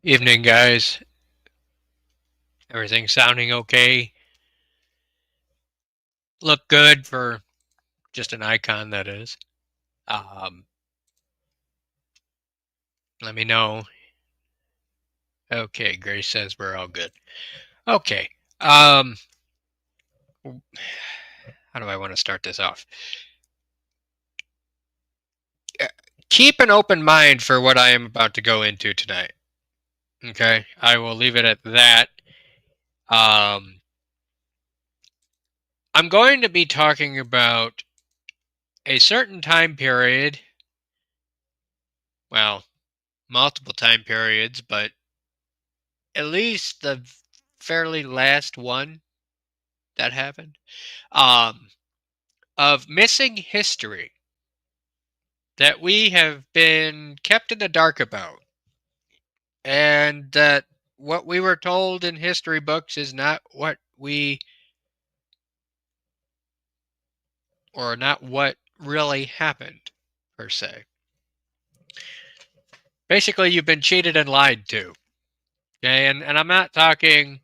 Evening, guys. Everything sounding okay? Look good for just an icon, that is. Um, Let me know. Okay, Grace says we're all good. Okay. Um, how do I want to start this off? Uh, Keep an open mind for what I am about to go into tonight. Okay, I will leave it at that. Um, I'm going to be talking about a certain time period. Well, multiple time periods, but at least the fairly last one that happened, um, of missing history that we have been kept in the dark about, and that what we were told in history books is not what we, or not what really happened, per se. Basically, you've been cheated and lied to. Okay, and I'm not talking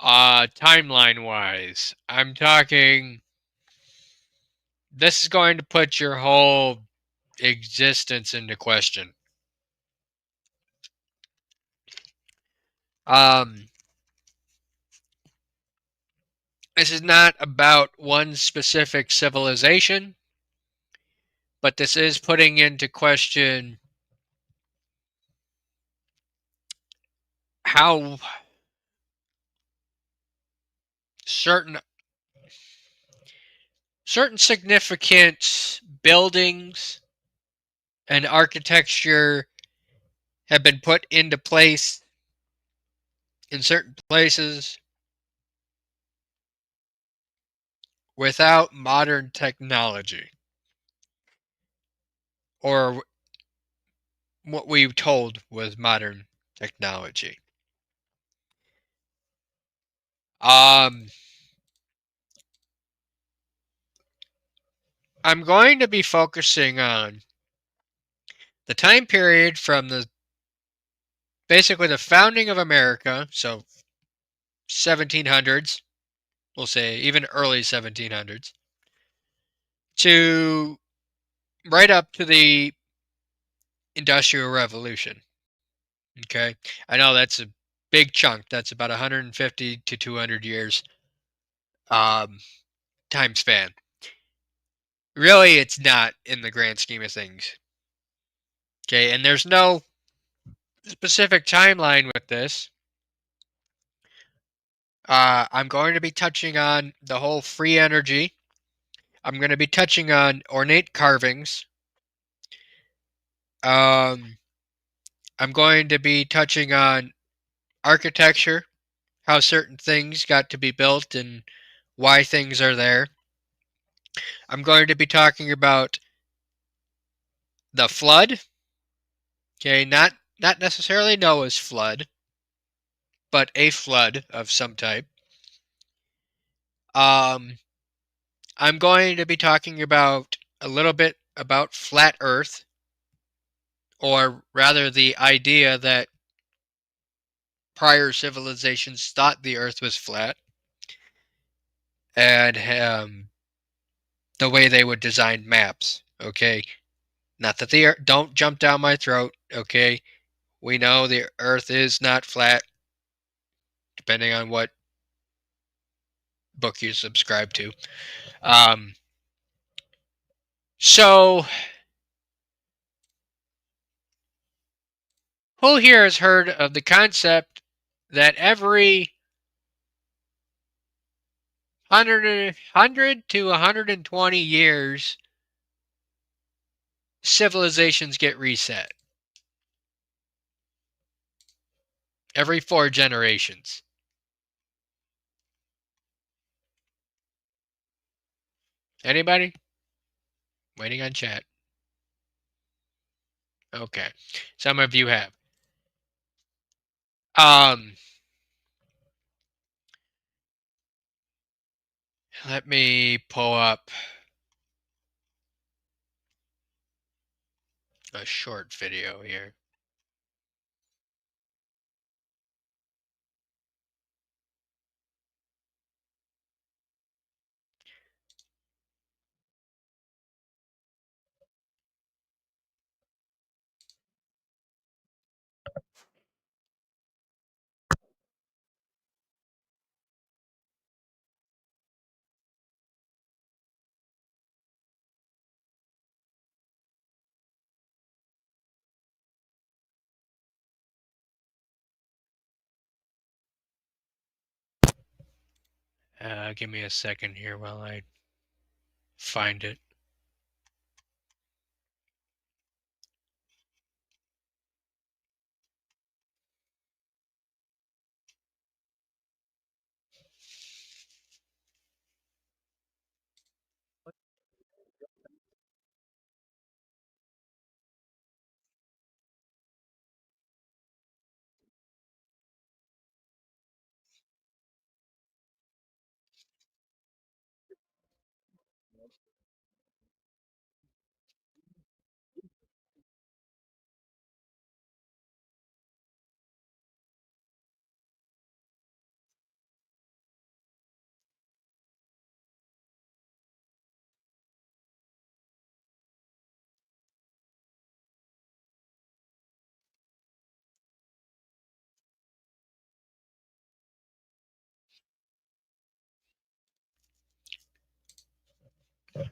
timeline wise. I'm talking, this is going to put your whole existence into question. Um, this is not about one specific civilization, but this is putting into question how certain significant buildings and architecture have been put into place in certain places without modern technology, or what we were told was modern technology. Um, I'm going to be focusing on the time period from the basically the founding of America, so 1700s, we'll say even early 1700s, to right up to the Industrial Revolution. Okay, I know that's a big chunk. That's about 150 to 200 years um, time span. Really, it's not in the grand scheme of things. Okay, and there's no specific timeline with this. I'm going to be touching on the whole free energy. I'm going to be touching on ornate carvings. Um, I'm going to be touching on architecture, how certain things got to be built and why things are there. I'm going to be talking about the flood. Okay, not necessarily Noah's flood, but a flood of some type. Um, I'm going to be talking about a little bit about flat Earth, or rather the idea that prior civilizations thought the Earth was flat, and the way they would design maps. Okay, not that the don't jump down my throat. Okay, we know the Earth is not flat, depending on what book you subscribe to. Um, so, who here has heard of the concept that every 100 to 120 years, civilizations get reset? Every 4 generations. Anybody? Waiting on chat. Okay. Some of you have. Um, Let me pull up a short video here. Give me a second here while I find it.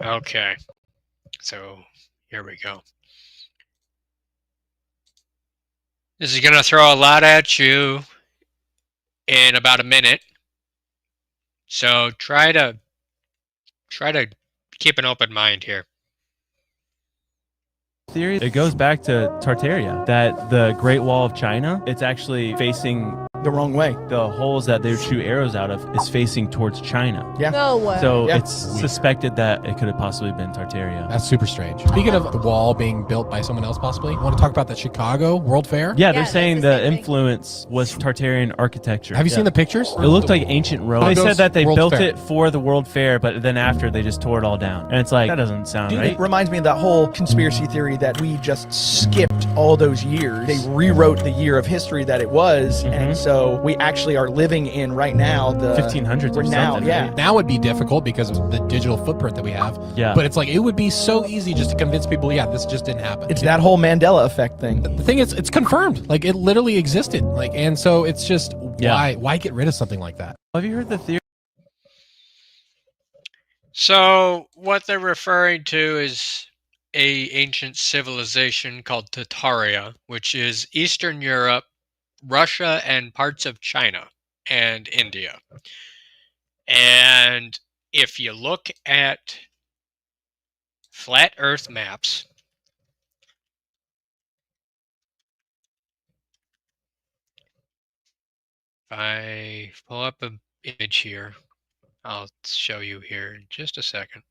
Okay, so here we go. This is going to throw a lot at you in about a minute. So try to keep an open mind here. Theory, it goes back to Tartaria, that the Great Wall of China, it's actually facing the wrong way. the holes that they would shoot arrows out of is facing towards China. Yeah. No way. So Yeah. it's suspected that it could have possibly been Tartaria. That's super strange. Speaking of the wall being built by someone else, possibly, you want to talk about the Chicago World Fair? Yeah, they're that's saying the the same thing. influence was Tartarian architecture. Have you Yeah. seen the pictures? It looked like ancient Rome. They said that they World built Fair. it for the World Fair, but then after they just tore it all down. And it's like, that doesn't sound It right. reminds me of that whole conspiracy theory that we just skipped all those years. They rewrote the year of history that it was, and so we actually are living in right now the 1500s or we're now, something, yeah. right? Now would be difficult because of the digital footprint that we have. Yeah. But it's like, it would be so easy just to convince people, yeah, this just didn't happen. It's that whole Mandela effect thing. The thing is, it's confirmed. Like, it literally existed. Like, and so it's just, Yeah. why get rid of something like that? Have you heard the theory? So what they're referring to is a ancient civilization called Tartaria, which is Eastern Europe, Russia, and parts of China and India. And if you look at flat Earth maps, if I pull up an image here, I'll show you here in just a second.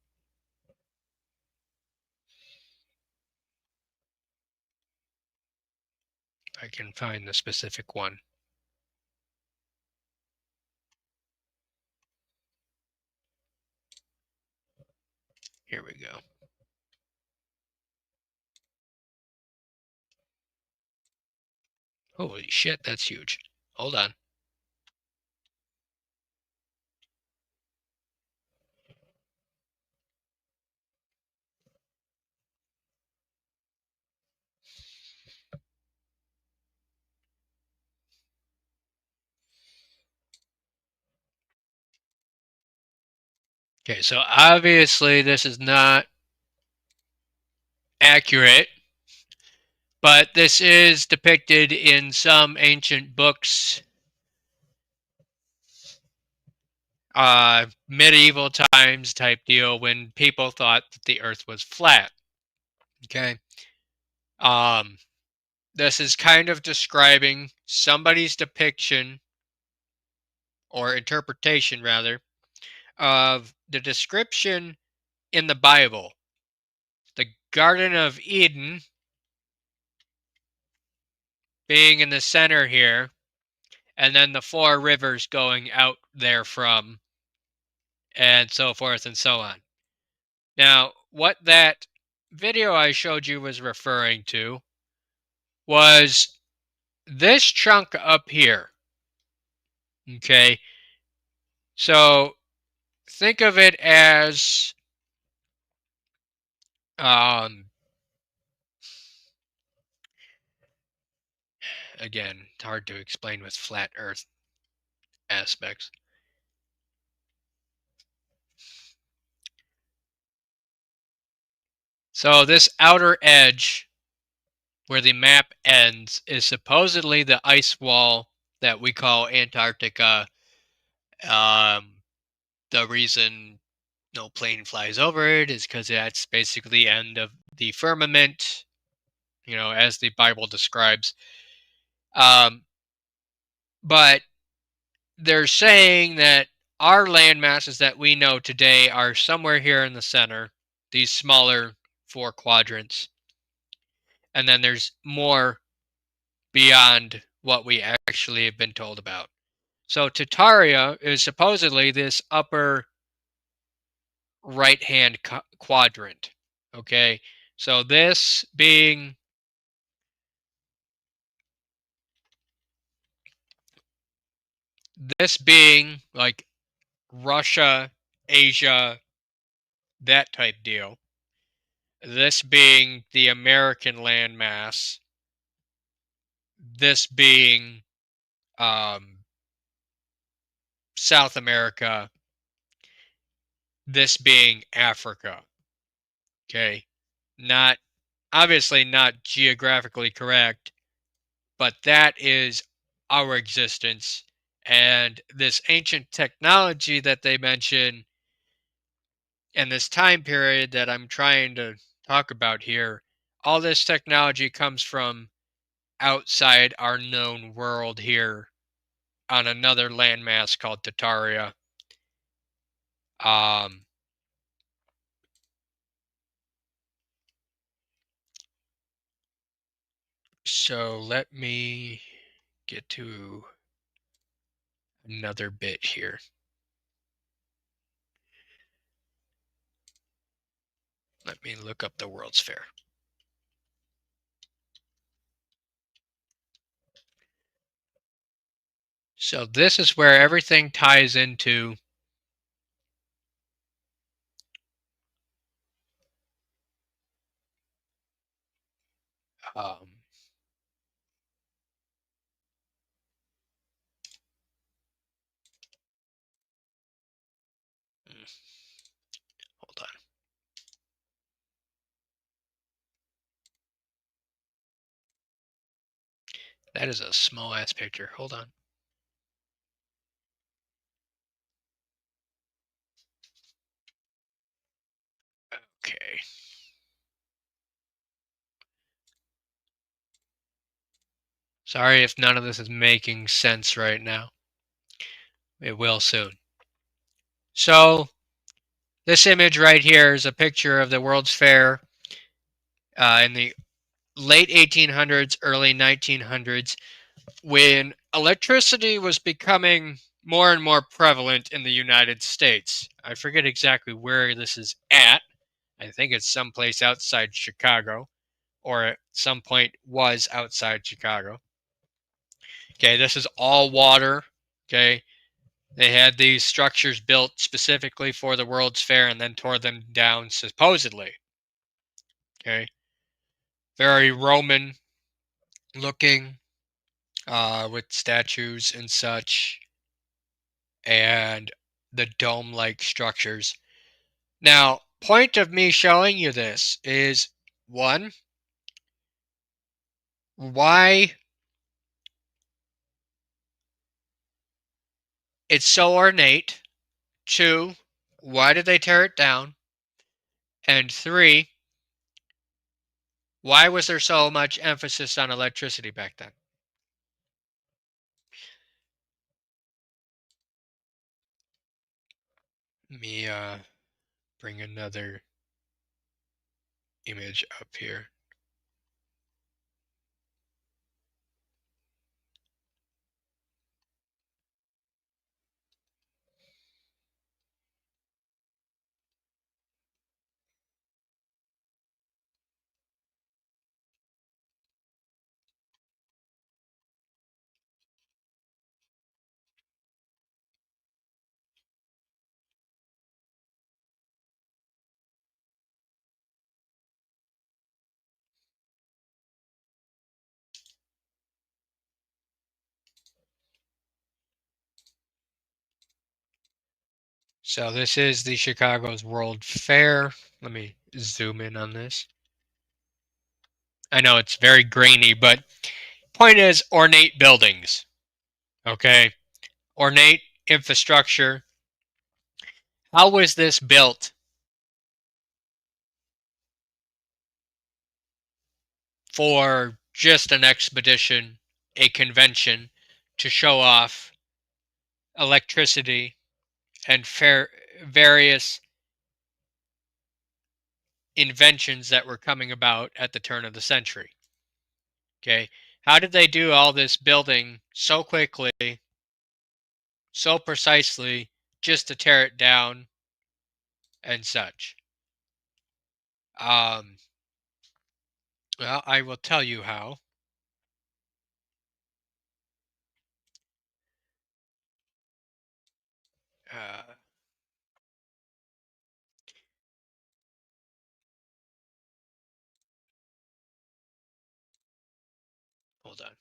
I can find the specific one. Here we go. Holy shit, that's huge. Hold on. Okay, so obviously this is not accurate, but this is depicted in some ancient books, medieval times type deal, when people thought that the earth was flat. Okay. This is kind of describing somebody's depiction or interpretation rather of the description in the Bible. The Garden of Eden being in the center here, and then the four rivers going out therefrom, and so forth and so on. Now, what that video I showed you was referring to was this chunk up here. Okay, so think of it as again, it's hard to explain with flat earth aspects. So this outer edge where the map ends is supposedly the ice wall that we call Antarctica. the reason no plane flies over it is because that's basically the end of the firmament, as the Bible describes. But they're saying that our land masses that we know today are somewhere here in the center, these smaller 4 quadrants. And then there's more beyond what we actually have been told about. So Tartaria is supposedly this upper right-hand quadrant. Okay, so this being like Russia, Asia, that type deal. This being the American landmass. This being South America. This being Africa. Okay, obviously not geographically correct, but that is our existence. And this ancient technology that they mention and this time period that I'm trying to talk about here, all this technology comes from outside our known world here on another landmass called Tartaria. So let me get to another bit here. Let me look up the World's Fair. So this is where everything ties into hold on. That is a small ass picture. Hold on. Okay. Sorry if none of this is making sense right now. It will soon. So this image right here is a picture of the World's Fair in the late 1800s, early 1900s, when electricity was becoming more and more prevalent in the United States. I forget exactly where this is at. I think it's someplace outside Chicago, or at some point was outside Chicago. Okay, this is all water. Okay, they had these structures built specifically for the World's Fair and then tore them down supposedly. Okay, very Roman looking, with statues and such, and the dome-like structures. Now, point of me showing you this is, one, why it's so ornate. Two, why did they tear it down? And three, why was there so much emphasis on electricity back then? Let me bring another image up here. So this is the Chicago's World Fair. Let me zoom in on this. I know it's very grainy, but point is ornate buildings. Okay? Ornate infrastructure. How was this built? For just an expedition, a convention to show off electricity and various inventions that were coming about at the turn of the century. Okay, how did they do all this building so quickly, so precisely, just to tear it down and such? Um, well, I will tell you how. Uh, Hold on.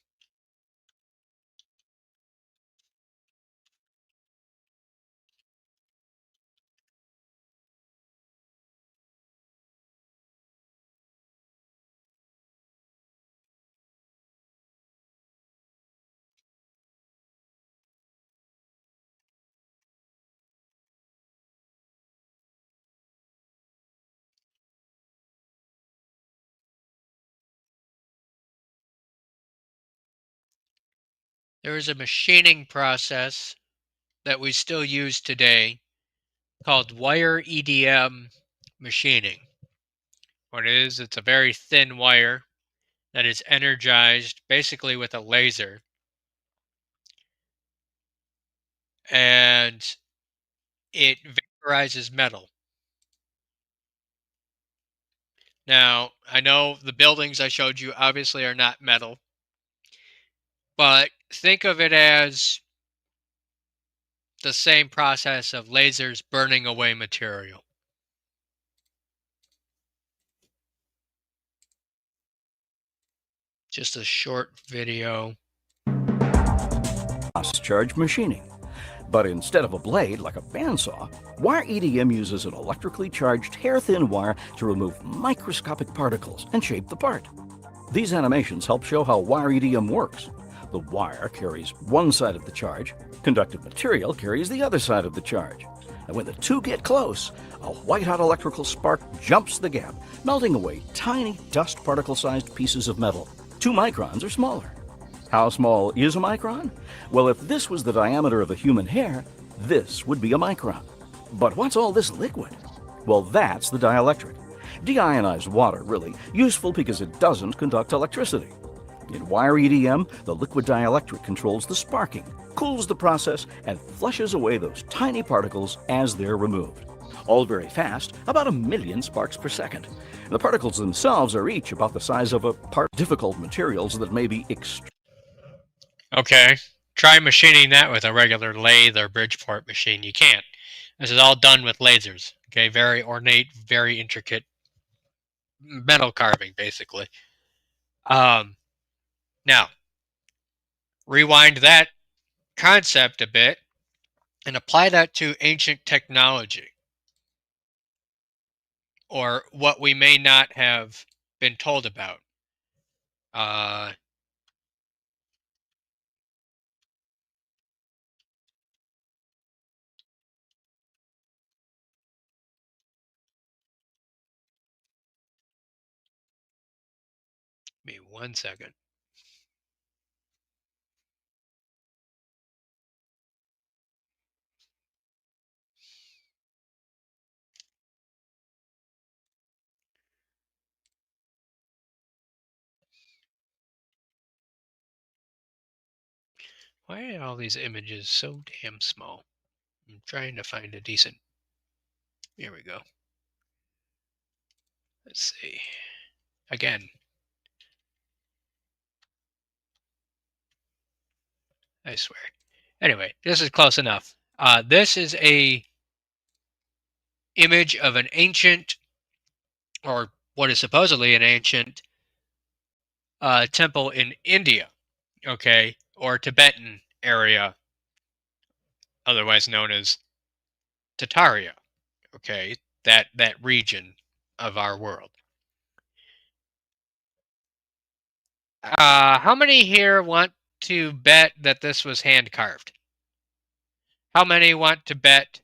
There is a machining process that we still use today called wire EDM machining. What it is, it's a very thin wire that is energized basically with a laser, and it vaporizes metal. Now, I know the buildings I showed you obviously are not metal, but think of it as the same process of lasers burning away material. Just a short video. Charge machining. But instead of a blade like a bandsaw, wire EDM uses an electrically charged hair-thin wire to remove microscopic particles and shape the part. These animations help show how wire EDM works. The wire carries one side of the charge, conductive material carries the other side of the charge. And when the two get close, a white-hot electrical spark jumps the gap, melting away tiny dust particle-sized pieces of metal, 2 microns or smaller. How small is a micron? Well, if this was the diameter of a human hair, this would be a micron. But what's all this liquid? Well, that's the dielectric. Deionized water, really, useful because it doesn't conduct electricity. In wire EDM, the liquid dielectric controls the sparking, cools the process, and flushes away those tiny particles as they're removed. All very fast, about 1 million sparks per second. The particles themselves are each about the size of a part. Difficult materials that may be extremely. Okay, try machining that with a regular lathe or Bridgeport machine. You can't. This is all done with lasers. Okay, very ornate, very intricate metal carving, basically. Now, rewind that concept a bit and apply that to ancient technology, or what we may not have been told about. Give me 1 second. Why are all these images so damn small? I'm trying to find a decent. Here we go. Let's see. Again. I swear. Anyway, this is close enough. This is a image of an ancient, or what is supposedly an ancient, temple in India, okay, or Tibetan area, otherwise known as Tataria, okay, that region of our world. How many here want to bet that this was hand carved? How many want to bet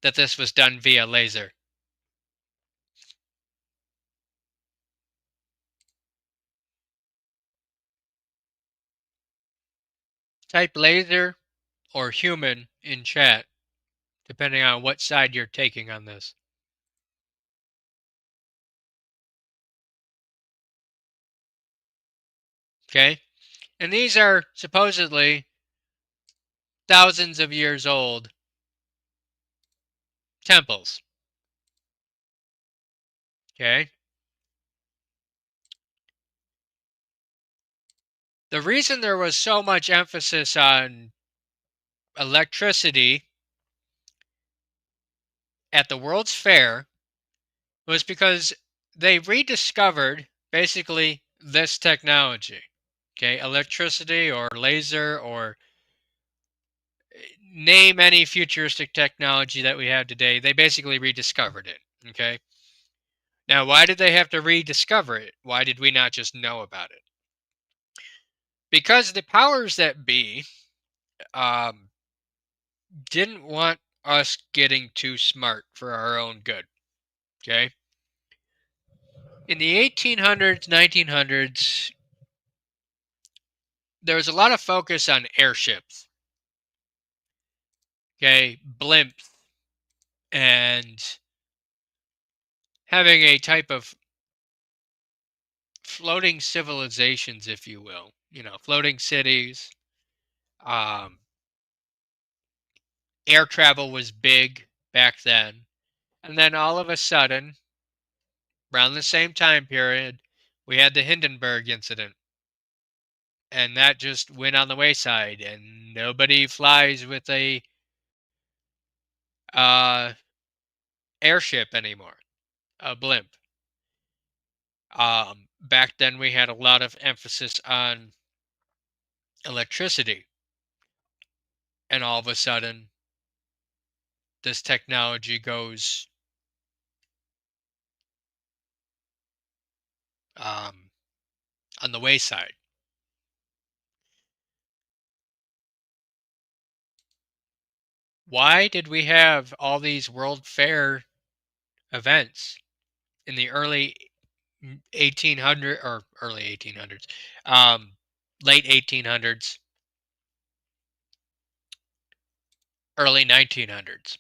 that this was done via laser. Type laser or human in chat, depending on what side you're taking on this. Okay? And these are supposedly thousands of years old temples. Okay? The reason there was so much emphasis on electricity at the World's Fair was because they rediscovered basically this technology. Okay, electricity or laser or name any futuristic technology that we have today, they basically rediscovered it. Okay, now why did they have to rediscover it? Why did we not just know about it? Because the powers that be didn't want us getting too smart for our own good. Okay, in the 1800s, 1900s, there was a lot of focus on airships. Okay, blimps, and having a type of floating civilizations, if you will. You know, floating cities. Um, Air travel was big back then. And then all of a sudden, around the same time period, we had the Hindenburg incident. And that just went on the wayside. And nobody flies with a airship anymore, a blimp. Back then, we had a lot of emphasis on electricity. And all of a sudden, this technology goes on the wayside. Why did we have all these World Fair events in the early 1800 or early 1800s, late 1800s, early 1900s?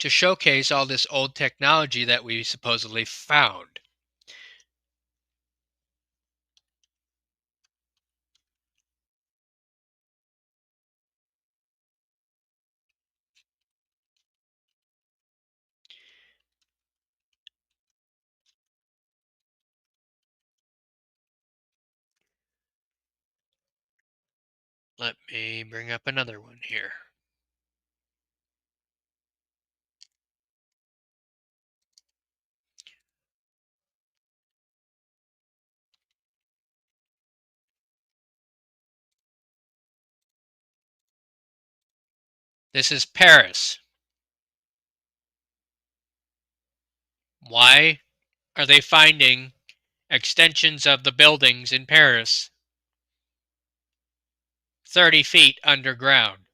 To showcase all this old technology that we supposedly found. Let me bring up another one here. This is Paris. Why are they finding extensions of the buildings in Paris 30 feet underground?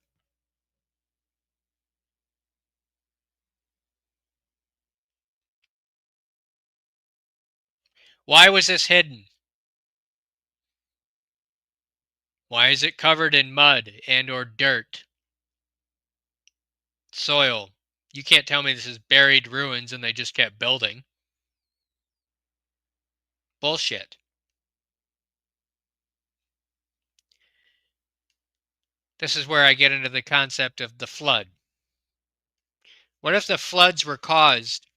Why was this hidden? Why is it covered in mud and or dirt? Soil. You can't tell me this is buried ruins and they just kept building. Bullshit. This is where I get into the concept of the flood. What if the floods were caused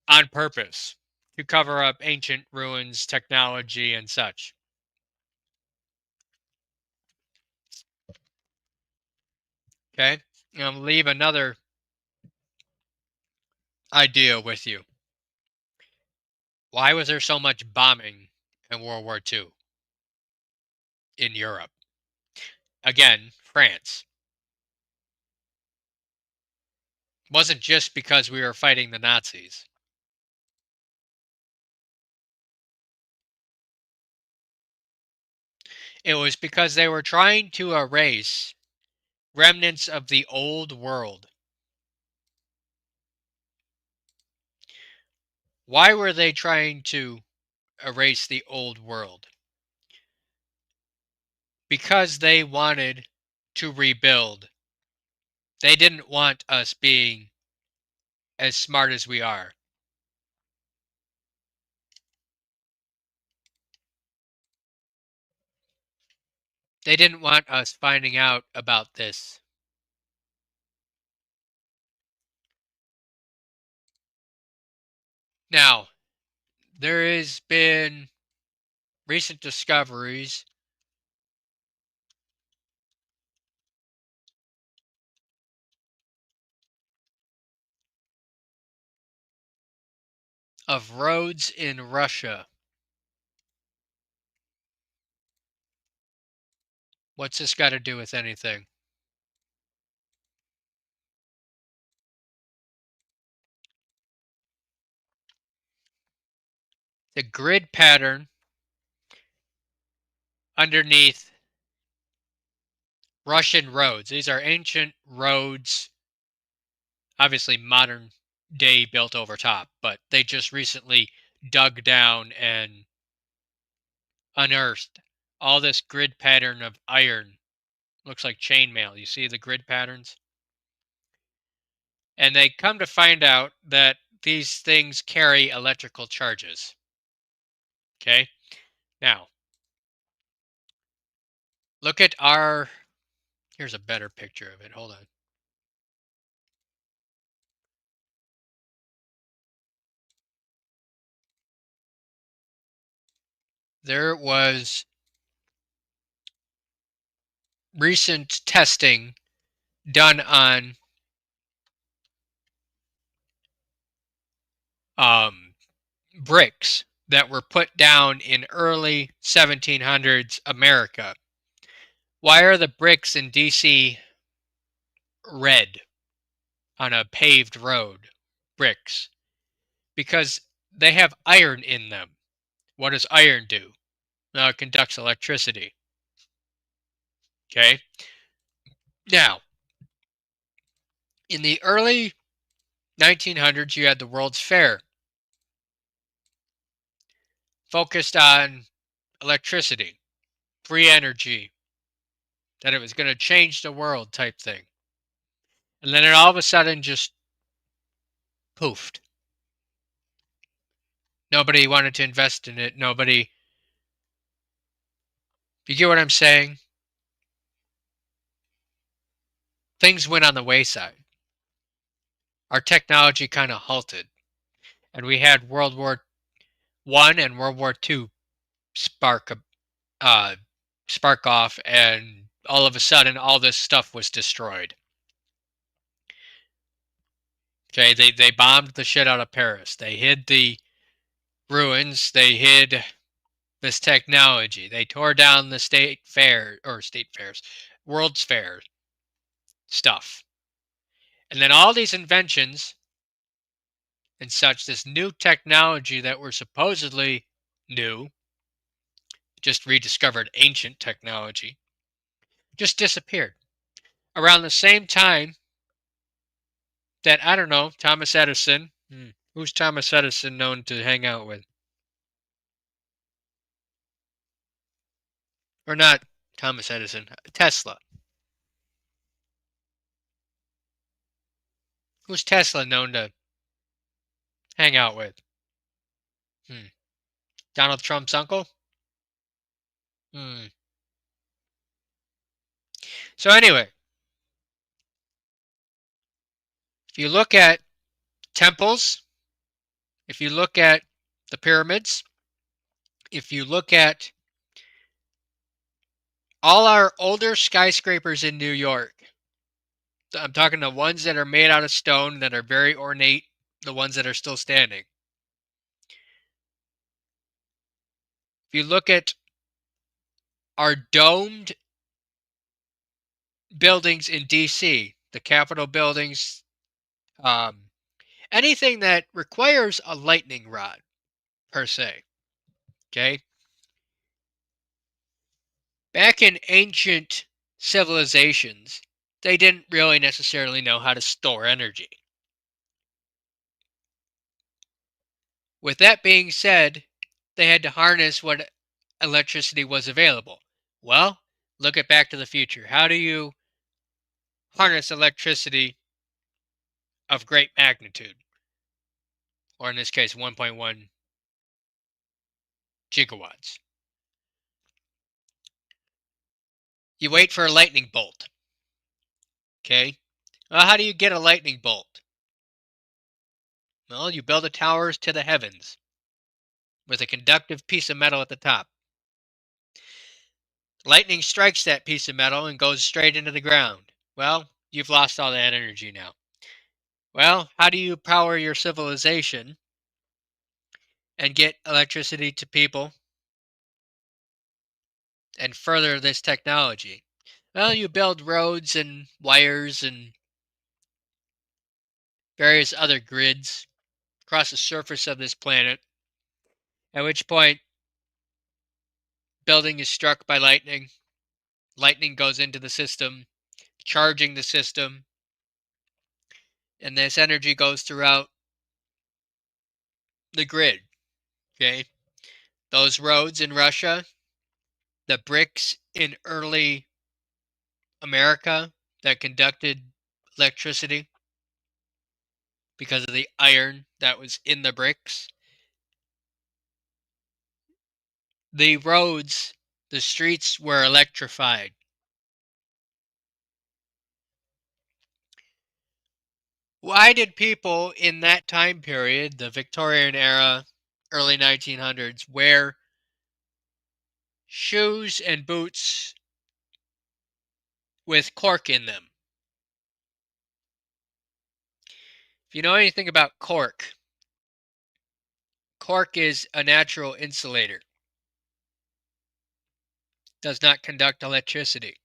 on purpose to cover up ancient ruins, technology, and such? Okay? I'm going to leave another idea with you. Why was there so much bombing in World War II in Europe? Again, France. It wasn't just because we were fighting the Nazis. It was because they were trying to erase remnants of the old world. Why were they trying to erase the old world? Because they wanted to rebuild. They didn't want us being as smart as we are. They didn't want us finding out about this. Now, there has been recent discoveries of roads in Russia. What's this got to do with anything? The grid pattern underneath Russian roads. These are ancient roads, obviously modern day built over top, but they just recently dug down and unearthed all this grid pattern of iron. Looks like chainmail. You see the grid patterns? And they come to find out that these things carry electrical charges. Okay? Now, look at our... Here's a better picture of it. Hold on. There was recent testing done on bricks that were put down in early 1700s America. Why are the bricks in DC red on a paved road? Bricks. Because they have iron in them. What does iron do? It conducts electricity. Okay? Now, in the early 1900s, you had the World's Fair, focused on electricity, free energy, that it was going to change the world type thing. And then it all of a sudden just poofed. Nobody wanted to invest in it. Nobody... You get what I'm saying? Things went on the wayside. Our technology kind of halted. And we had World War I and World War II spark off, and all of a sudden all this stuff was destroyed. Okay, they bombed the shit out of Paris. They hid the ruins. They hid this technology. They tore down the World's Fair stuff. And then all these inventions and such, this new technology that were supposedly new, just rediscovered ancient technology, just disappeared. Around the same time that, I don't know, Thomas Edison, who's Thomas Edison known to hang out with? Or not Thomas Edison, Tesla. Who's Tesla known to hang out with? Donald Trump's uncle? So anyway, if you look at temples, if you look at the pyramids, if you look at all our older skyscrapers in New York, I'm talking the ones that are made out of stone, that are very ornate, the ones that are still standing. If you look at our domed buildings in DC, the Capitol buildings, anything that requires a lightning rod, per se, okay? Back in ancient civilizations, they didn't really necessarily know how to store energy. With that being said, they had to harness what electricity was available. Well, look at Back to the Future. How do you harness electricity of great magnitude? Or in this case, 1.1 gigawatts. You wait for a lightning bolt. Okay? Well, how do you get a lightning bolt? Well, you build the towers to the heavens with a conductive piece of metal at the top. Lightning strikes that piece of metal and goes straight into the ground. Well, you've lost all that energy now. Well, how do you power your civilization and get electricity to people and further this technology? Well, you build roads and wires and various other grids across the surface of this planet, at which point building is struck by lightning. Lightning goes into the system, charging the system, and this energy goes throughout the grid. Okay? Those roads in Russia, the bricks in early America that conducted electricity because of the iron that was in the bricks. The roads, the streets were electrified. Why did people in that time period, the Victorian era, early 1900s, wear shoes and boots with cork in them? If you know anything about cork, cork is a natural insulator. Does not conduct electricity.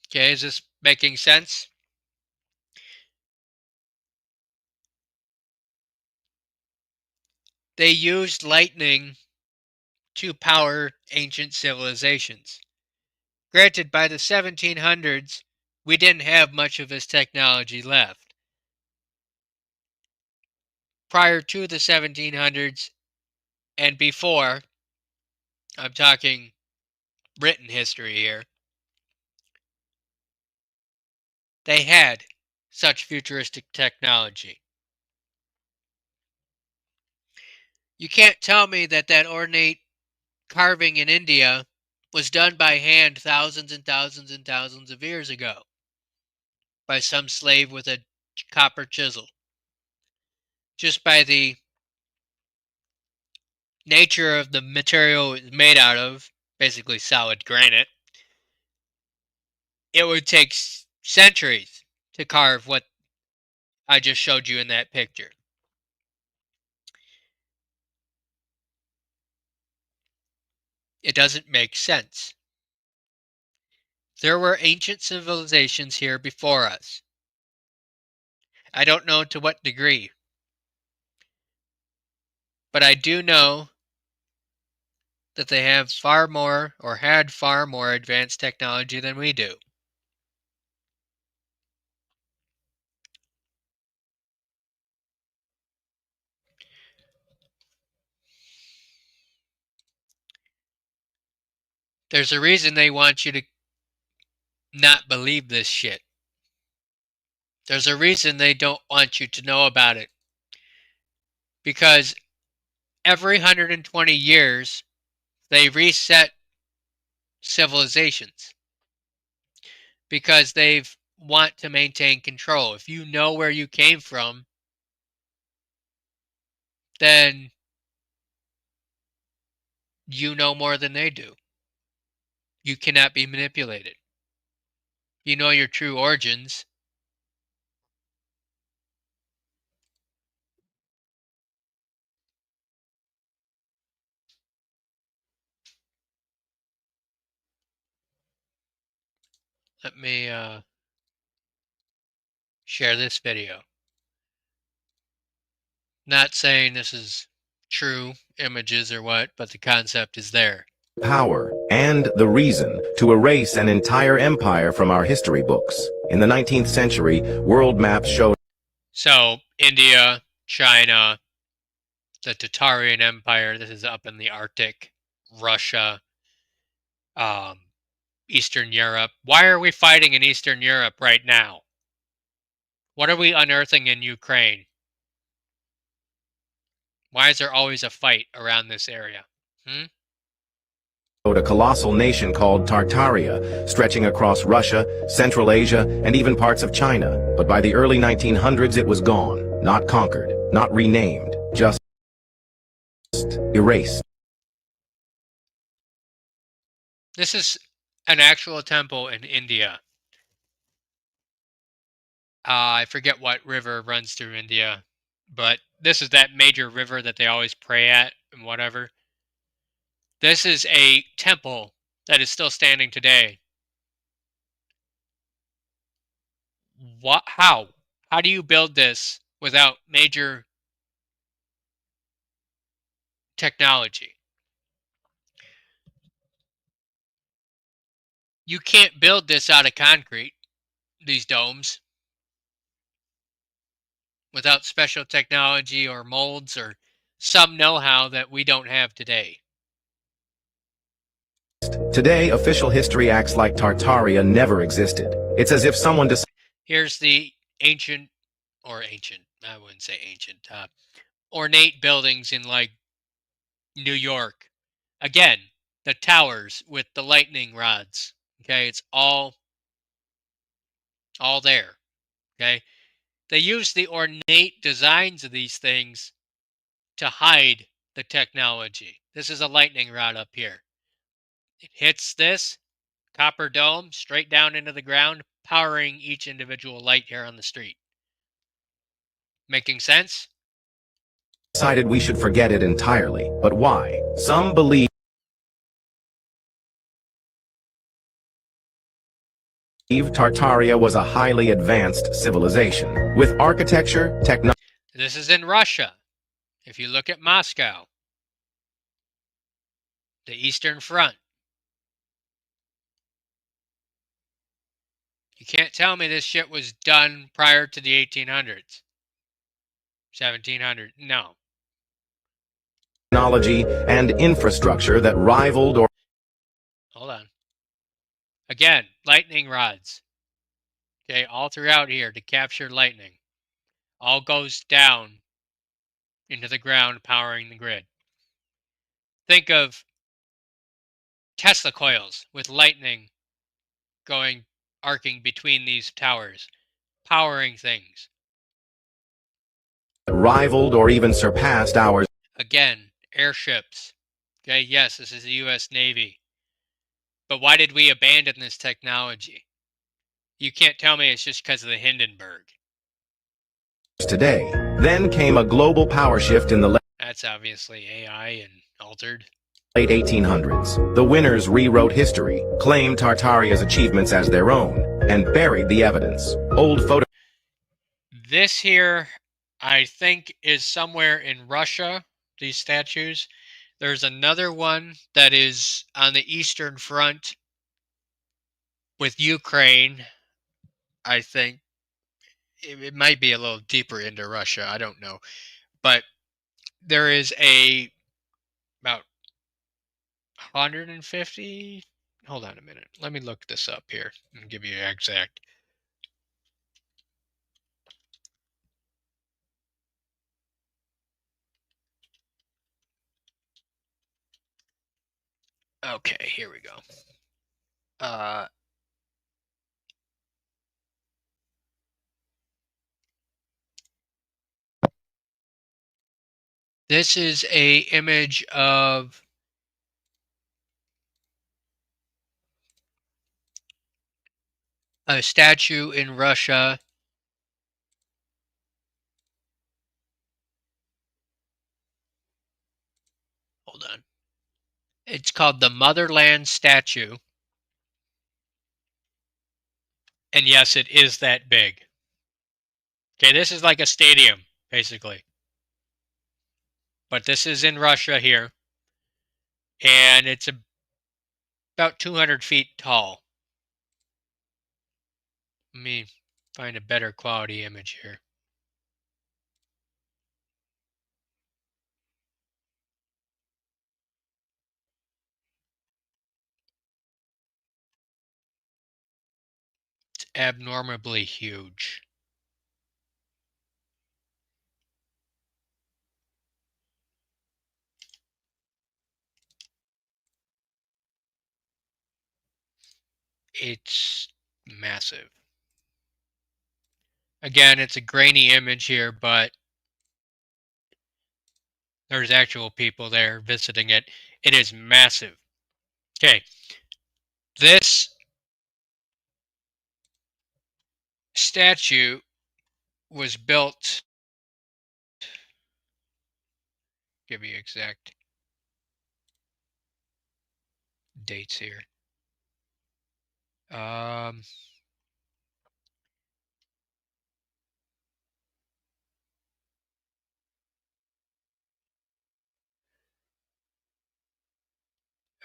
Okay, is this making sense? They used lightning to power ancient civilizations. Granted, by the 1700s, we didn't have much of this technology left. Prior to the 1700s and before, I'm talking written history here, they had such futuristic technology. You can't tell me that that ornate carving in India was done by hand thousands and thousands and thousands of years ago by some slave with a copper chisel. Just by the nature of the material it's made out of, basically solid granite, it would take centuries to carve what I just showed you in that picture. It doesn't make sense. There were ancient civilizations here before us. I don't know to what degree, but I do know that they have far more or had far more advanced technology than we do. There's a reason they want you to not believe this shit. There's a reason they don't want you to know about it. Because every 120 years, they reset civilizations. Because they want to maintain control. If you know where you came from, then you know more than they do. You cannot be manipulated. You know your true origins. Let me share this video. Not saying this is true images or what, but the concept is there. Power and the reason to erase an entire empire from our history books. In the 19th century, world maps showed. So, India, China, the Tatarian Empire, this is up in the Arctic, Russia, Eastern Europe. Why are we fighting in Eastern Europe right now? What are we unearthing in Ukraine? Why is there always a fight around this area? A colossal nation called Tartaria, stretching across Russia, Central Asia, and even parts of China. But by the early 1900s, it was gone, not conquered, not renamed, just erased. This is an actual temple in India. I forget what river runs through India, but this is that major river that they always pray at and whatever. This is a temple that is still standing today. What? How? How do you build this without major technology? You can't build this out of concrete, these domes, without special technology or molds or some know-how that we don't have today. Today, official history acts like Tartaria never existed. It's as if someone decided. Here's the I wouldn't say ancient, ornate buildings in like New York. Again, the towers with the lightning rods. Okay, it's all there. Okay, they use the ornate designs of these things to hide the technology. This is a lightning rod up here. It hits this copper dome straight down into the ground, powering each individual light here on the street. Making sense? Decided we should forget it entirely. But why? Some believe Tartaria was a highly advanced civilization with architecture, technology. This is in Russia. If you look at Moscow, the Eastern Front, you can't tell me this shit was done prior to the 1800s, 1700s. No. Technology and infrastructure that rivaled or. Hold on. Again, lightning rods. Okay, all throughout here to capture lightning. All goes down into the ground, powering the grid. Think of Tesla coils with lightning going arcing between these towers, powering things. Rivaled or even surpassed ours. Again, airships. Okay, yes, this is the U.S. Navy. But why did we abandon this technology? You can't tell me it's just because of the Hindenburg. Today. Then came a global power shift in the That's obviously AI and altered. late 1800s. The winners rewrote history, claimed Tartaria's achievements as their own, and buried the evidence. Old photo. This here, I think, is somewhere in Russia, these statues. There's another one that is on the Eastern Front with Ukraine, I think. It might be a little deeper into Russia, I don't know. But there is about 150. Hold on a minute. Let me look this up here and give you an exact. Okay, here we go. This is a image of a statue in Russia. Hold on. It's called the Motherland statue. And yes, it is that big. Okay, this is like a stadium, basically. but this is in Russia here, and it's about 200 feet tall. Let me find a better quality image here. It's abnormally huge. It's massive. Again, it's a grainy image here, but there's actual people there visiting it. It is massive. Okay. This statue was built, give you exact dates here.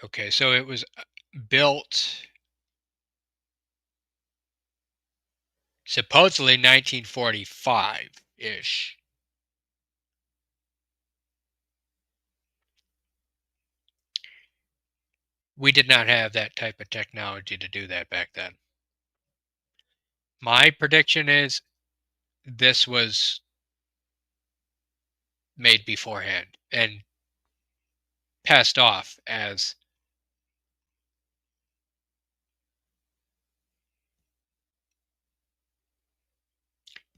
Okay, so it was built supposedly 1945-ish. We did not have that type of technology to do that back then. My prediction is this was made beforehand and passed off as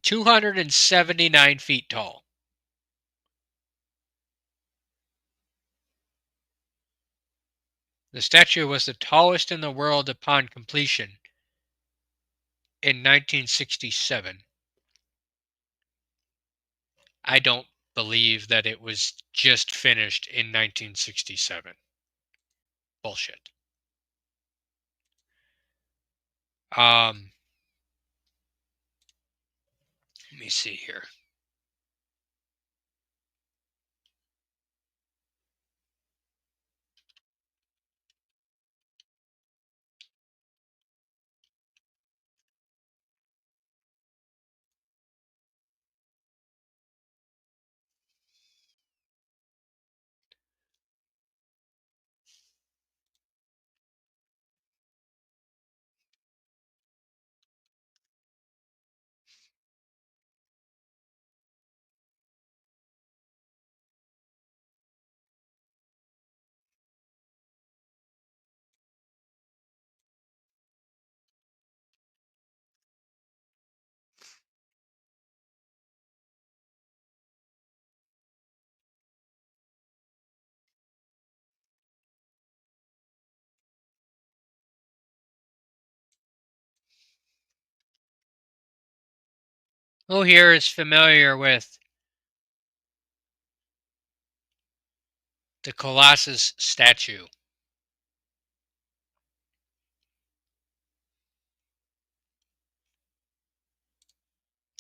279 feet tall. The statue was the tallest in the world upon completion in 1967. I don't believe that it was just finished in 1967. Bullshit. Let me see here. Who here is familiar with the Colossus statue?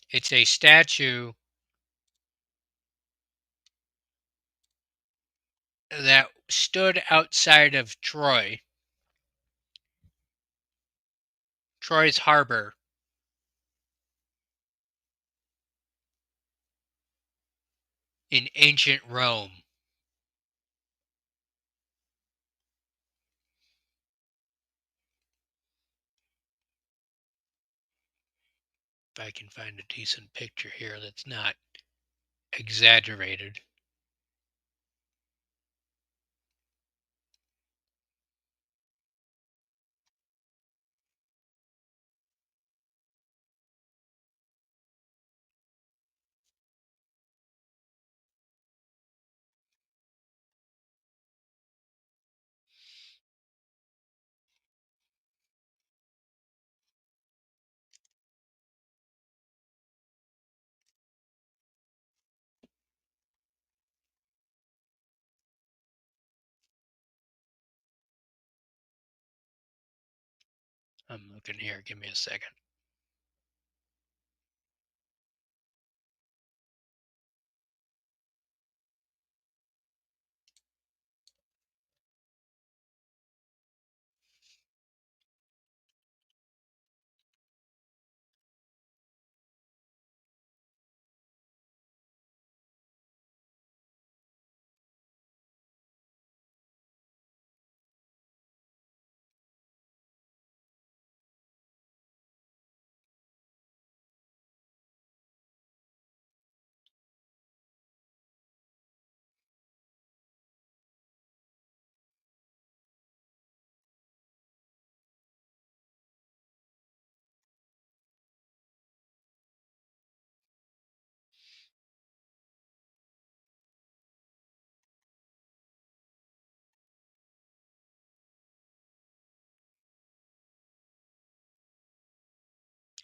It's a statue that stood outside of Troy's harbor in ancient Rome. If I can find a decent picture here that's not exaggerated. I'm looking here. Give me a second.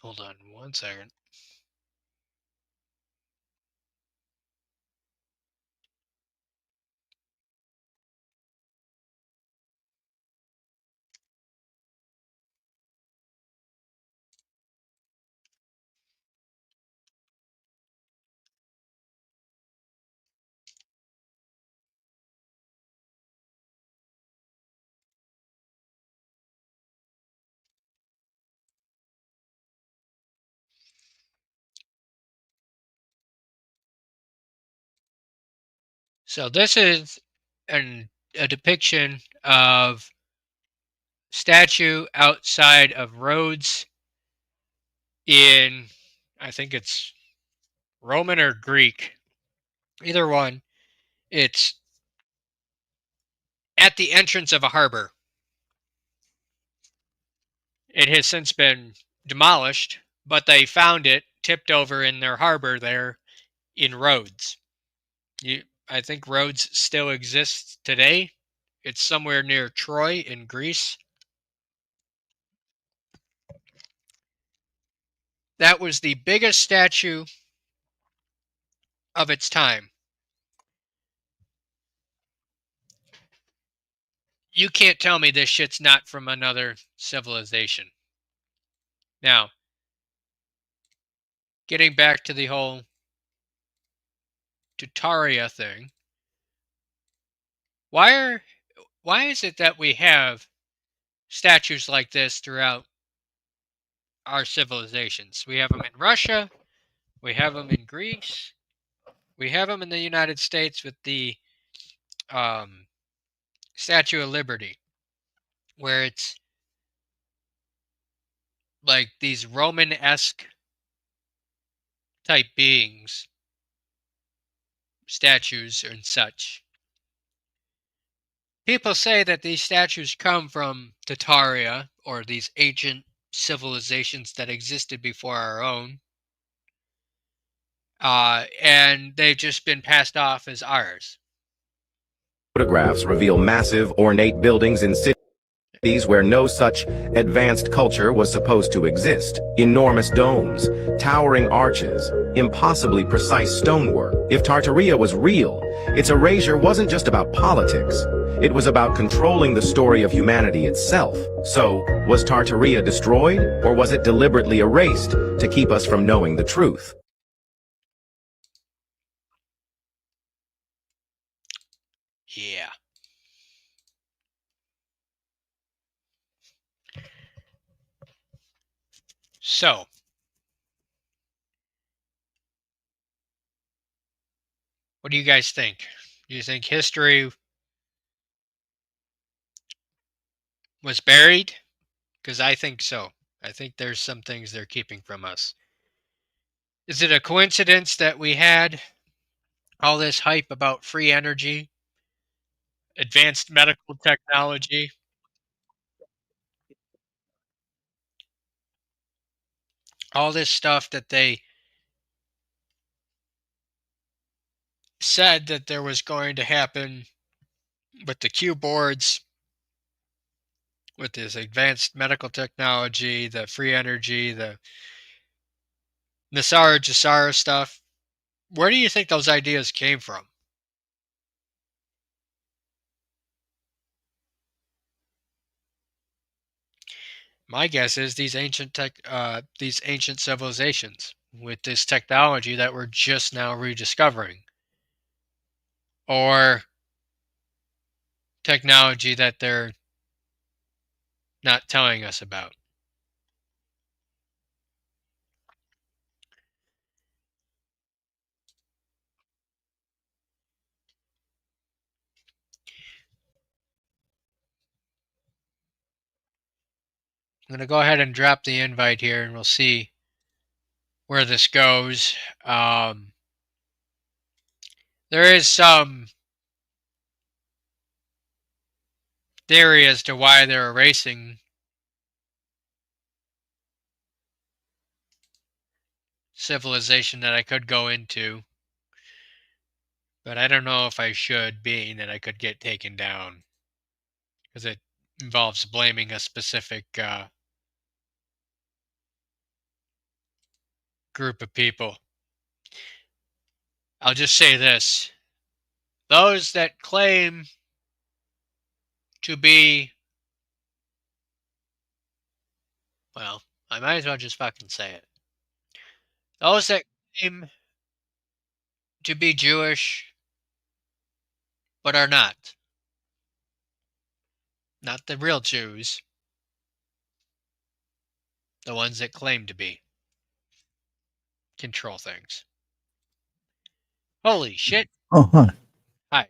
Hold on 1 second. So this is a depiction of statue outside of Rhodes in, I think it's Roman or Greek, either one. It's at the entrance of a harbor. It has since been demolished, but they found it tipped over in their harbor there in Rhodes. I think Rhodes still exists today. It's somewhere near Troy in Greece. That was the biggest statue of its time. You can't tell me this shit's not from another civilization. Now, getting back to the whole Tartaria thing, why is it that we have statues like this throughout our civilizations? We have them in Russia, we have them in Greece, we have them in the United States with the Statue of Liberty, where it's like these Roman-esque type beings, statues and such. People say that these statues come from Tartaria, or these ancient civilizations that existed before our own, and they've just been passed off as ours. Photographs reveal massive, ornate buildings in cities where no such advanced culture was supposed to exist. Enormous domes, towering arches, impossibly precise stonework. If Tartaria was real, its erasure wasn't just about politics. It was about controlling the story of humanity itself. So, was Tartaria destroyed, or was it deliberately erased to keep us from knowing the truth? Yeah. So, what do you guys think? Do you think history was buried? Because I think so. I think there's some things they're keeping from us. Is it a coincidence that we had all this hype about free energy, advanced medical technology, all this stuff that they said that there was going to happen with the Q boards, with this advanced medical technology, the free energy, the Nasara Jasara stuff? Where do you think those ideas came from? My guess is these ancient civilizations with this technology that we're just now rediscovering, or technology that they're not telling us about. I'm going to go ahead and drop the invite here, and we'll see where this goes. There is some theory as to why they're erasing civilization that I could go into, but I don't know if I should, being that I could get taken down, because it involves blaming a specific group of people. I'll just say this. Those that claim to be, well, I might as well just fucking say it. Those that claim to be Jewish but are not. Not the real Jews. The ones that claim to be. Control things. Holy shit. Oh, hi. Hi.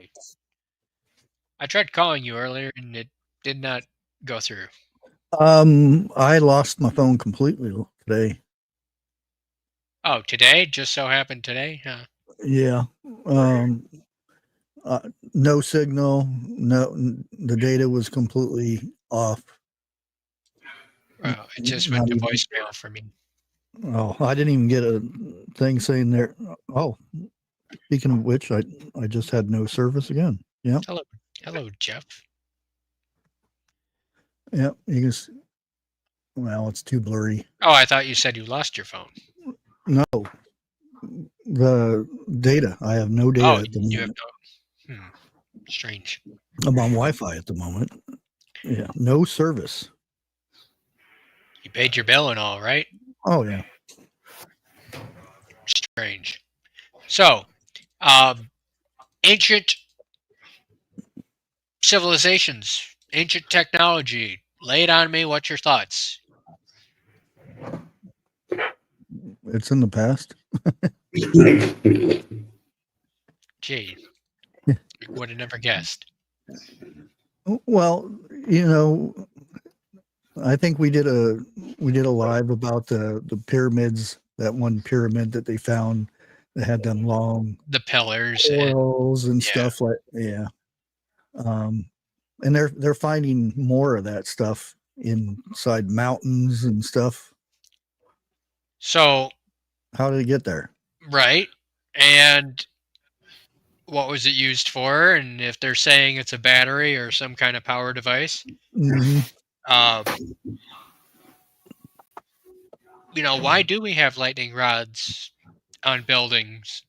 I tried calling you earlier and it did not go through. I lost my phone completely today. Oh, today? Just so happened today? Huh. Yeah. No signal. No, the data was completely off. Well, it just went to voicemail for me. Oh, I didn't even get a thing saying there. Oh, speaking of which, I just had no service again. Yep. Hello, Jeff. Yep. You can. Well, it's too blurry. Oh, I thought you said you lost your phone. No. The data. I have no data at the you have moment. no. Strange. I'm on Wi-Fi at the moment. Yeah. No service. You paid your bill and all, right? Oh yeah. Strange. So, ancient civilizations, ancient technology. Lay it on me. What's your thoughts? It's in the past. Gee, would have never guessed. Well, I think we did a live about the pyramids. That one pyramid that they found that had them long The pillars and stuff like and they're finding more of that stuff inside mountains and stuff. So, how did it get there? Right. And what was it used for? And if they're saying it's a battery or some kind of power device, why do we have lightning rods on buildings?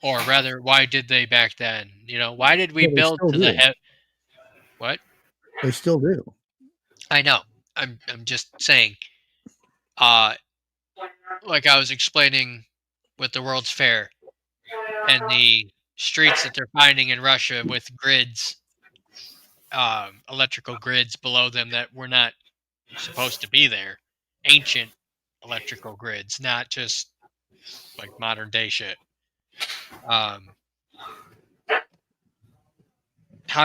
Or rather, why did they back then? Why did we build to the head? What? They still do. I know. I'm just saying. Like I was explaining with the World's Fair and the streets that they're finding in Russia with grids, electrical grids below them that were not supposed to be there. Ancient electrical grids, not just like modern day shit. How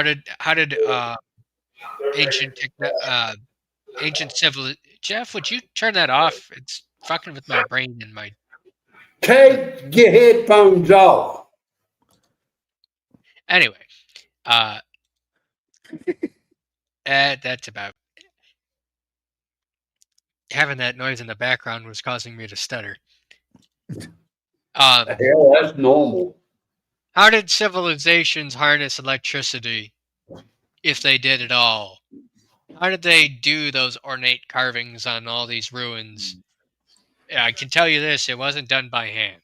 did ancient civil Jeff, would you turn that off? It's fucking with my brain and my. Take your headphones off. Anyway, that's about. Having that noise in the background was causing me to stutter. Hell, that's normal. How did civilizations harness electricity, if they did at all? How did they do those ornate carvings on all these ruins? I can tell you this, it wasn't done by hand.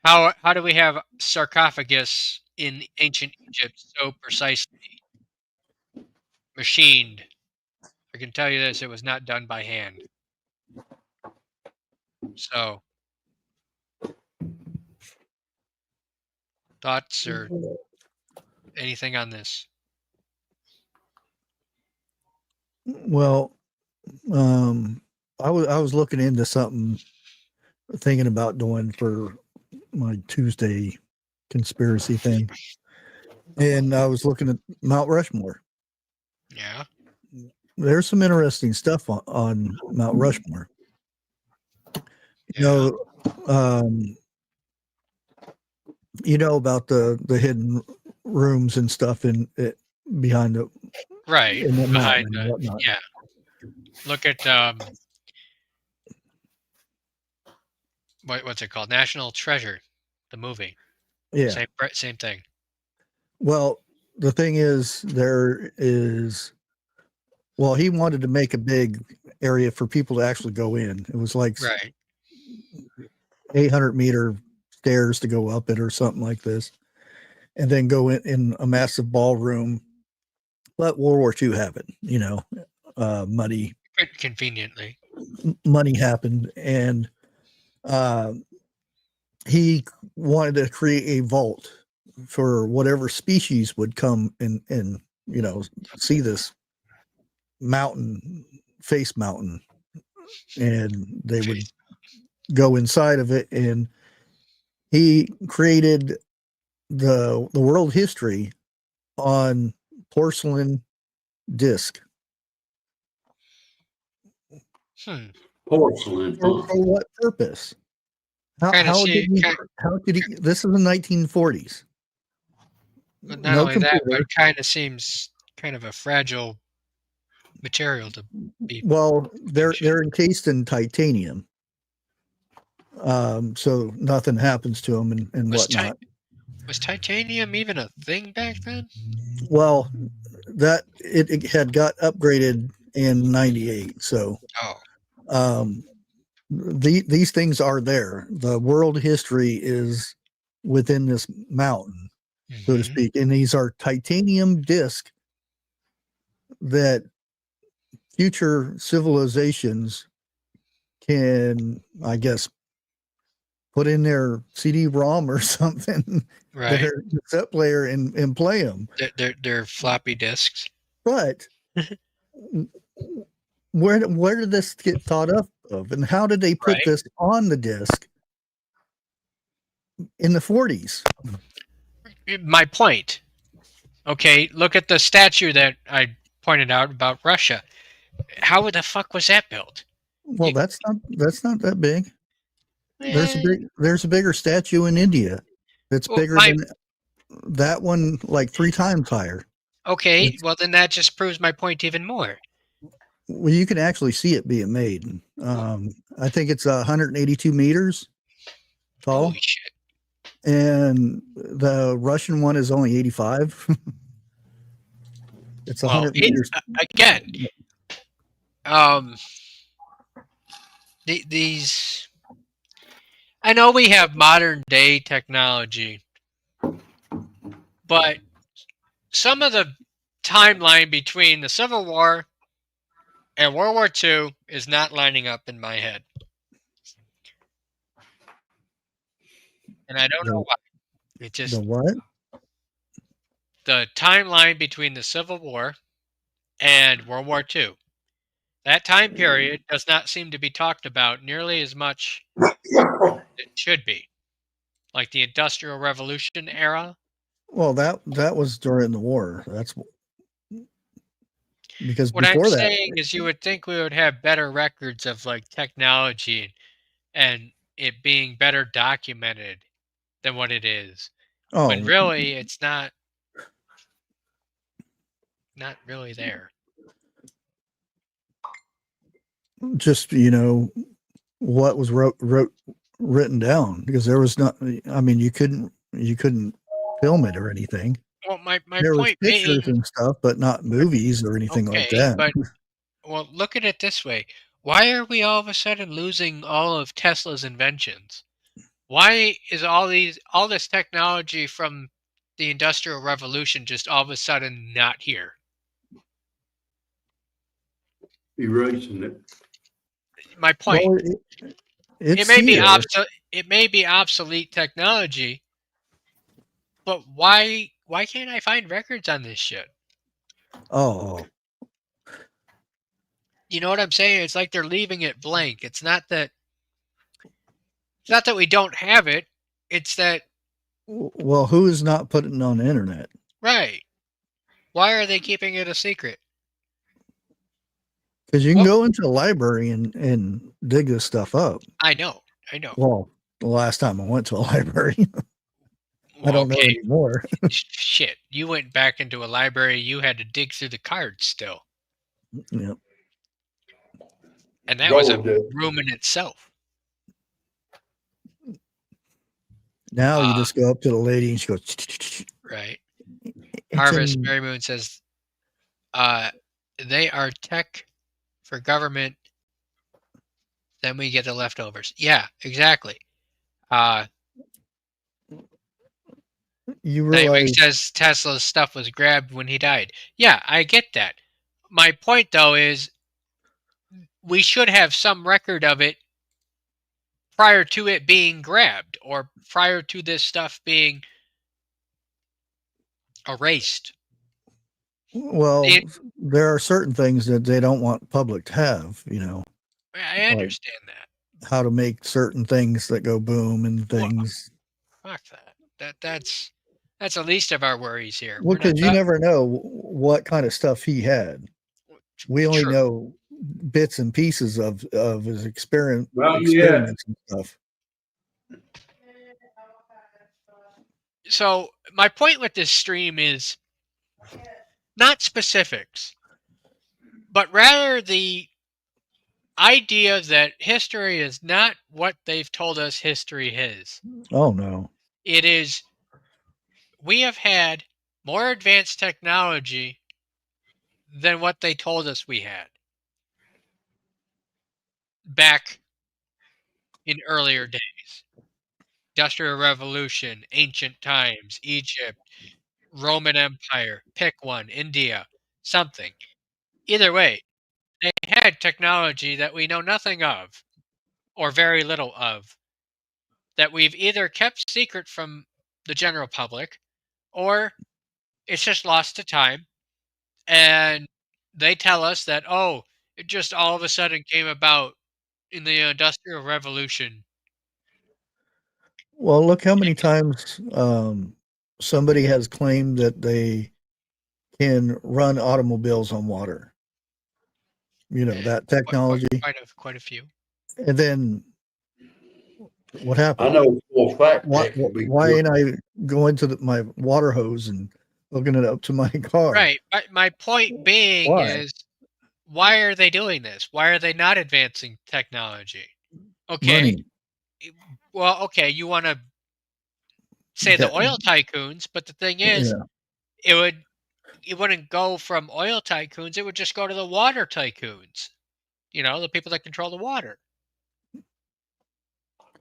How do we have sarcophagus in ancient Egypt so precisely machined? I can tell you this, it was not done by hand. So, thoughts or anything on this? Well, I was looking into something, thinking about doing for my Tuesday conspiracy thing, and I was looking at Mount Rushmore. Yeah, there's some interesting stuff on Mount Rushmore. Yeah. You know about the hidden rooms and stuff behind the right in the behind mountain and whatnot. yeah. Look at what's it called? National Treasure, the movie. Yeah. Same thing. Well, the thing is, he wanted to make a big area for people to actually go in. It was like Right. 800-meter stairs to go up it or something like this, and then go in a massive ballroom. Let World War II happen, money Conveniently. money happened, and he wanted to create a vault for whatever species would come and see this face mountain, and they would go inside of it, and he created the world history on porcelain disc. Porcelain. For what purpose? How did he? This is the 1940s. But not only that, but it kind of seems kind of a fragile material to be. Well, they're encased in titanium, so nothing happens to them and whatnot. Was titanium even a thing back then? Well, that it had got upgraded in '98, so these things are there. The world history is within this mountain, so to speak, and these are titanium discs that future civilizations can, I guess, put in their CD-ROM or something, right? Their cassette player and play them. They're floppy disks. But where did this get thought up of, and how did they put this on the disc in the 40s? My point. Okay, look at the statue that I pointed out about Russia. How the fuck was that built? Well, that's not that big. There's a bigger statue in India that's bigger than that one, like 3 times higher. Okay, well then that just proves my point even more. Well, you can actually see it being made. I think it's 182 meters tall. Holy shit. And the Russian one is only 85. It's 100 meters. Again, these, I know we have modern day technology, but some of the timeline between the Civil War and World War II is not lining up in my head. And I don't know why. It just, the what? The timeline between the Civil War and World War II. That time period does not seem to be talked about nearly as much as it should be. Like the Industrial Revolution era. Well, that was during the war. That's because what I'm saying is you would think we would have better records of like technology and it being better documented than what it is. Oh, when really it's not really there. Just what was written down, because there was not. I mean, you couldn't film it or anything. Well, my there point was pictures being, and stuff, but not movies or anything like that. But well, look at it this way: why are we all of a sudden losing all of Tesla's inventions? Why is all this technology from the Industrial Revolution just all of a sudden not here? Erasing it. My point. Well, it may be obsolete technology, but why can't I find records on this shit? Oh. You know what I'm saying? It's like they're leaving it blank. It's not that we don't have it. It's that. Well, who is not putting it on the internet? Right. Why are they keeping it a secret? Because you can go into a library and dig this stuff up. I know. Well, the last time I went to a library. I don't know anymore. Shit. You went back into a library, you had to dig through the cards still. Yep. And that was a room in itself. Now you just go up to the lady and she goes. Right. Harvest Mary Moon says, they are tech for government Then we get the leftovers. Yeah, exactly. You Where he realize, says Tesla's stuff was grabbed when he died. Yeah, I get that. My point, though, is we should have some record of it prior to it being grabbed or prior to this stuff being erased. well, It, there are certain things that they don't want public to have, I like understand that. how to make certain things that go boom and Well, things. fuck that. That's the least of our worries here. Well, We're not because you never know what kind of stuff he had. We only true. know bits and pieces of his Well, yeah. experiments and stuff. So my point with this stream is not specifics, but rather the idea that history is not what they've told us history is. Oh no. It is, we have had more advanced technology than what they told us we had back in earlier days. Industrial Revolution, ancient times, Egypt, Roman Empire, pick one, India, something. Either way, they had technology that we know nothing of, or very little of, that we've either kept secret from the general public, or it's just lost to time. And they tell us that, oh, it just all of a sudden came about in the Industrial Revolution. Well, look how many times somebody has claimed that they can run automobiles on water. That technology. Quite a few. And then what I happened? know for a fact Why, that can be why good. ain't I going to my water hose and hooking it up to my car? Right. My point being Why? is, why are they doing this? Why are they not advancing technology? Okay. Money. Well, okay, you want to say the oil tycoons, but the thing is, Yeah. it wouldn't go from oil tycoons, it would just go to the water tycoons. The people that control the water.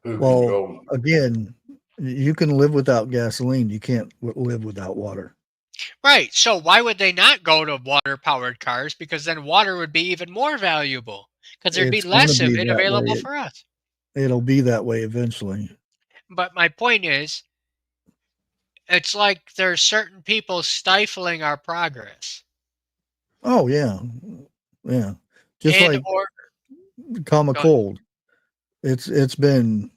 Well, again, you can live without gasoline. You can't live without water. Right. So why would they not go to water-powered cars? Because then water would be even more valuable, because there'd be It's going to less of be it that available way. for us. It'll be that way eventually. But my point is, it's like there's certain people stifling our progress. Oh yeah, yeah. Just In like order, common cold. It's been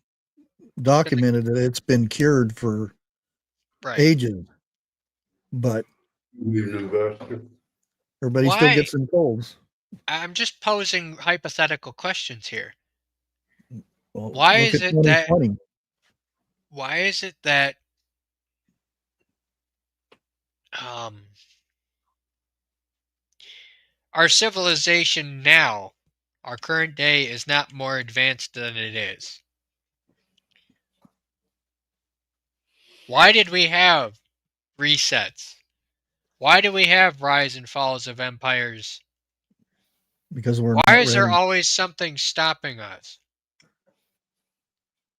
documented that it's been cured for ages, but everybody still why? gets some colds. I'm just posing hypothetical questions here. Well, Why look is at it that? 2020. Why is it that? Our civilization now, our current day, is not more advanced than it is. Why did we have resets? Why do we have rise and falls of empires? Because we're Why not is there ready. always something stopping us?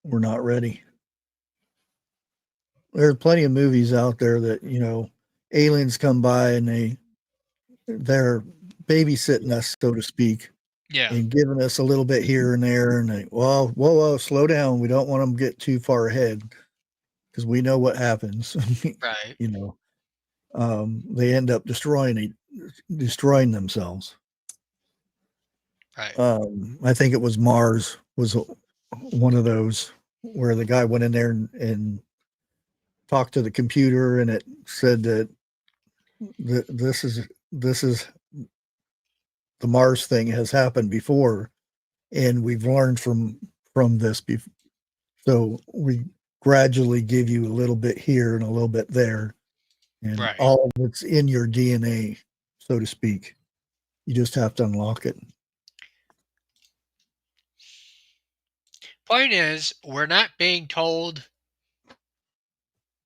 We're not ready. There's plenty of movies out there that aliens come by and they're babysitting us, so to speak. Yeah. And giving us a little bit here and there, and whoa, slow down. We don't want them to get too far ahead because we know what happens. Right. They end up destroying themselves. Right. I think it was Mars was one of those where the guy went in there and talked to the computer, and it said that this is the Mars thing has happened before, and we've learned from this before. So we gradually give you a little bit here and a little bit there, and all of it's in your DNA, so to speak. You just have to unlock it. Point is, we're not being told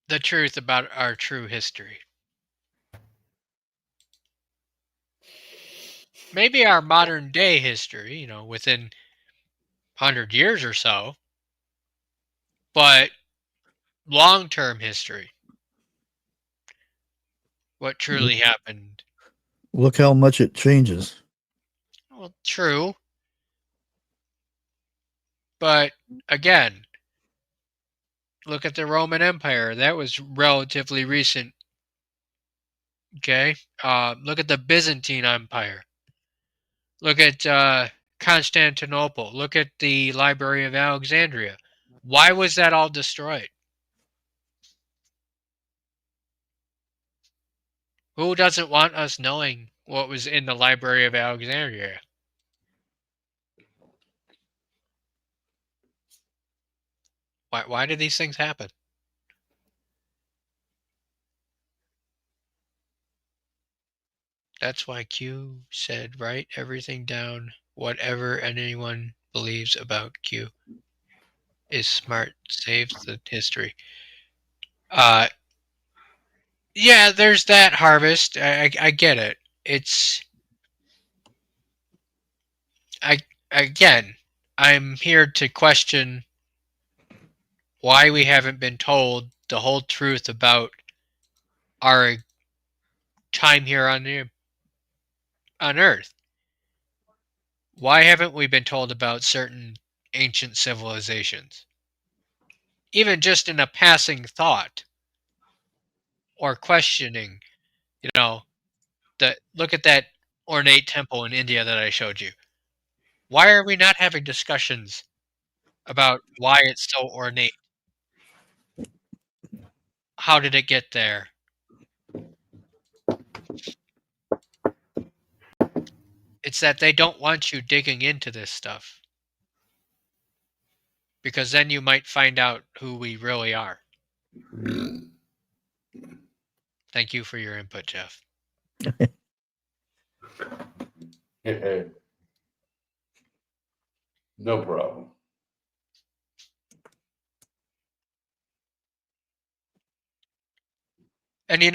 the truth about our true history. Maybe our modern day history, within 100 years or so, but long-term history, what truly happened. Look how much it changes. Well, true. But again, look at the Roman Empire. That was relatively recent. Okay. Look at the Byzantine Empire. Look at Constantinople. Look at the Library of Alexandria. Why was that all destroyed? Who doesn't want us knowing what was in the Library of Alexandria? Why did these things happen? That's why Q said, write everything down. Whatever anyone believes about Q is smart, saves the history. Yeah, there's that, Harvest. I get it. I again, I'm here to question why we haven't been told the whole truth about our time here on Earth. Why haven't we been told about certain ancient civilizations? Even just in a passing thought or questioning, look at that ornate temple in India that I showed you. Why are we not having discussions about why it's so ornate? How did it get there? It's that they don't want you digging into this stuff. Because then you might find out who we really are. Thank you for your input, Jeff. No problem. And in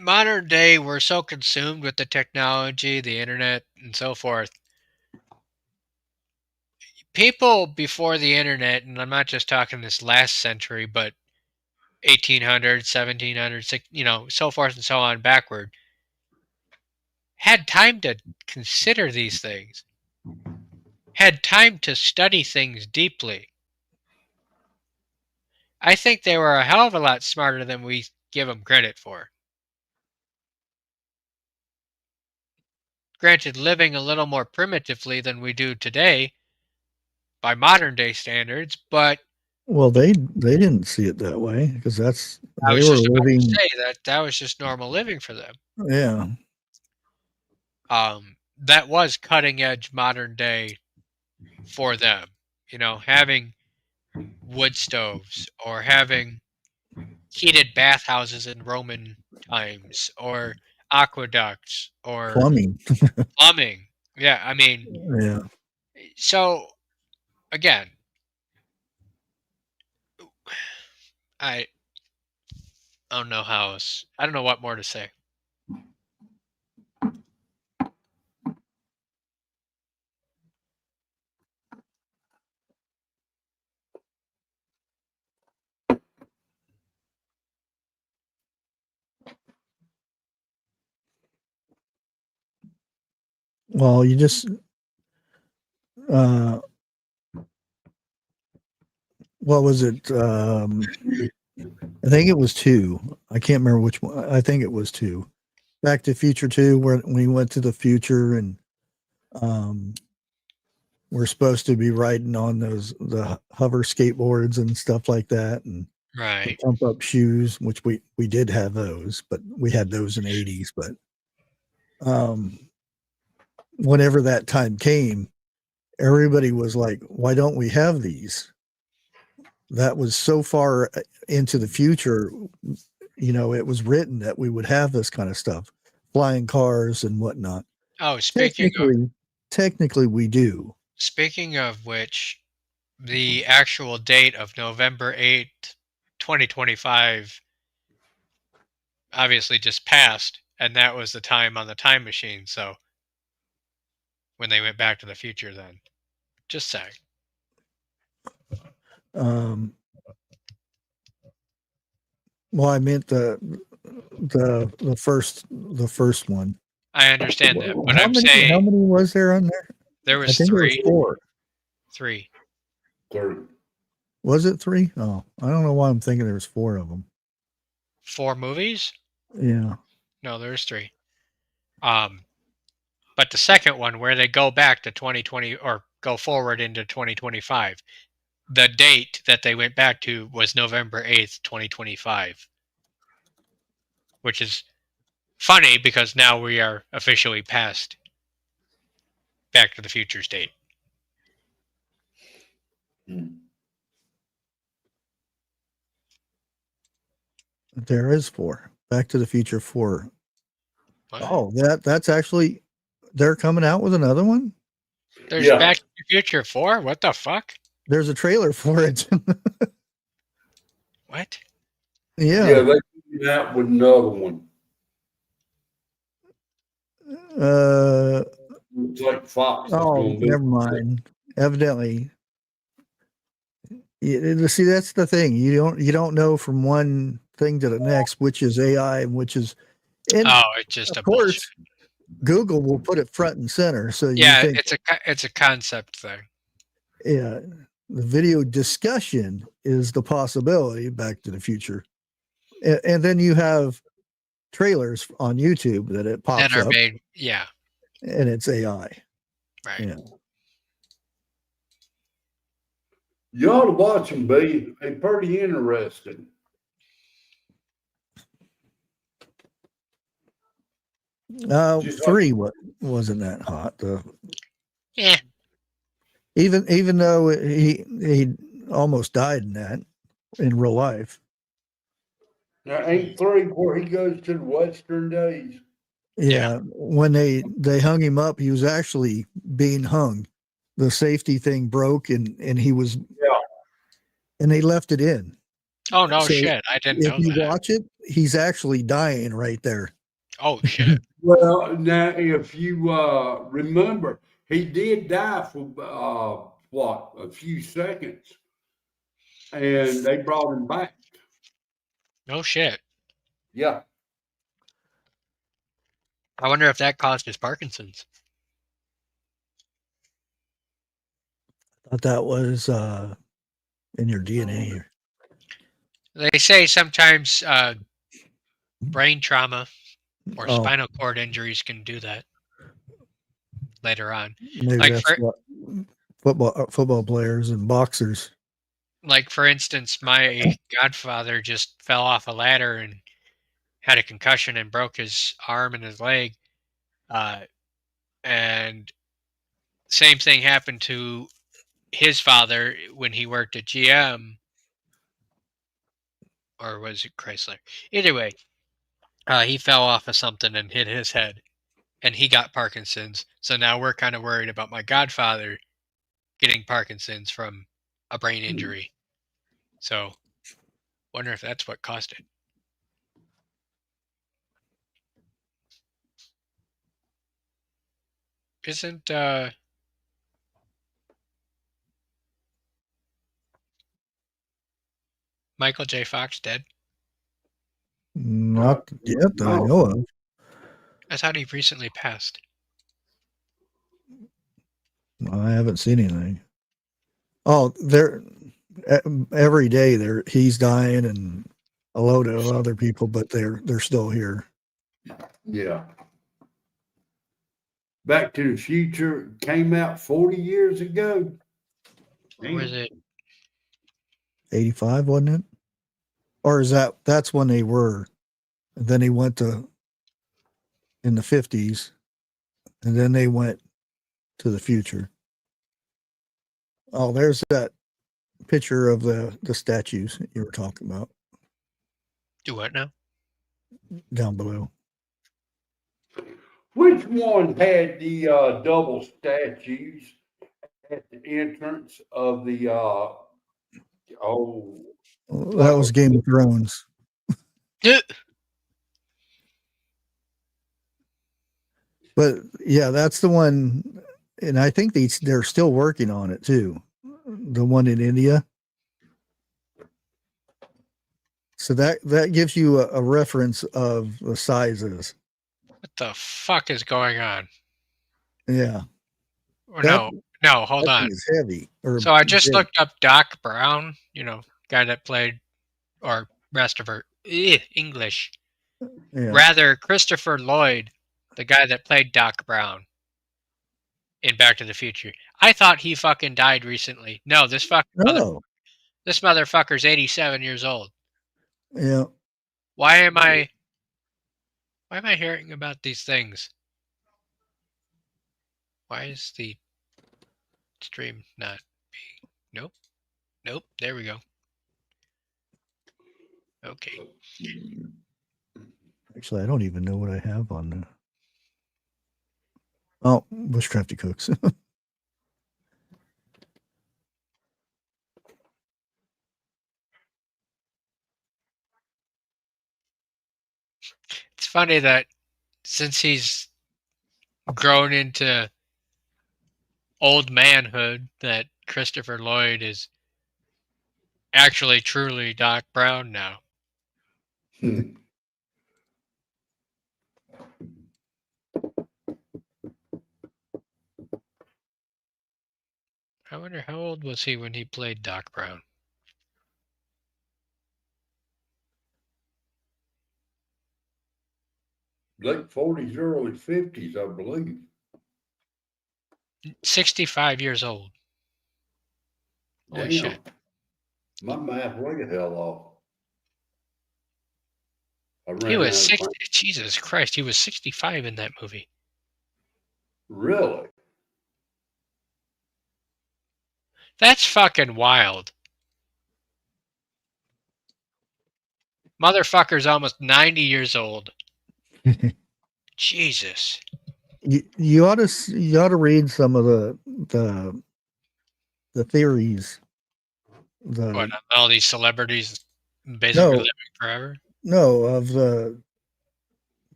modern day, we're so consumed with the technology, the internet, and so forth. People before the internet, and I'm not just talking this last century, but 1800s, 1700s, so forth and so on backward, had time to consider these things, had time to study things deeply. I think they were a hell of a lot smarter than we give them credit for. Granted, living a little more primitively than we do today by modern day standards, but Well, they didn't see it that way because I they was were just about to living. say that was just normal living for them. Yeah. That was cutting edge modern day for them. Having wood stoves or having heated bathhouses in Roman times or aqueducts or Plumbing. plumbing. Yeah, I mean, Yeah. so again, I don't know how else. I don't know what more to say. Well, you just what was it? I think it was two. I can't remember which one. I think it was two. Back to Future 2, where we went to the future and um, we're supposed to be riding on the hover skateboards and stuff like that, and the Right. pump up shoes, which we did have those, but we had those in the 80s. But whenever that time came, everybody was like, "Why don't we have these?" That was so far into the future. It was written that we would have this kind of stuff, flying cars and whatnot. Oh, Technically, we do. speaking of which, the actual date of November 8th, 2025 obviously just passed, and that was the time on the time machine, so when they went back to the future then. Just saying. Um, well, I meant the first one. I understand that, but How I'm many saying was there on there? there I was think there was 3. 4. 3. Third. Was it 3? Oh, I don't know why I'm thinking there was 4 of them. 4 movies? Yeah. No, there's 3. But the second one where they go back to 2020 or go forward into 2025, the date that they went back to was November 8th, 2025, which is funny because now we are officially past Back to the Future's date. There is 4. Back to the Future 4. What? Oh, that's actually they're coming out with another one? There's Yeah. Back to the Future 4? What the fuck? There's a trailer for it. What? Yeah, Yeah. they came out with another one. It's like Fox. Oh, never mind. Evidently. See, that's the thing. You don't know from one thing to the next which is AI and which is, and Oh, it's just of a course bullshit. Google will put it front and center. So you Yeah, think, it's a concept thing. yeah, the video discussion is the possibility Back to the Future, and then you have trailers on YouTube that it pops That are up made, yeah, and it's AI. right. Yeah. You ought to watch them, B. They're pretty interesting. Just 3 wasn't that hot. Yeah. Even though he almost died in that in real life. Now, ain't 3 where he goes to the Western days? Yeah, when they hung him up, he was actually being hung. The safety thing broke, and he was. Yeah. And they left it in. Oh no, So shit! I didn't know If you that. watch it, he's actually dying right there. Oh shit! Well, now, if you remember, he did die for a few seconds, and they brought him back. No shit. Yeah. I wonder if that caused his Parkinson's. I thought that was in your DNA. They say sometimes brain trauma or spinal cord injuries can do that later on. Maybe Like that's what football players and boxers. Like for instance, my godfather just fell off a ladder and had a concussion and broke his arm and his leg. And same thing happened to his father when he worked at GM, or was it Chrysler? Either way, he fell off of something and hit his head, and he got Parkinson's. So now we're kind of worried about my godfather getting Parkinson's from a brain injury. So, wonder if that's what caused it. Isn't Michael J. Fox dead? Not yet that I know of. I thought he recently passed. I haven't seen anything. Oh, every day he's dying and a load of other people, but they're still here. Yeah. Back to the Future came out 40 years ago. Or was it 85, wasn't it? Or is that's when they were? And then he went to in the 50s, and then they went to the future. Oh, there's that picture of the statues you were talking about. Do what now? Down below. Which one had the double statues at the entrance of the that was Game of Thrones. But yeah, that's the one, and I think they're still working on it too. The one in India. So that gives you a reference of the sizes. What the fuck is going on? Yeah. Oh, That, no, hold that on. thing is heavy. So I just big. looked up Doc Brown, guy that played, or English. Yeah. Rather, Christopher Lloyd, the guy that played Doc Brown in Back to the Future. I thought he fucking died recently. No, this No. motherfucker's 87 years old. Yeah. Why am I hearing about these things? Why is the stream not being... Nope, there we go. Okay. Actually, I don't even know what I have on the... Oh, Bushcrafty Cooks. It's funny that since he's grown into old manhood, that Christopher Lloyd is actually truly Doc Brown now. I wonder how old was he when he played Doc Brown? Late 40s, early 50s, I believe. 65 years old. Holy shit. My math way the hell off. He was 60. Jesus Christ, he was 65 in that movie. Really? That's fucking wild. Motherfucker's almost 90 years old. Jesus. You ought to read some of the theories. What, all these celebrities basically living forever? No, of the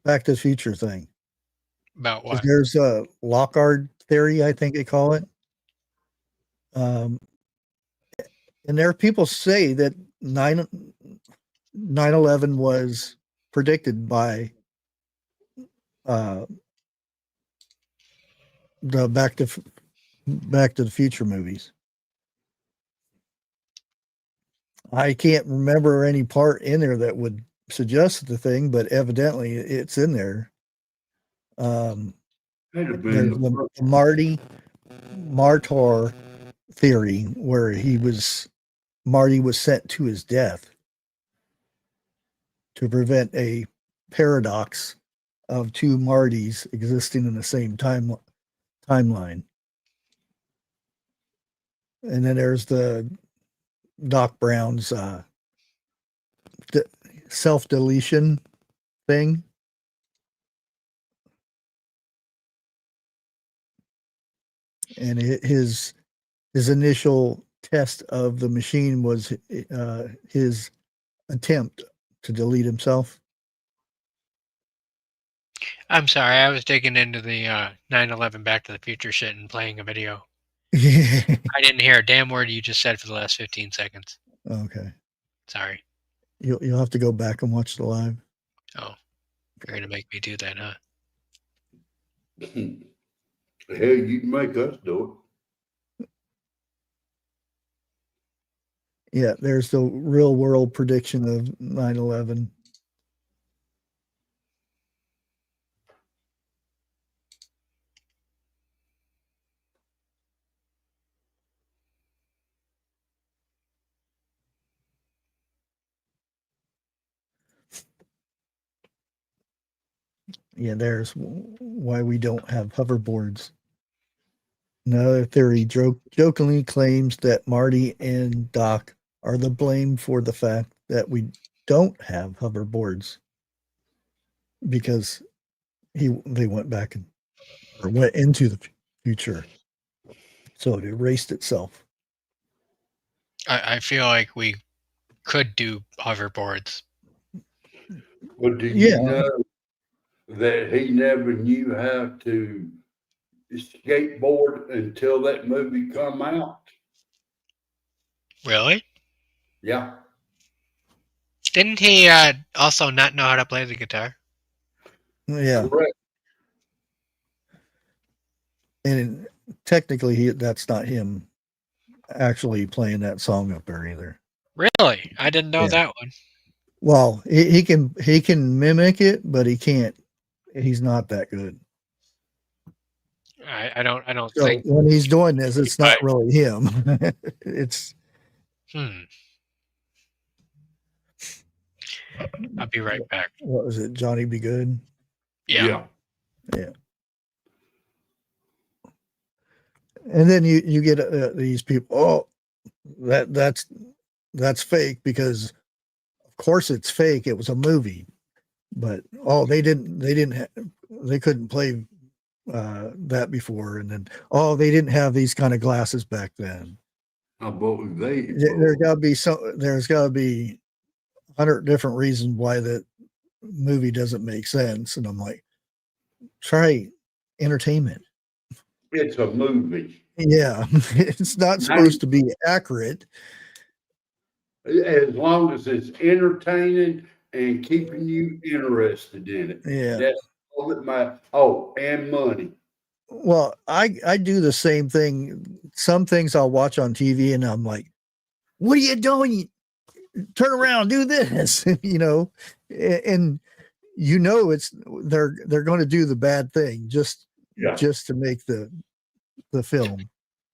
Back to the Future thing. About what? There's a Lockhart theory, I think they call it. And there are people say that 9/11 was predicted by the Back to the Future movies. I can't remember any part in there that would suggest the thing, but evidently it's in there. There's the Marty Martar theory, where Marty was sent to his death to prevent a paradox of two Martys existing in the same timeline. And then there's the Doc Brown's self-deletion thing. And his initial test of the machine was his attempt to delete himself. I'm sorry, I was digging into the 9/11 Back to the Future shit and playing a video. Okay. I didn't hear a damn word you just said for the last 15 seconds. Sorry. You'll have to go back and watch the live. Oh, you're gonna make me do that, huh? Hell, you can make us do it. Yeah, there's the real world prediction of 9/11. Yeah, there's why we don't have hoverboards. Another theory jokingly claims that Marty and Doc are the blame for the fact that we don't have hoverboards, because they went back or went into the future, so it erased itself. I feel like we could do hoverboards. But do you know that he never knew how to skateboard until that movie come out? Really? Yeah. Didn't he also not know how to play the guitar? Yeah, Correct. and technically, that's not him actually playing that song up there either. Really? I didn't know Yeah. that one. Well, he can mimic it, but he can't. He's not that good. I don't So think. when he's doing this, it's not Right. really him. It's I'll be right back. what was it, Johnny Be Good? Yeah. Yeah. And then you get these people. Oh, that's fake because of course it's fake. It was a movie, but they couldn't play that before, and then they didn't have these kind of glasses back then. There's got to be 100 different reasons why that movie doesn't make sense, and I'm like, try entertainment. It's a movie. Yeah, it's not supposed to be accurate. As long as it's entertaining and keeping you interested in it. Yeah. That's all that matters. Oh, and money. Well, I do the same thing. Some things I'll watch on TV and I'm like, what are you doing? Turn around, do this, and it's they're going to do the bad thing just to make the film.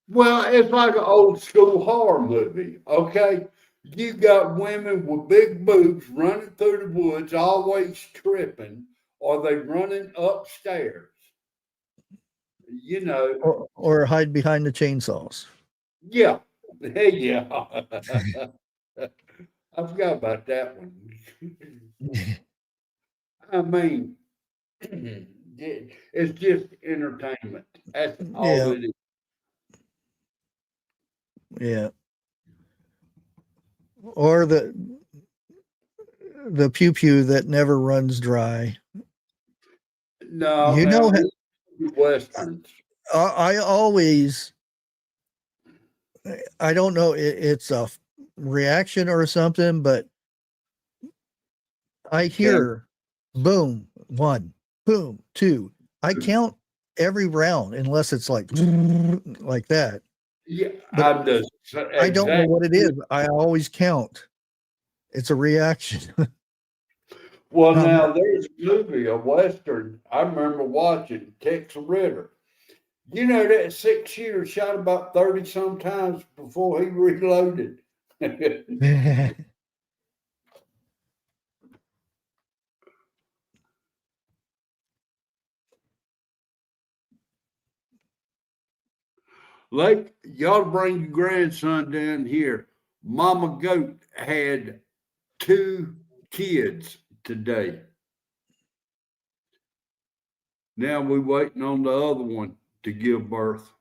Well, it's like an old school horror movie. Okay. You got women with big boobs running through the woods, always tripping, or they running upstairs. Or hide behind the chainsaws. Yeah. Hey, yeah. I forgot about that one. I mean, it's just entertainment. That's all it is. Yeah. Or the pew pew that never runs dry. No, westerns. I don't know, it's a reaction or something, but I hear boom 1, boom 2. I count every round unless it's like that. Yeah, I don't know what it is. I always count. It's a reaction. Well, now there's a movie, a western. I remember watching Tex Ritter. You know that 6-shooter shot about 30 sometimes before he reloaded. Like, y'all bring your grandson down here. Mama Goat had 2 kids today. Now we're waiting on the other one to give birth.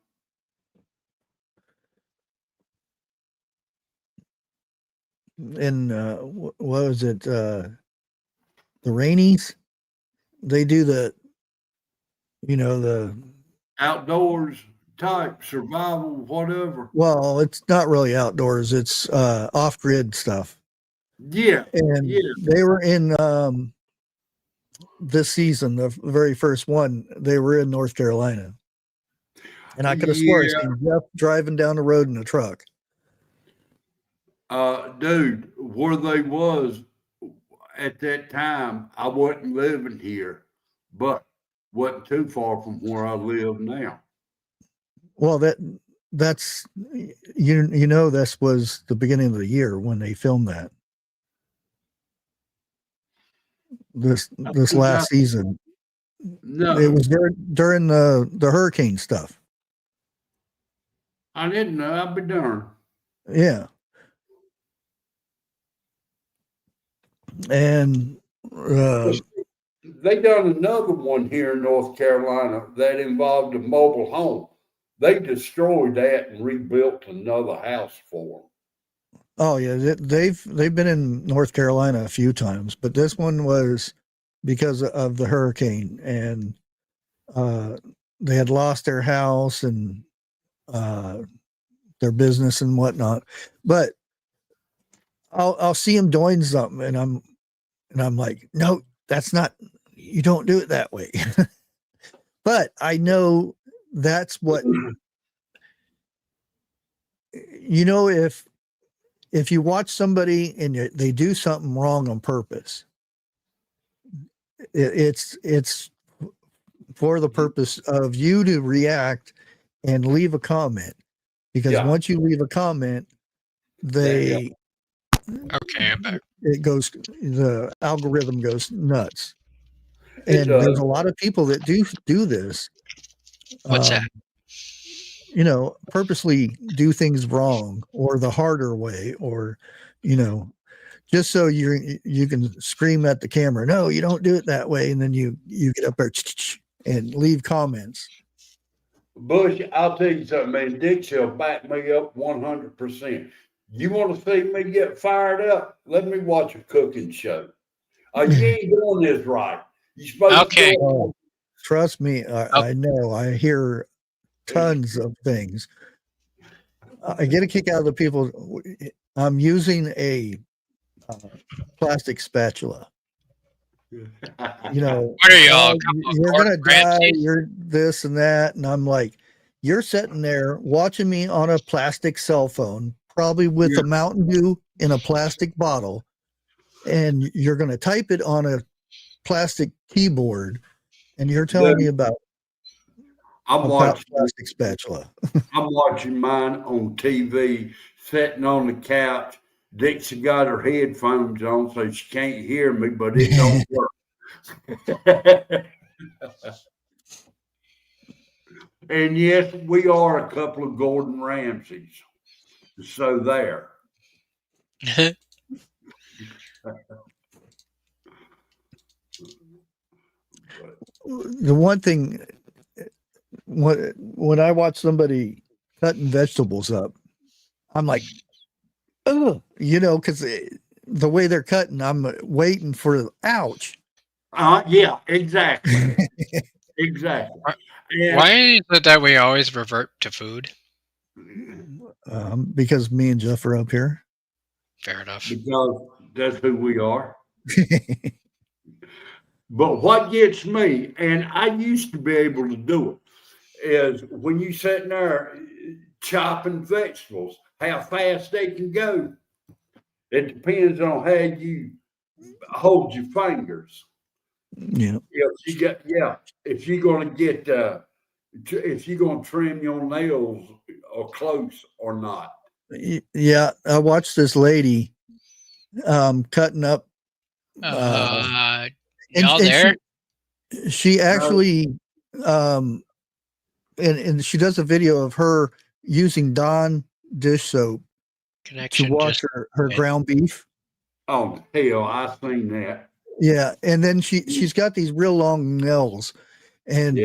And what was it? The Rainies? They do the Outdoors type survival, whatever. Well, it's not really outdoors. It's off-grid stuff. Yeah. And they were in this season, the very first one, they were in North Carolina. And I could have sworn I seen Jeff driving down the road in a truck. Dude, where they was at that time, I wasn't living here, but wasn't too far from where I live now. Well, that's this was the beginning of the year when they filmed that. This last season. No, it was during the hurricane stuff. I didn't know. I'd be darned. Yeah. And they done another one here in North Carolina that involved a mobile home. They destroyed that and rebuilt another house for them. Oh yeah, they've been in North Carolina a few times, but this one was because of the hurricane, and they had lost their house and their business and whatnot. But I'll see him doing something, and I'm like, no, that's not. You don't do it that way. But I know that's what if you watch somebody and they do something wrong on purpose, it's for the purpose of you to react and leave a comment, because once you leave a comment, the algorithm goes nuts. And there's a lot of people that do this. What's that? Purposely do things wrong or the harder way, or just so you can scream at the camera, no, you don't do it that way, and then you get up there and leave comments. Bush, I'll tell you something, man. Dixie will back me up 100%. You want to see me get fired up? Let me watch a cooking show. You ain't doing this right. You supposed to do trust me, I know. I hear tons of things. I get a kick out of the people. I'm using a plastic spatula. What are y'all? You're gonna die. You're this and that, and I'm like, you're sitting there watching me on a plastic cell phone, probably with a Mountain Dew in a plastic bottle, and you're gonna type it on a plastic keyboard, and you're telling me about plastic spatula. I'm watching mine on TV, sitting on the couch. Dixie got her headphones on, so she can't hear me, but it don't work. And yes, we are a couple of Gordon Ramsays. So there. The one thing, when I watch somebody cutting vegetables up, I'm like, oh, because the way they're cutting, I'm waiting for ouch. Yeah, exactly. Exactly. Why is it that we always revert to food? Because me and Jeff are up here. Fair enough. Because that's who we are. But what gets me, and I used to be able to do it, is when you sit there chopping vegetables, how fast they can go. It depends on how you hold your fingers. Yeah. If you're gonna get if you're gonna trim your nails or close or not. Yeah, I watched this lady cutting up. Y'all there? She actually and she does a video of her using Dawn dish soap to wash her ground beef. Oh hell, I seen that. Yeah, and then she's got these real long nails, and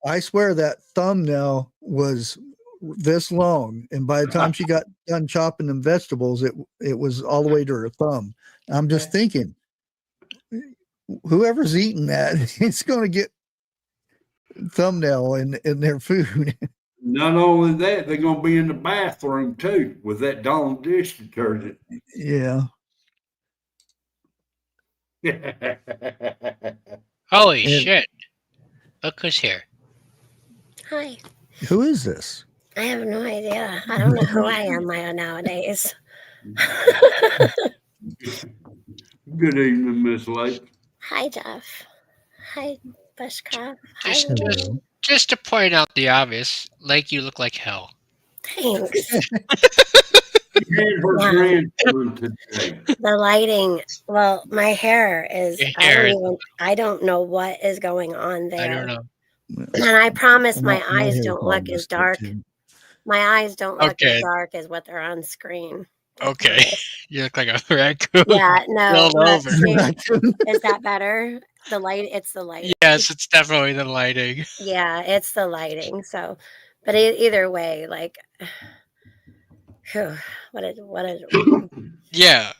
I swear that thumbnail was this long, and by the time she got done chopping them vegetables, it was all the way to her thumb. I'm just thinking, whoever's eating that, it's going to get thumbnail in their food. Not only that, they're going to be in the bathroom too with that Dawn dish detergent. Yeah. Holy shit. Look who's here. Hi. Who is this? I have no idea. I don't know who I am nowadays. Good evening, Miss Lake. Hi, Jeff. Hi, Bushcraft. Just to point out the obvious, Lake, you look like hell. Thanks. The lighting. Well, my hair is. I don't know what is going on there. I don't know. And I promise my eyes don't look as dark. My eyes don't look as dark as what they're on screen. Okay. You look like a raccoon. Yeah, no. Over. Is that better? The light, it's the lighting. Yes, it's definitely the lighting. Yeah, it's the lighting. So, but either way, like, what is yeah.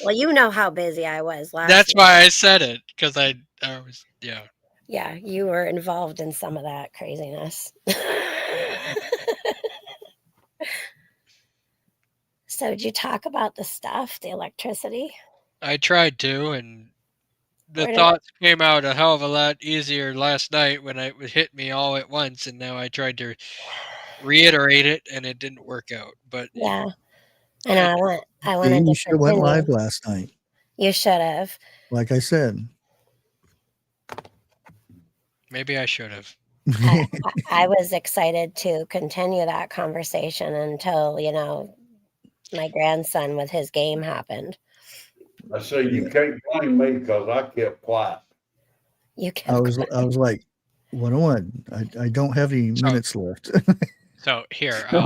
Well, you know how busy I was last That's year. why I said it, because I was, yeah. Yeah, you were involved in some of that craziness. So did you talk about the stuff, the electricity? I tried to, and the thoughts came out a hell of a lot easier last night when it hit me all at once, and now I tried to reiterate it, and it didn't work out. But yeah, I know. I wanted you to should have went continue. live last night. You should have. Like I said. Maybe I should have. I was excited to continue that conversation until, my grandson with his game happened. I say you can't blame me because I kept quiet. I was like 101. I don't have any minutes left. So here, are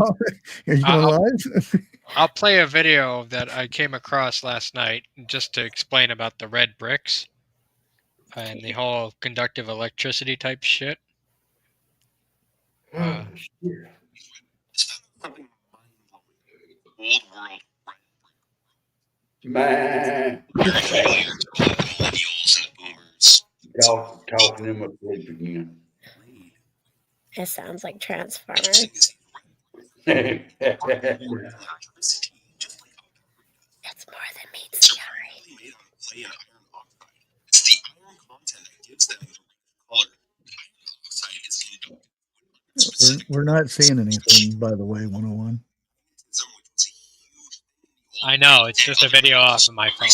you going live? I'll play a video that I came across last night just to explain about the red bricks and the whole conductive electricity type shit. Old world. Man. Talking in my sleep again. It sounds like Transformers. It's more than meets the eye. It's the iron content that gives them the color. We're not seeing anything, by the way, 101. I know, it's just a video off of my phone.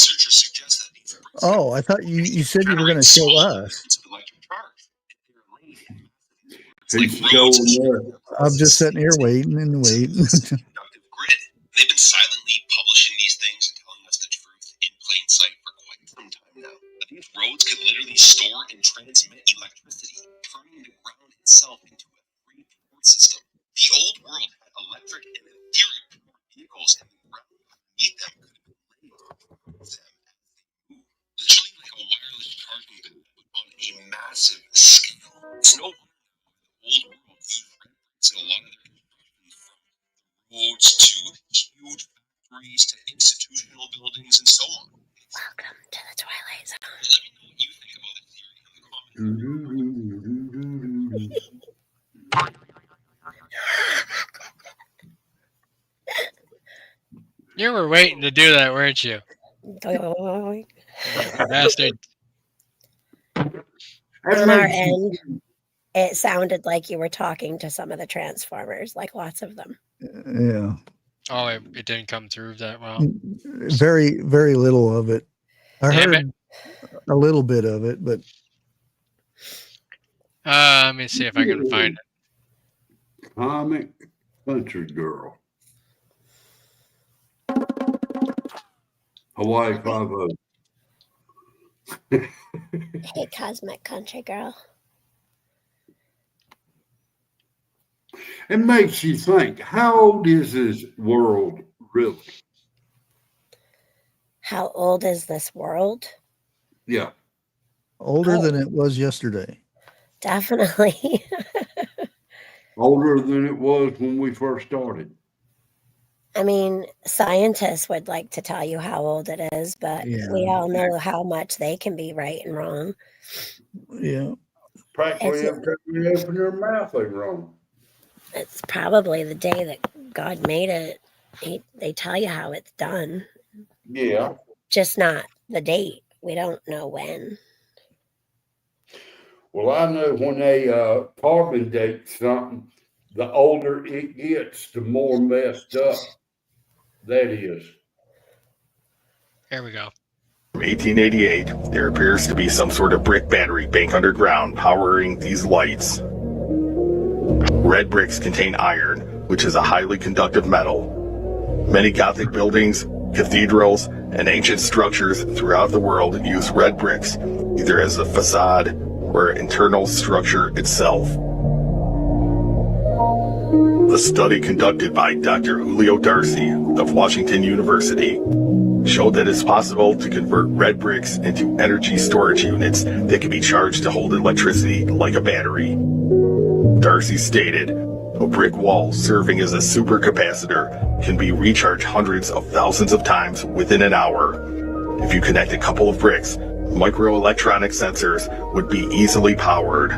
Oh, I thought you said you were going to show us. I'm just sitting here waiting and waiting. They've been silently publishing these things and telling us the truth in plain sight for quite some time now. But these roads could literally store and transmit electricity, turning the ground itself into a free port system. The old world had electric and ethereal vehicles, and the ground beneath them could have been laid to move them as they move. Literally like a wireless charging pad, but on a massive scale. It's no wonder the old world used red bricks in a lot of their constructions, from roads to huge factories to institutional buildings and so on. Welcome to the Twilight Zone. Let me know what you think about this theory in the comments. You were waiting to do that, weren't you? Bastard. On our end, it sounded like you were talking to some of the Transformers, like lots of them. Yeah. Oh, it didn't come through that well. Very, very little of it. I heard a little bit of it, but let me see if I can find it. Comic Country Girl. Hawaii 5-0. Hey, Cosmic Country Girl. It makes you think, how old is this world really? How old is this world? Yeah. Older than it was yesterday. Definitely. Older than it was when we first started. I mean, scientists would like to tell you how old it is, but we all know how much they can be right and wrong. Yeah. Practically every time you open your mouth, they're wrong. It's probably the day that God made it. They tell you how it's done. Yeah. Just not the date. We don't know when. Well, I know when they carbon date something, the older it gets, the more messed up that is. Here we go. From 1888, there appears to be some sort of brick battery bank underground powering these lights. Red bricks contain iron, which is a highly conductive metal. Many Gothic buildings, cathedrals, and ancient structures throughout the world use red bricks, either as a facade or internal structure itself. The study conducted by Dr. Julio Darcy of Washington University showed that it's possible to convert red bricks into energy storage units that can be charged to hold electricity like a battery. Darcy stated, a brick wall serving as a supercapacitor can be recharged hundreds of thousands of times within an hour. If you connect a couple of bricks, microelectronic sensors would be easily powered.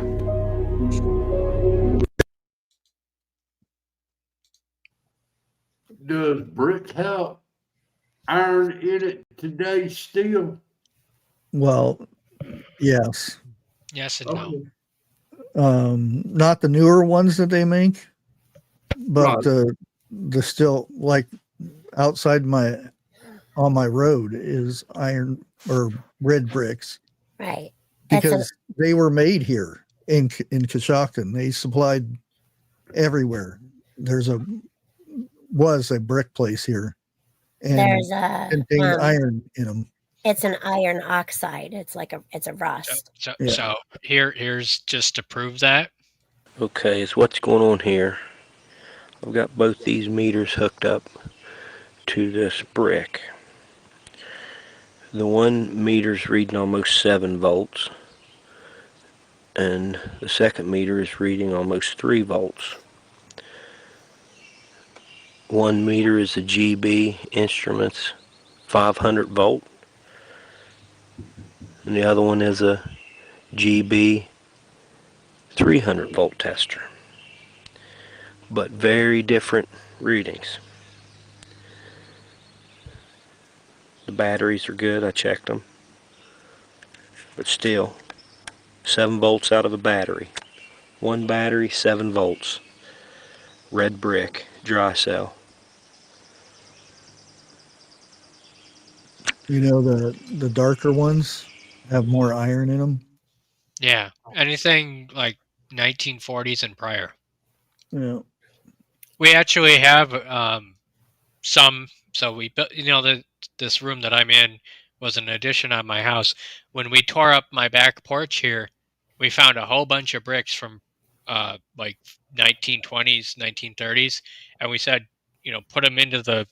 Does brick have iron in it today still? Well, yes. Yes and no. Okay. Not the newer ones that they make, but Right. the still like outside on my road is iron or red bricks Right. because they were made here in Coshocton. They supplied everywhere. Was a brick place here, and There's a contained iron in them. It's an iron oxide. It's a rust. So here's just to prove that. Okay, so what's going on here? I've got both these meters hooked up to this brick. The one meter's reading almost 7 volts, and the second meter is reading almost 3 volts. One meter is a GB Instruments 500 volt, and the other one is a GB 300 volt tester, but very different readings. The batteries are good, I checked them, but still 7 volts out of a battery. One battery, 7 volts. Red brick, dry cell. You know, the darker ones have more iron in them. Yeah, anything like 1940s and prior. Yeah. We actually have some. So we built. This room that I'm in was an addition on my house. When we tore up my back porch here, we found a whole bunch of bricks from like 1920s, 1930s, and we said, put them into the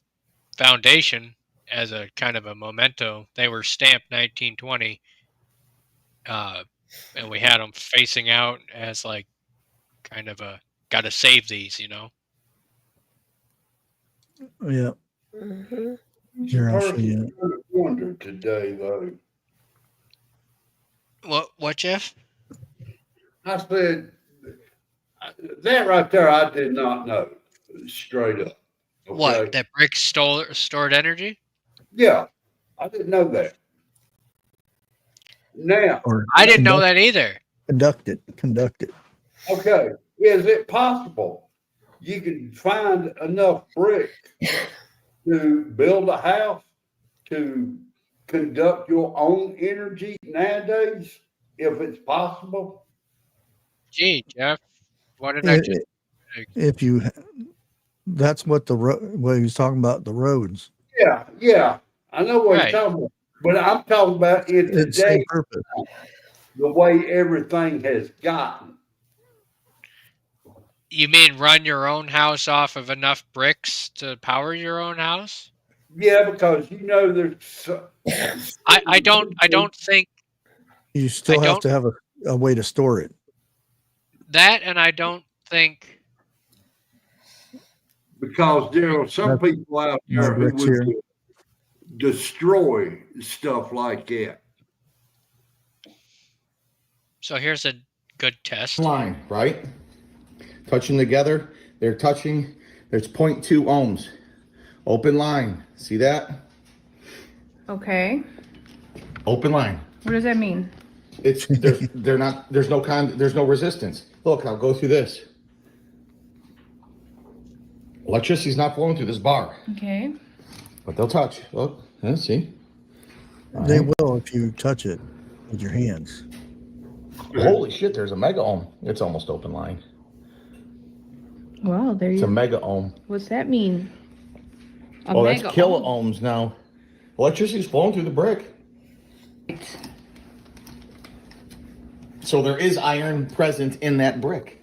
foundation as a kind of a memento. They were stamped 1920, and we had them facing out as like kind of a gotta save these, Yeah. Mm-hmm. Here, I'll show you. Wonder today, though. What, Jeff? I said that right there. I did not know straight up. Okay? What, that bricks stored energy? Yeah, I didn't know that. Now, I didn't know that either. Conduct it. Okay, is it possible you can find enough brick to build a house to conduct your own energy nowadays, if it's possible? Gee, Jeff, what did I just? If you, that's what what he was talking about, the roads. Yeah, I know what you're talking about, but I'm talking about in It's today, same purpose. the way everything has gotten. You mean run your own house off of enough bricks to power your own house? Yeah, because there's. I don't think You still have to have a way to store it. that, and I don't think Because there are some people out there who would destroy stuff like that. so. Here's a good test. Line, right? Touching together, they're touching. There's 0.2 ohms. Open line. See that? Okay. Open line. What does that mean? It's they're not. There's no resistance. Look, I'll go through this. Electricity's not flowing through this bar. Okay. But they'll touch. Look, see. They will if you touch it with your hands. Holy shit! There's a mega ohm. It's almost open line. Wow, there you. It's a mega ohm. What's that mean? That's kilo ohms now. Electricity's flowing through the brick. So there is iron present in that brick.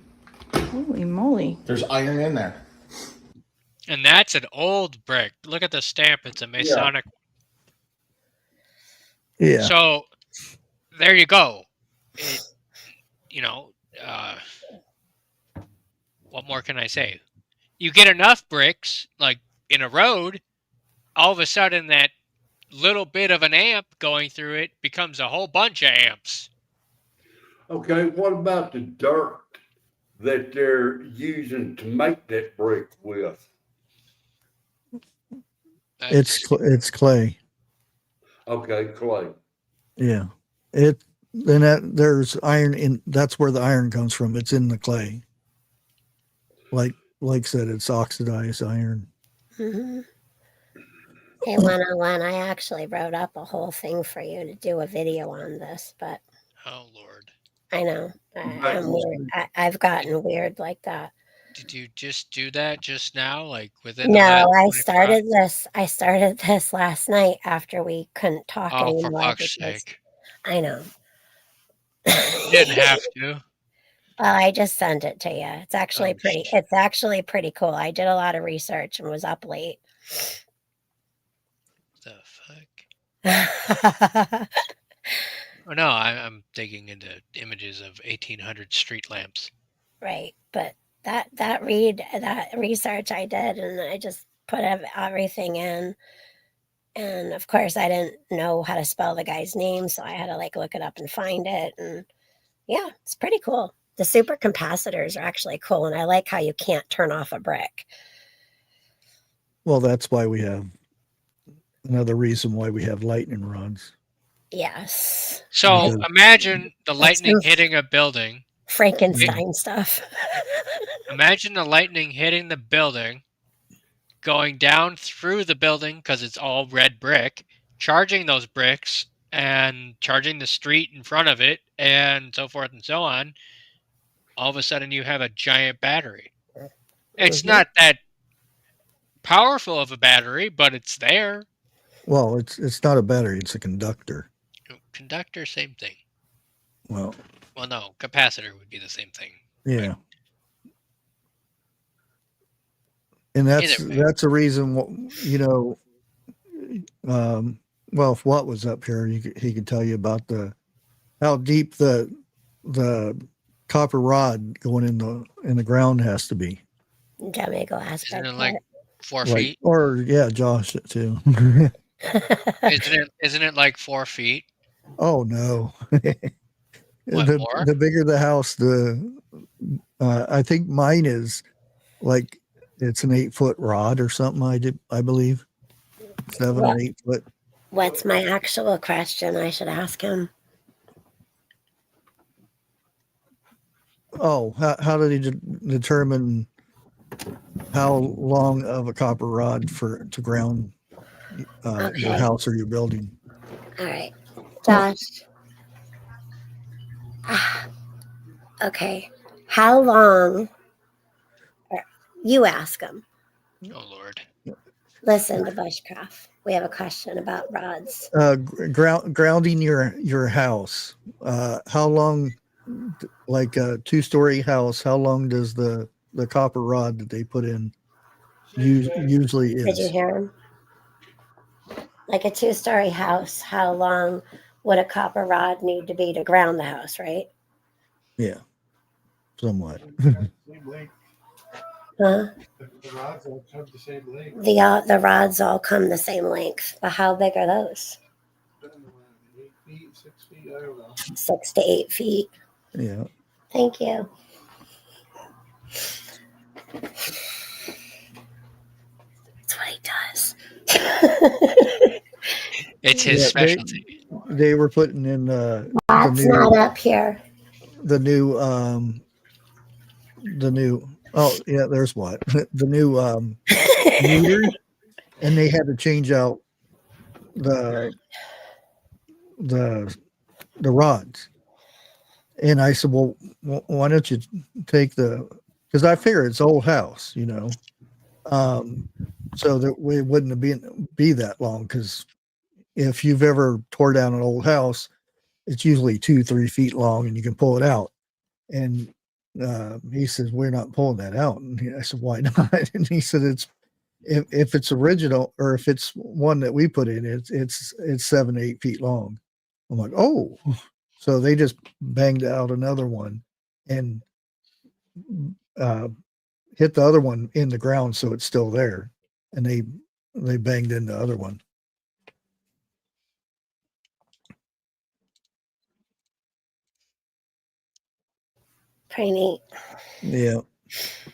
Holy moly! There's iron in there. And that's an old brick. Look at the stamp. It's a Masonic. Yeah. So there you go. What more can I say? You get enough bricks, like in a road, all of a sudden that little bit of an amp going through it becomes a whole bunch of amps. Okay, what about the dirt that they're using to make that brick with? It's clay. Okay, clay. Yeah. There's iron in. That's where the iron comes from. It's in the clay. Like said, it's oxidized iron. Mm-hmm. Hey, 101, I actually wrote up a whole thing for you to do a video on this, but oh Lord, I know I'm weird. I've gotten weird like that. did you just do that just now, like within the last No, I 25? started this last night after we couldn't talk Oh, for anymore fuck's because sake! I know. You didn't have to. Well, I just sent it to you. It's actually Oh, pretty. It's actually pretty cool. I did a lot of research and was up late. the fuck? Oh no, I'm digging into images of 1800 street lamps. Right, but that research I did, and I just put everything in. And of course, I didn't know how to spell the guy's name, so I had to like look it up and find it. And yeah, it's pretty cool. The supercapacitors are actually cool, and I like how you can't turn off a brick. Well, that's why we have another reason why we have lightning rods. Yes. So Because imagine the That's lightning some hitting a building. Frankenstein stuff. Imagine the lightning hitting the building, going down through the building because it's all red brick, charging those bricks and charging the street in front of it, and so forth and so on. All of a sudden, you have a giant battery. It's not that powerful of a battery, but it's there. Well, it's not a battery; it's a conductor. Conductor, same thing. Well, no, capacitor would be the same thing. yeah, and that's a reason. Well, if Watt was up here, he could tell you about how deep the copper rod going in the ground has to be. Jamie, go ask Isn't it like 4 feet? Or yeah, Josh too. Isn't it like 4 feet? Oh no. What, more? The bigger the house, I think mine is like it's an 8-foot rod or something. I believe 7 or 8 foot. What's my actual question? I should ask him. Oh, how did he determine how long of a copper rod to ground your house or your building? All right, Josh. Okay, how long? You ask him. Oh Lord. Listen to Bushcraft. We have a question about rods. Grounding your house. How long? Like a 2-story house, how long does the copper rod that they put in usually is? Did you hear him? Like a 2-story house, how long would a copper rod need to be to ground the house, right? Yeah, somewhat. Huh? The rods all come the same length. The rods all come the same length, but how big are those? 8 feet, 6 feet, I don't know. 6 to 8 feet. Yeah. Thank you. That's what he does. It's his specialty. They were putting in That's not up here. The new oh yeah, there's what the new meter, and they had to change out the rods. And I said, well, why don't you take because I figure it's old house, so that it wouldn't be that long. Because if you've ever tore down an old house, it's usually 2-3 feet long, and you can pull it out. And he says, we're not pulling that out. And I said, why not? And he said, if it's original, or if it's one that we put in, it's 7-8 feet long. I'm like, oh. So they just banged out another one and hit the other one in the ground, so it's still there. And they banged in the other one. Pretty neat. Yeah.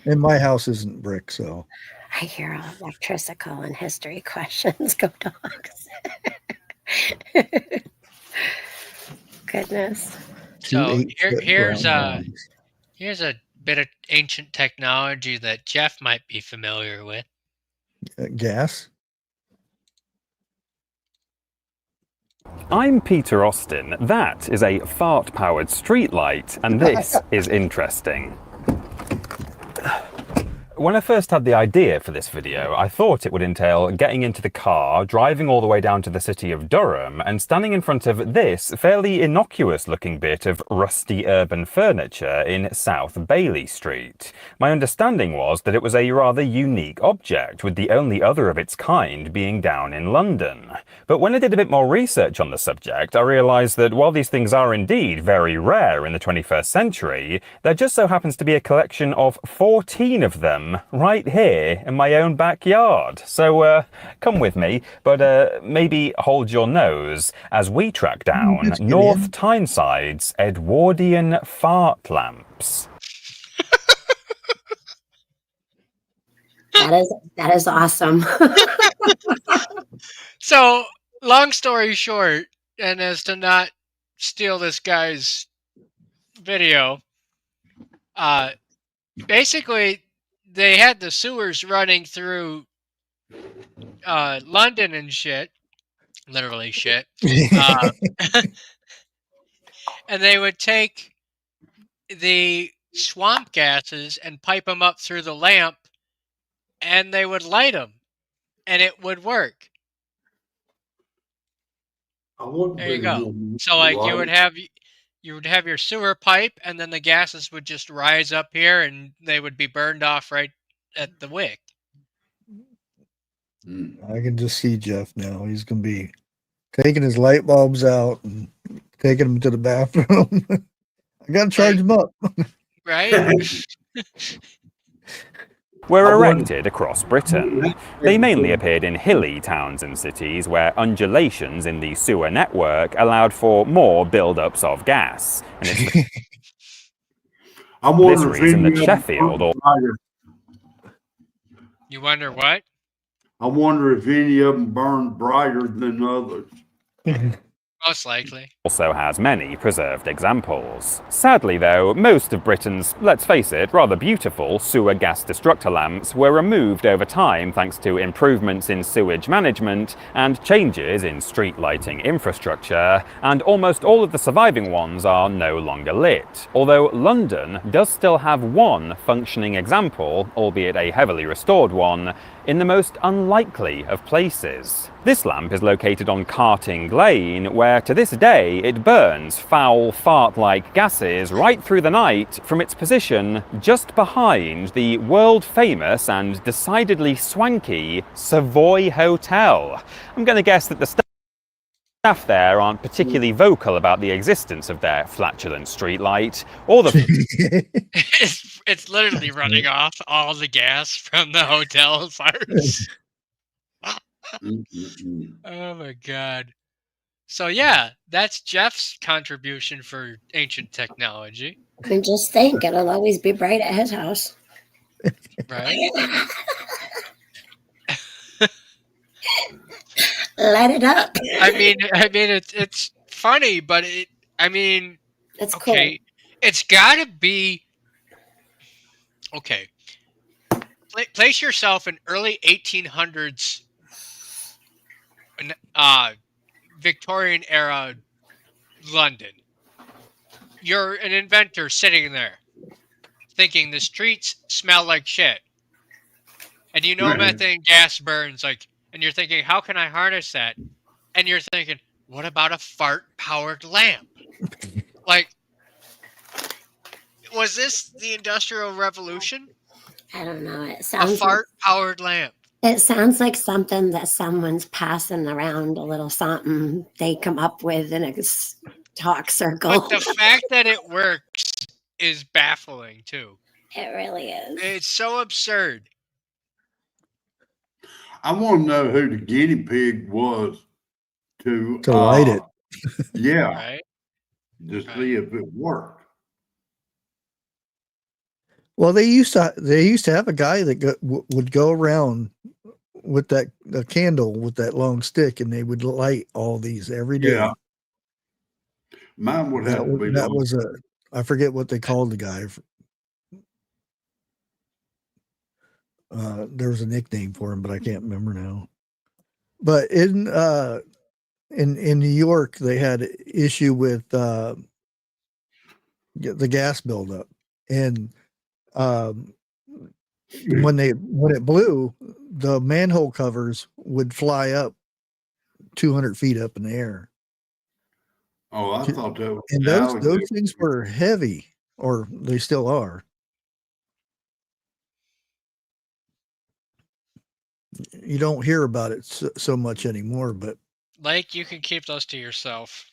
And my house isn't brick, so. I hear all electrical and history questions. Go dogs. Goodness. So 2 8-foot here's brown a dogs. here's a bit of ancient technology that Jeff might be familiar with. Gas. I'm Peter Austin. That is a fart-powered streetlight, and this is interesting. When I first had the idea for this video, I thought it would entail getting into the car, driving all the way down to the city of Durham, and standing in front of this fairly innocuous-looking bit of rusty urban furniture in South Bailey Street. My understanding was that it was a rather unique object, with the only other of its kind being down in London. But when I did a bit more research on the subject, I realised that while these things are indeed very rare in the 21st century, there just so happens to be a collection of 14 of them right here in my own backyard. So come with me, but maybe hold your nose as we track down North Tyneside's Edwardian fart lamps. That is awesome. So, long story short, and as to not steal this guy's video, basically they had the sewers running through London and shit, literally shit, and they would take the swamp gases and pipe them up through the lamp, and they would light them, and it would work. There you go. So, like, you would have your sewer pipe, and then the gases would just rise up here, and they would be burned off right at the wick. I can just see Jeff now. He's going to be taking his light bulbs out and taking them to the bathroom. I got to charge them up. Right? Were erected across Britain. They mainly appeared in hilly towns and cities where undulations in the sewer network allowed for more build-ups of gas. And it's this reason that Sheffield or... You wonder what? I wonder if any of them burn brighter than others. Most likely. Also has many preserved examples. Sadly though, most of Britain's, let's face it, rather beautiful sewer gas destructor lamps were removed over time thanks to improvements in sewage management and changes in street lighting infrastructure, and almost all of the surviving ones are no longer lit. Although London does still have one functioning example, albeit a heavily restored one, in the most unlikely of places. This lamp is located on Carting Lane, where to this day it burns foul fart-like gases right through the night from its position just behind the world-famous and decidedly swanky Savoy Hotel. I'm going to guess that the staff there aren't particularly vocal about the existence of their flatulent streetlight, or the... It's literally running off all the gas from the hotel farts. Oh my god. So yeah, that's Jeff's contribution for ancient technology. I mean, just think, it'll always be bright at his house. Right? Light it up. I mean it's funny, but it's okay. Cool. It's gotta be okay. Place yourself in early 1800s Victorian era London. You're an inventor sitting there thinking the streets smell like shit. And you know methane gas burns, like, and you're thinking, how can I harness that? And you're thinking, what about a fart-powered lamp? Like, was this the Industrial Revolution? I don't know. It sounds a fart-powered lamp. It sounds like something that someone's passing around, a little something they come up with in a talk circle. But the fact that it works is baffling, too. It really is. It's so absurd. I want to know who the guinea pig was to light it. Yeah. Right. Just see if it worked. Well, they used to have a guy that would go around with a candle with that long stick, and they would light all these every day. Yeah. Mine would have to be That long. was I forget what they called the guy. There was a nickname for him, but I can't remember now. But in New York, they had an issue with the gas buildup, and when it blew, the manhole covers would fly up 200 feet up in the air. Oh, I thought that was And alligator. those things were heavy, or they still are. You don't hear about it so much anymore, but Like, you can keep those to yourself.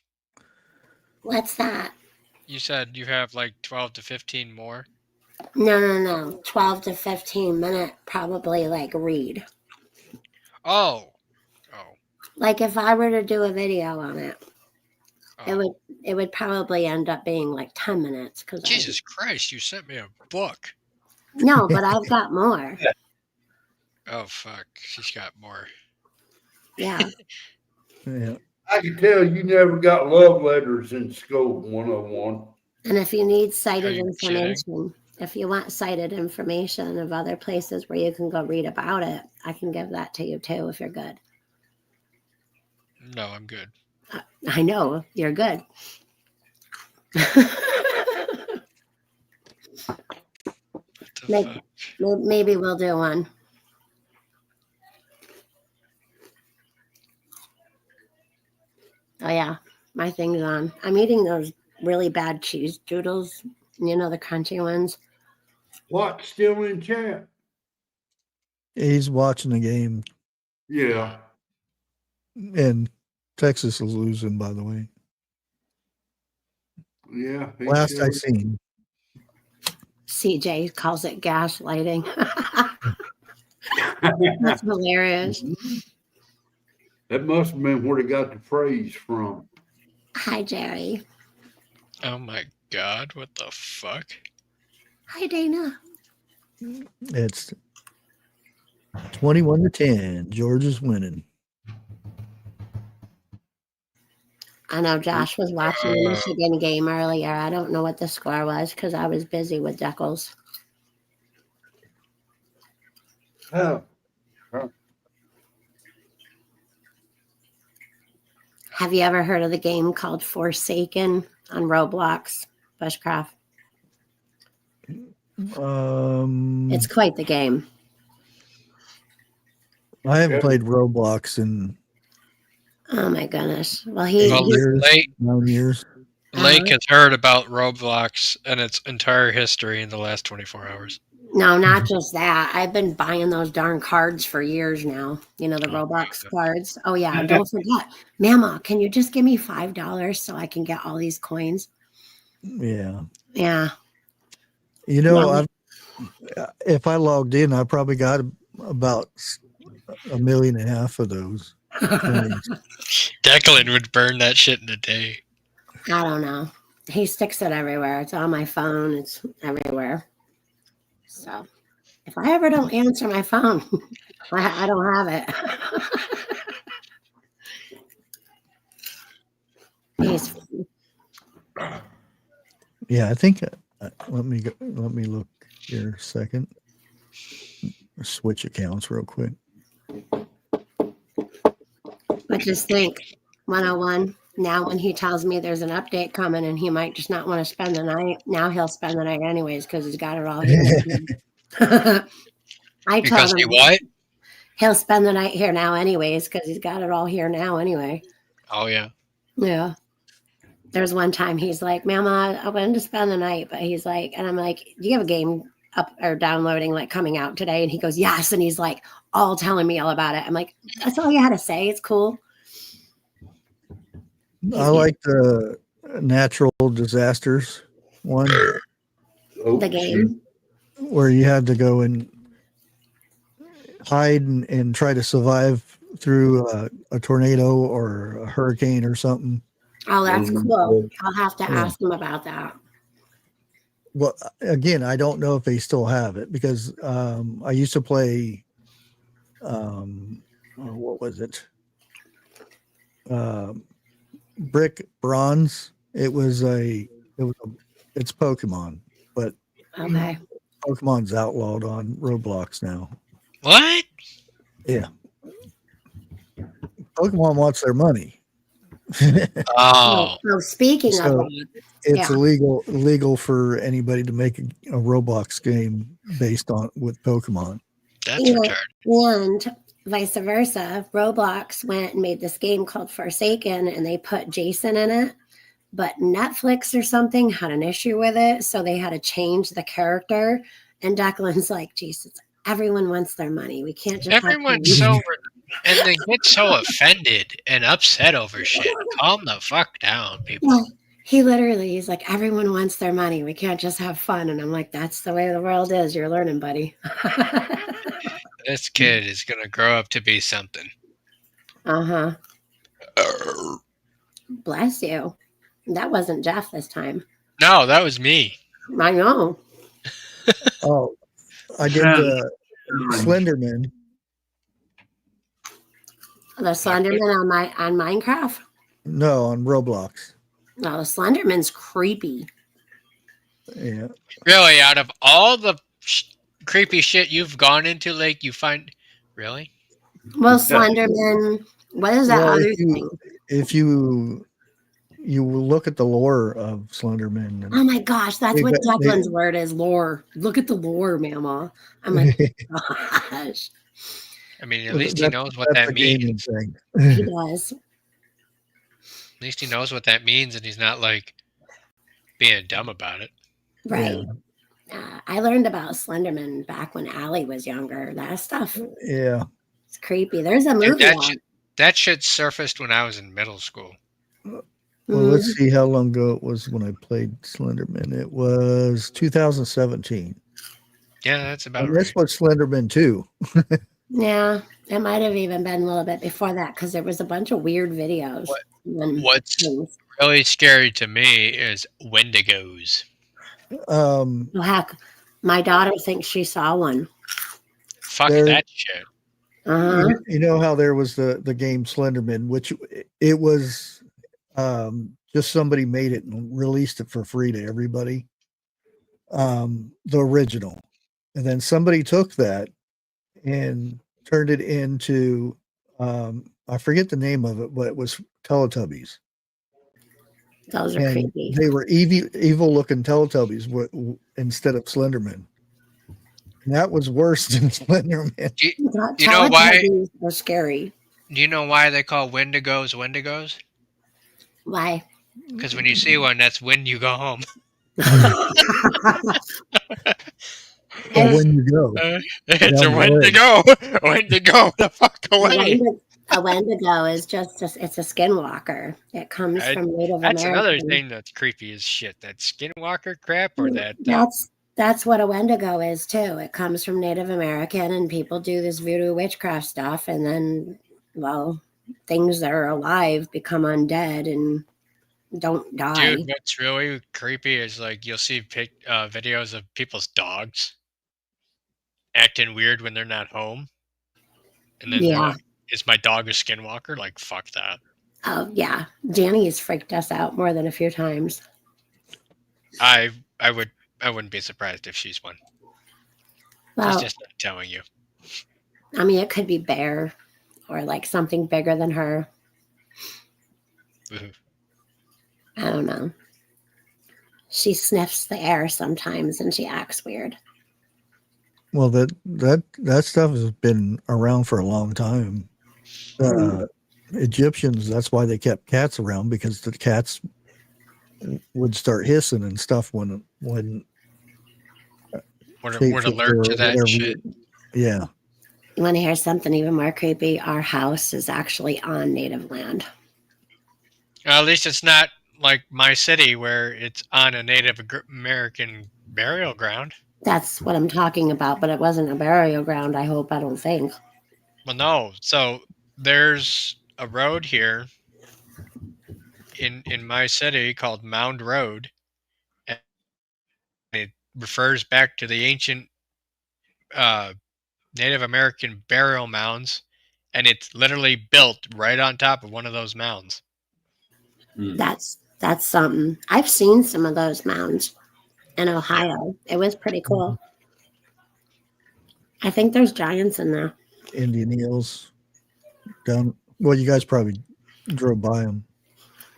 What's that? You said you have like 12 to 15 more. No. 12 to 15 minute, probably like read. Oh. Like if I were to do a video on it, it would probably end up being like 10 minutes. Jesus Christ, you sent me a book. No, but I've got more. Oh, fuck. She's got more. Yeah. Yeah. I can tell you never got love letters in school 101. And if you need cited you information, if you want cited information of other places where you can go read about it, I can give that to you too if you're good. No, I'm good. I know, you're good. Maybe we'll do one. Oh yeah, my thing's on. I'm eating those really bad cheese doodles, you know, the crunchy ones. What? Still in chat? He's watching the game. Yeah. And Texas is losing, by the way. Yeah. Last I seen. CJ calls it gaslighting. That's hilarious. That must have been where they got the phrase from. Hi, Jerry. Oh my God, what the fuck? Hi, Dana. It's 21-10. Georgia's winning. I know Josh was watching the Michigan game earlier. I don't know what the score was because I was busy with Deckles. Oh. Have you ever heard of the game called Forsaken on Roblox, Bushcraft? It's quite the game. I haven't played Roblox in Oh my goodness. Well, 9 years. Lake has heard about Roblox and its entire history in the last 24 hours. No, not just that. I've been buying those darn cards for years now. You know, the Roblox cards. Oh, yeah. Don't forget. Mama, can you just give me $5 so I can get all these coins? Yeah. Yeah. You know, if I logged in, I probably got about 1.5 million of those coins. Declan would burn that shit in a day. I don't know. He sticks it everywhere. It's on my phone. It's everywhere. So if I ever don't answer my phone, I don't have it. Yeah, I think. Let me look here a second. Switch accounts real quick. But just think, 101. Now, when he tells me there's an update coming and he might just not want to spend the night, now he'll spend the night anyways because he's got it all here. I told him what? He'll spend the night here now anyways because he's got it all here now anyway. Oh, yeah. Yeah. There's one time he's like, Mama, I wanted to spend the night, but he's like, and I'm like, do you have a game up or downloading like coming out today? And he goes, yes. And he's like all telling me all about it. I'm like, that's all you had to say. It's cool. I like the natural disasters one. The game where you had to go and hide and try to survive through a tornado or a hurricane or something. Oh, that's cool. I'll have to ask him about that. Well, again, I don't know if they still have it because I used to play. What was it? Brick Bronze. It's Pokemon, but Okay. Pokemon's outlawed on Roblox now. What? Yeah. Pokemon wants their money. Oh. So speaking of So that, it's yeah. illegal for anybody to make a Roblox game based on with Pokemon. That's retarded. retarded. And vice versa, Roblox went and made this game called Forsaken, and they put Jason in it. But Netflix or something had an issue with it, so they had to change the character. And Declan's like, Jesus, everyone wants their money. We can't just Everyone's have and they get so offended and upset over shit. Calm the fuck down, people. Well, he's like, everyone wants their money. We can't just have fun. And I'm like, that's the way the world is. You're learning, buddy. This kid is gonna grow up to be something. Uh-huh. Bless you. That wasn't Jeff this time. No, that was me. I know. Oh, I did the Slenderman. The Slenderman on Minecraft? No, on Roblox. No, the Slenderman's creepy. Yeah. Really, out of all the creepy shit you've gone into, like, you find... Really? Well, Slenderman... What is that other thing? If you look at the lore of Slenderman. Oh my gosh, that's what Declan's word is, lore. Look at the lore, Mama. I'm like, gosh. I mean, at least he knows what that means. He does. At least he knows what that means, and he's not, like, being dumb about it. Right. Yeah. I learned about Slenderman back when Allie was younger. That stuff. Yeah. It's creepy. There's a movie that shit surfaced when I was in middle school. Well, let's see how long ago it was when I played Slenderman. It was 2017. Yeah, that's about right. This was Slenderman 2. Yeah, it might have even been a little bit before that because there was a bunch of weird videos. What's really scary to me is Wendigos. Well, heck, my daughter thinks she saw one. Fuck that shit. Uh-huh. You know how there was the game Slenderman, which it was just somebody made it and released it for free to everybody. The original. And then somebody took that and turned it into I forget the name of it, but it was Teletubbies. Those are creepy. They were evil looking Teletubbies instead of Slenderman. And that was worse than Slenderman. Do you know why? They're scary. Do you know why they call Wendigos Wendigos? Why? Because when you see one, that's when you go home. When you go. It's a Wendigo. Wendigo the fuck away. A Wendigo is it's a skinwalker. It comes from Native American. That's another thing that's creepy as shit. That skinwalker crap or that. That's what a Wendigo is too. It comes from Native American, and people do this voodoo witchcraft stuff, and then, well, things that are alive become undead and don't die. Dude, what's really creepy is like you'll see videos of people's dogs acting weird when they're not home, and then they're like, is my dog a skinwalker? Like, fuck that. Oh yeah, Danny has freaked us out more than a few times. I wouldn't be surprised if she's one. Well, she's just not telling you. I mean, it could be Bear or like something bigger than her. I don't know. She sniffs the air sometimes and she acts weird. Well, that stuff has been around for a long time. Egyptians, that's why they kept cats around, because the cats would start hissing and stuff when would alert to that shit. Yeah. You want to hear something even more creepy? Our house is actually on native land. At least it's not like my city where it's on a Native American burial ground. That's what I'm talking about, but it wasn't a burial ground, I don't think. Well, no. So there's a road here in my city called Mound Road. And refers back to the ancient Native American burial mounds, and it's literally built right on top of one of those mounds. That's something. I've seen some of those mounds in Ohio. It was pretty cool. I think there's giants in there. Indian eels down. Well, you guys probably drove by them.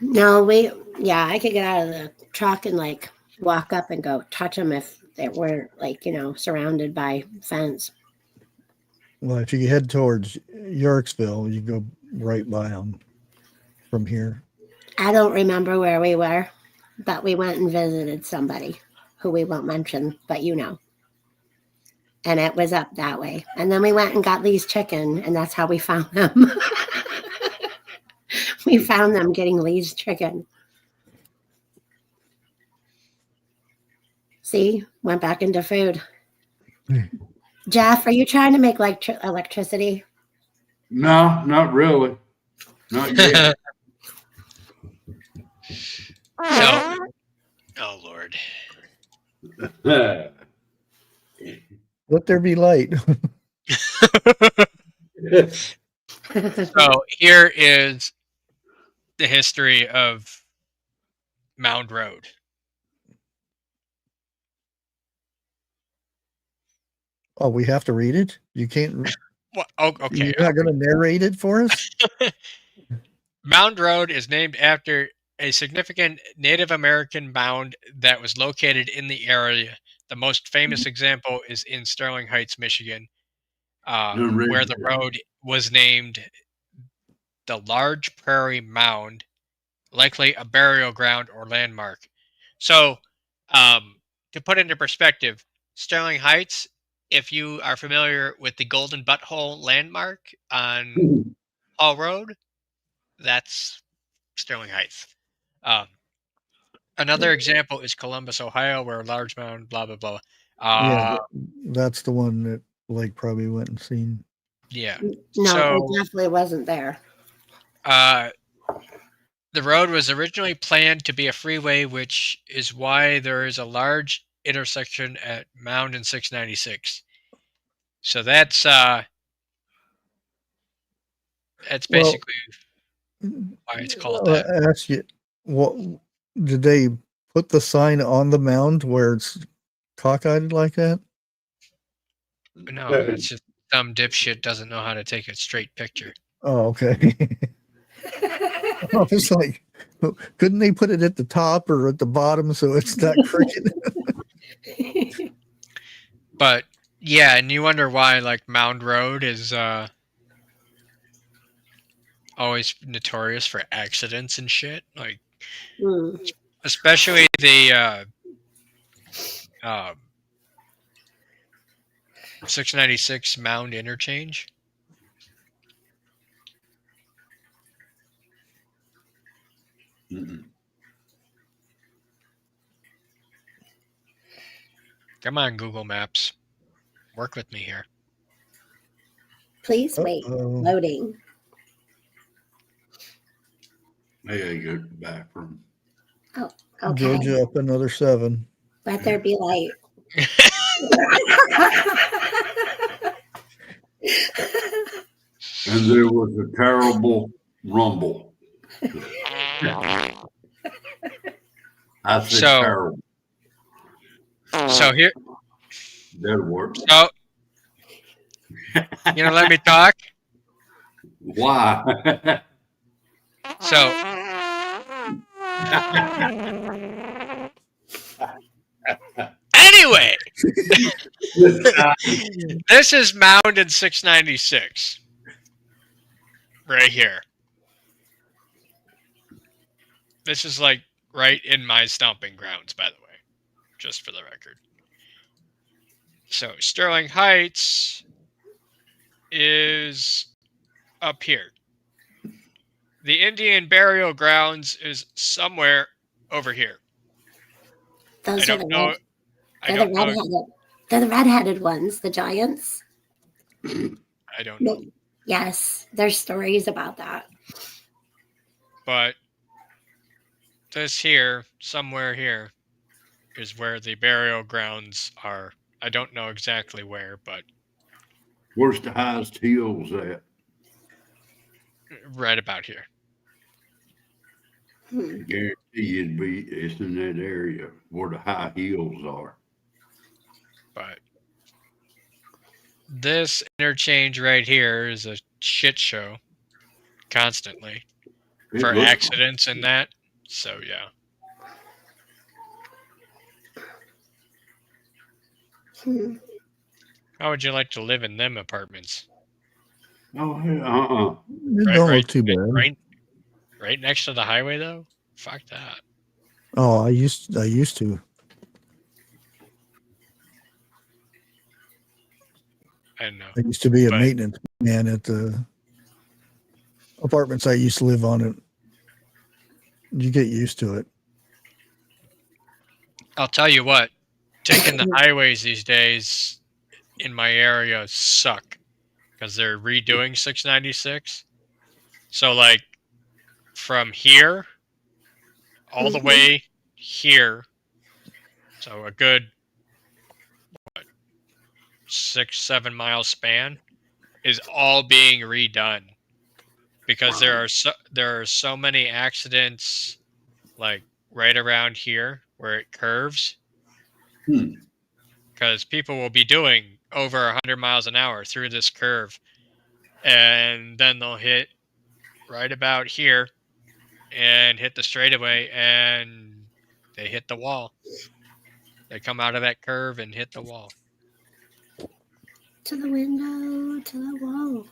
No, I could get out of the truck and like walk up and go touch them if they were like, surrounded by fence. Well, if you head towards Yorksville, you go right by them from here. I don't remember where we were, but we went and visited somebody who we won't mention, but and it was up that way. And then we went and got Lee's chicken, and that's how we found them. We found them getting Lee's chicken. See, went back into food. Jeff, are you trying to make electricity? No, not really. Not yet. No. Oh, Lord. Let there be light. So here is the history of Mound Road. Oh, we have to read it? You can't. Well, okay. You're not going to narrate it for us? Mound Road is named after a significant Native American mound that was located in the area. The most famous example is in Sterling Heights, Michigan, where the road was named the Large Prairie Mound, likely a burial ground or landmark. So, to put into perspective, Sterling Heights, if you are familiar with the Golden Butthole landmark on Hall Road, that's Sterling Heights. Another example is Columbus, Ohio, where a large mound, blah, blah, blah. Yeah, that's the one that Blake probably went and seen. Yeah. No, it definitely wasn't there. The road was originally planned to be a freeway, which is why there is a large intersection at Mound and 696. So that's basically why it's called that. I ask you, what did they put the sign on the mound where it's cockeyed like that? No, it's just some dipshit doesn't know how to take a straight picture. Oh, okay. I was like, couldn't they put it at the top or at the bottom so it's not crooked? But yeah, and you wonder why like Mound Road is always notorious for accidents and shit. Like, especially the 696 Mound interchange. Come on, Google Maps. Work with me here. Please wait. Loading. I gotta go to the bathroom. Oh, okay. Georgia up another 7. Let there be light. And there was a terrible rumble. I said terrible. So here. That works. So, you know, let me talk. Why? So, anyway, this is Mound in 696. Right here. This is like right in my stomping grounds, by the way, just for the record. So Sterling Heights is up here. The Indian burial grounds is somewhere over here. Those They're the red-headed ones, the giants. I don't know. Yes, there's stories about that. But this here, somewhere here, is where the burial grounds are. I don't know exactly where, but Where's the highest hills at? right about here. I guarantee it's in that area where the high hills are. But this interchange right here is a shit show constantly for accidents and that. So yeah. How would you like to live in them apartments? Oh, It don't look too bad. Right next to the highway, though. Fuck that. Oh, I used to. I know. I used to be a maintenance man at the apartments I used to live on. It. You get used to it. I'll tell you what, taking the highways these days in my area suck because they're redoing 696. So like from here all the way here, so a good 6-7 mile span is all being redone because there are so many accidents like right around here where it curves. Because people will be doing over 100 miles an hour through this curve, and then they'll hit right about here and hit the straightaway, and they hit the wall. They come out of that curve and hit the wall. To the window, to the wall.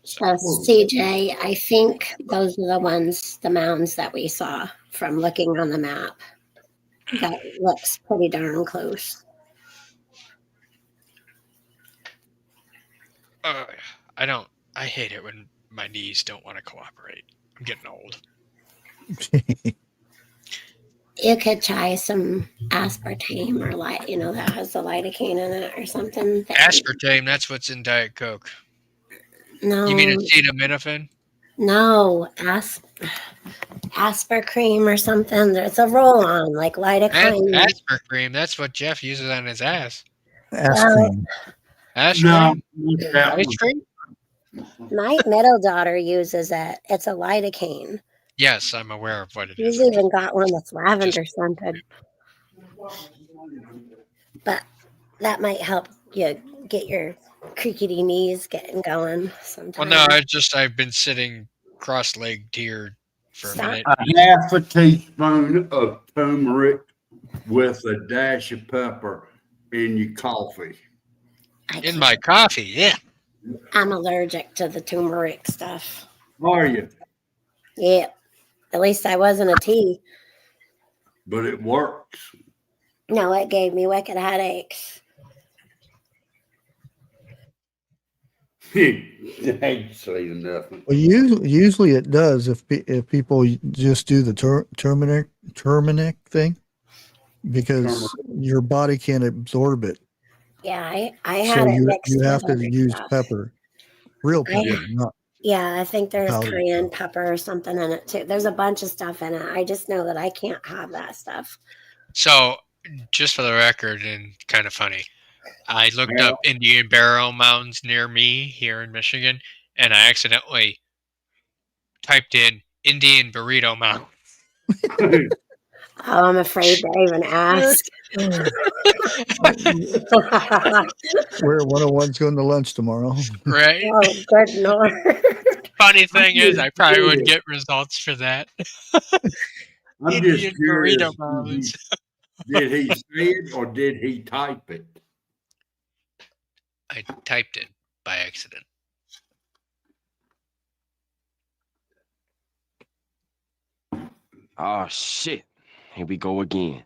So CJ, I think those are the mounds that we saw from looking on the map. That looks pretty darn close. I hate it when my knees don't want to cooperate. I'm getting old. You could try some aspartame or that has the lidocaine in it or something. Aspartame, that's what's in Diet Coke. No. You mean acetaminophen? No, Asper cream or something. There's a roll on like lidocaine. Asper cream, that's what Jeff uses on his ass. Ass cream. Ash cream? Ice cream? My middle daughter uses it. It's a lidocaine. Yes, I'm aware of what it is. She's even got one that's lavender scented. But that might help you get your creaky knees getting going sometime. Well, no, I've been sitting cross-legged here for a minute. A half a teaspoon of turmeric with a dash of pepper in your coffee. In my coffee, yeah. I'm allergic to the turmeric stuff. Are you? Yeah. At least I wasn't a tea. But it works. No, it gave me wicked headaches. Ain't saying nothing. Well, usually it does if people just do the turmeric thing, because your body can't absorb it. Yeah, I had it mixed. You have to with use stuff. pepper, real pepper, not. Yeah, I think there's powder. cayenne pepper or something in it too. There's a bunch of stuff in it. I just know that I can't have that stuff. So, just for the record, and kind of funny, I looked up Indian burial mounds near me here in Michigan, and I accidentally typed in Indian burrito mound. Oh, I'm afraid to even ask. Where 101's going to lunch tomorrow. Right? Oh, good Lord. Funny thing is, I probably wouldn't get results for that. I'm Indian just curious. burrito mounds. Did he say it or did he type it? I typed it by accident. Oh, shit. Here we go again.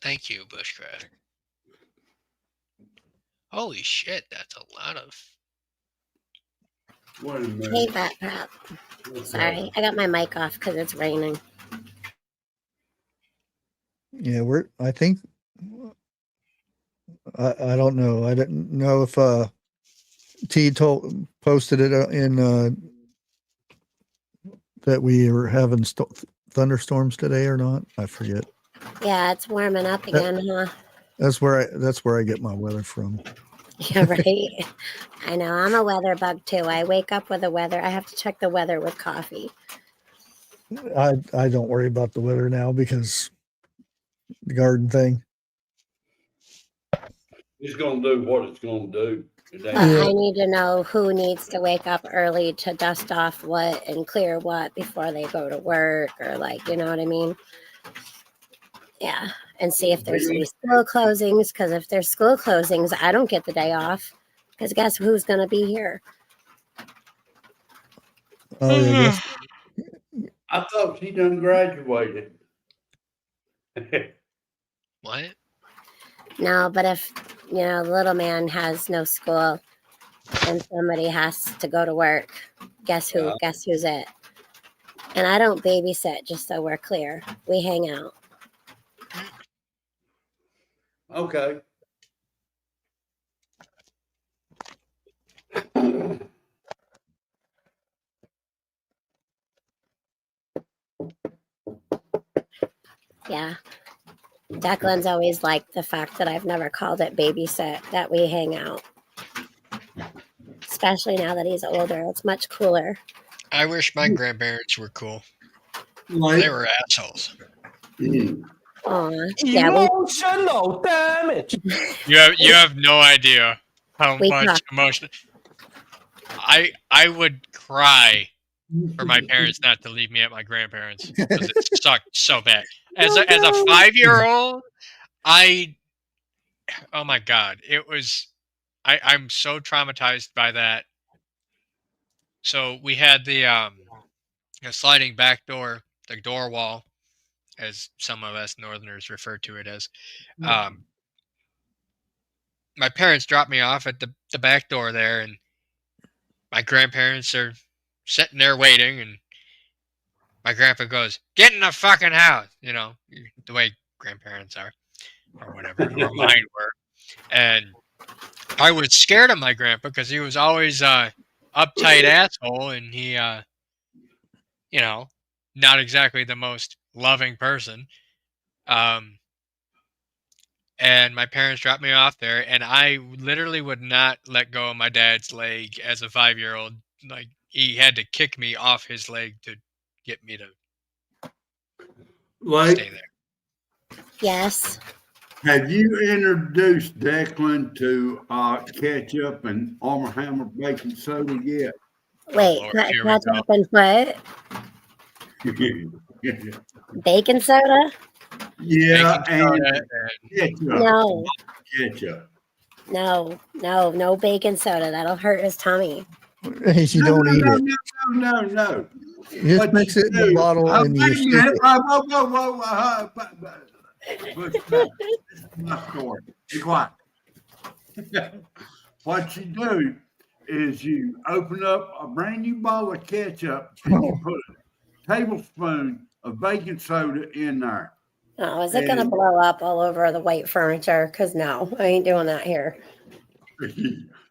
Thank you, Bushcraft. Holy shit, that's a lot of... Wait a minute. Hey, Bat. Sorry, I got my mic off because it's raining. Yeah, I think I don't know. I didn't know if T posted it in that we were having thunderstorms today or not? I forget. Yeah, it's warming up again, huh? That's where I get my weather from. Yeah, right. I know. I'm a weather bug too. I wake up with the weather. I have to check the weather with coffee. I don't worry about the weather now because the garden thing. It's gonna do what it's gonna do. But I need to know who needs to wake up early to dust off what and clear what before they go to work, or like, you know what I mean? Yeah. And see if there's any school closings, because if there's school closings, I don't get the day off, because guess who's going to be here? Oh, yeah, I thought she done graduated. What? No, but if, the little man has no school and somebody has to go to work, guess who? Yeah. Guess who's it? And I don't babysit, just so we're clear. We hang out. Okay. Yeah. Declan's always liked the fact that I've never called it babysit, that we hang out. Especially now that he's older. It's much cooler. I wish my grandparents were cool. They were assholes. Yeah, Emotional damage. You have no idea how much emotion. I would cry for my parents not to leave me at my grandparents because it sucked so bad. As a 5-year-old, oh my god, it was. I'm so traumatized by that. So we had the sliding back door, the door wall, as some of us Northerners refer to it as. My parents dropped me off at the back door there, and my grandparents are sitting there waiting, and my grandpa goes, "Get in the fucking house," the way grandparents are, or whatever, or mine were. And I was scared of my grandpa because he was always uptight asshole, and he, not exactly the most loving person. And my parents dropped me off there, and I literally would not let go of my dad's leg as a 5-year-old. Like, he had to kick me off his leg to get me to stay there. Yes. Have you introduced Declan to ketchup and Arm & Hammer baking soda yet? Wait, ketchup and what? Baking soda? Yeah, and ketchup. No. Ketchup. No bacon soda. That'll hurt his tummy. You don't eat it. No. You just mix it in the bottle and you stick it. My story. Be quiet. What you do is you open up a brand new bottle of ketchup and you put a tablespoon of baking soda in there. Oh, is it going to blow up all over the white furniture? Because no, I ain't doing that here.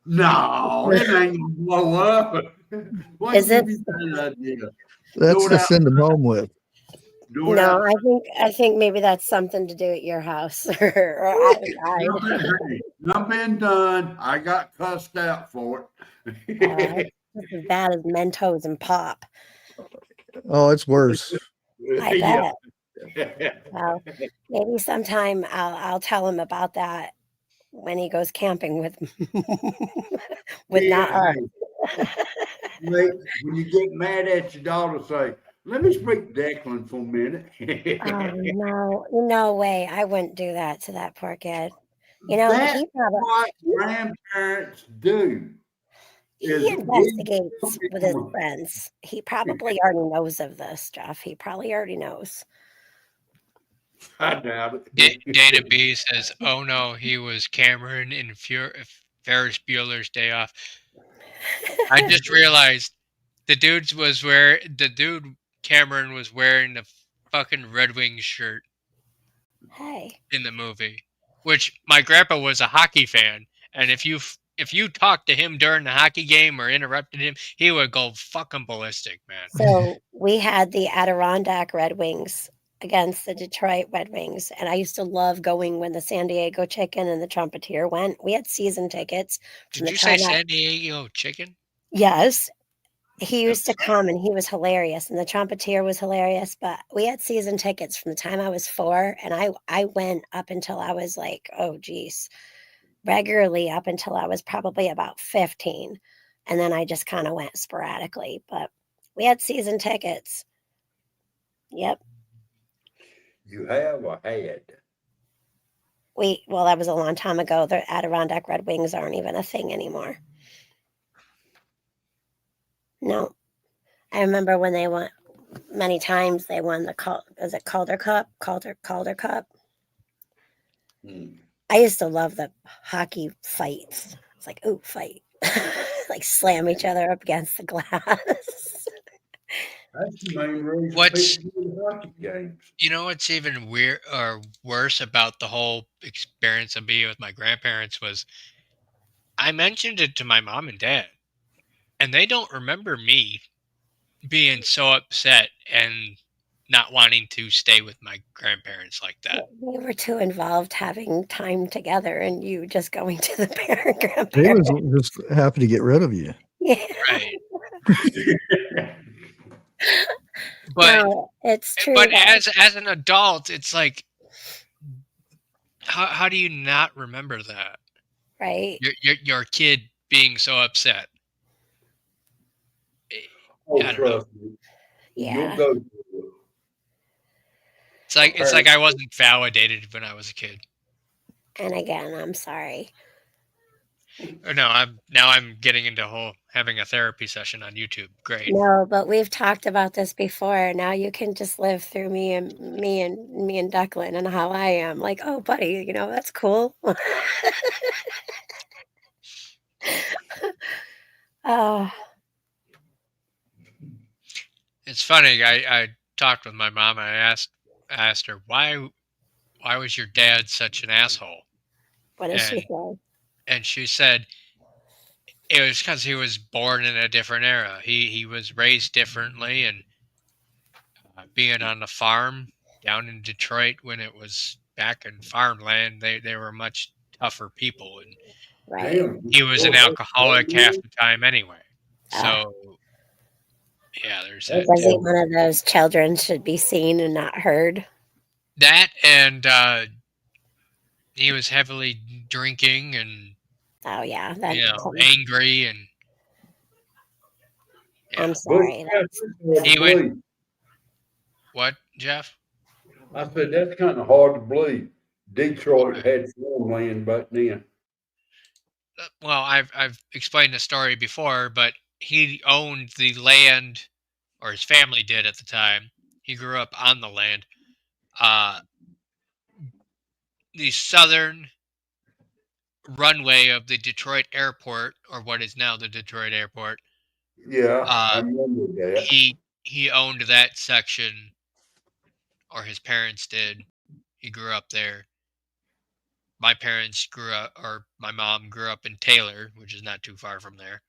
No, it ain't going to blow up. Is it? That's to send them home with. No, I think maybe that's something to do at your house. Or Not been done. I got cussed out for it. It's as bad as Mentos and pop. Oh, it's worse. I bet. Well, maybe sometime I'll tell him about that when he goes camping with not us. When you get mad at your daughter, say, "Let me speak to Declan for a minute." Oh, no way! I wouldn't do that to that poor kid. That's what grandparents do. He investigates with his friends. He probably already knows of this, Jeff. He probably already knows. I doubt it. Dana B says, "Oh no, he was Cameron in Ferris Bueller's Day Off." I just realized the dude Cameron was wearing the fucking Red Wings shirt. Hey. In the movie, which my grandpa was a hockey fan, and if you if you talked to him during the hockey game or interrupted him, he would go fucking ballistic, man. So we had the Adirondack Red Wings against the Detroit Red Wings, and I used to love going when the San Diego Chicken and the Trumpeteer went. We had season tickets. Did you say San Diego Chicken? Yes. He used to come and he was hilarious, and the Trumpeteer was hilarious, but we had season tickets from the time I was 4, and I went up until I was like, oh geez, regularly up until I was probably about 15, and then I just kind of went sporadically, but we had season tickets. Yep. You have or had? Well, that was a long time ago. The Adirondack Red Wings aren't even a thing anymore. No. I remember when they won many times. They won the Calder Cup? Calder Cup. I used to love the hockey fights. It's like, ooh, fight. Like slam each other up against the glass. That's the main reason hockey games. You know what's even weird or worse about the whole experience of being with my grandparents was I mentioned it to my mom and dad, and they don't remember me being so upset and not wanting to stay with my grandparents like that. We were too involved having time together, and you just going to the parent They grandparent. was just happy to get rid of you. Yeah. Right. But no, it's true. But as an adult, it's like, how do you not remember that? Right. Your kid being so upset. Oh, I don't know. Yeah. It's like I wasn't validated when I was a kid. And again, I'm sorry. Or no, I'm getting into having a therapy session on YouTube. Great. No, but we've talked about this before. Now you can just live through me and Declan and how I am. Like, oh, buddy, that's cool. Oh. It's funny. I talked with my mom and I asked her why was your dad such an asshole? What did she say? And she said it was because he was born in a different era. He was raised differently, and being on the farm down in Detroit when it was back in farmland, they were much tougher people, and right. He was an alcoholic half the time anyway. So yeah, there's that. Was he one of those children should be seen and not heard? That and he was heavily drinking and angry and. Yeah. I'm sorry. He went. What, Jeff? I said that's kind of hard to believe. Detroit had farmland back then. Well, I've explained the story before, but he owned the land, or his family did at the time. He grew up on the land. The southern runway of the Detroit airport, or what is now the Detroit airport. Yeah, I remember that. He owned that section, or his parents did. He grew up there. My parents grew up, or my mom grew up in Taylor, which is not too far from there.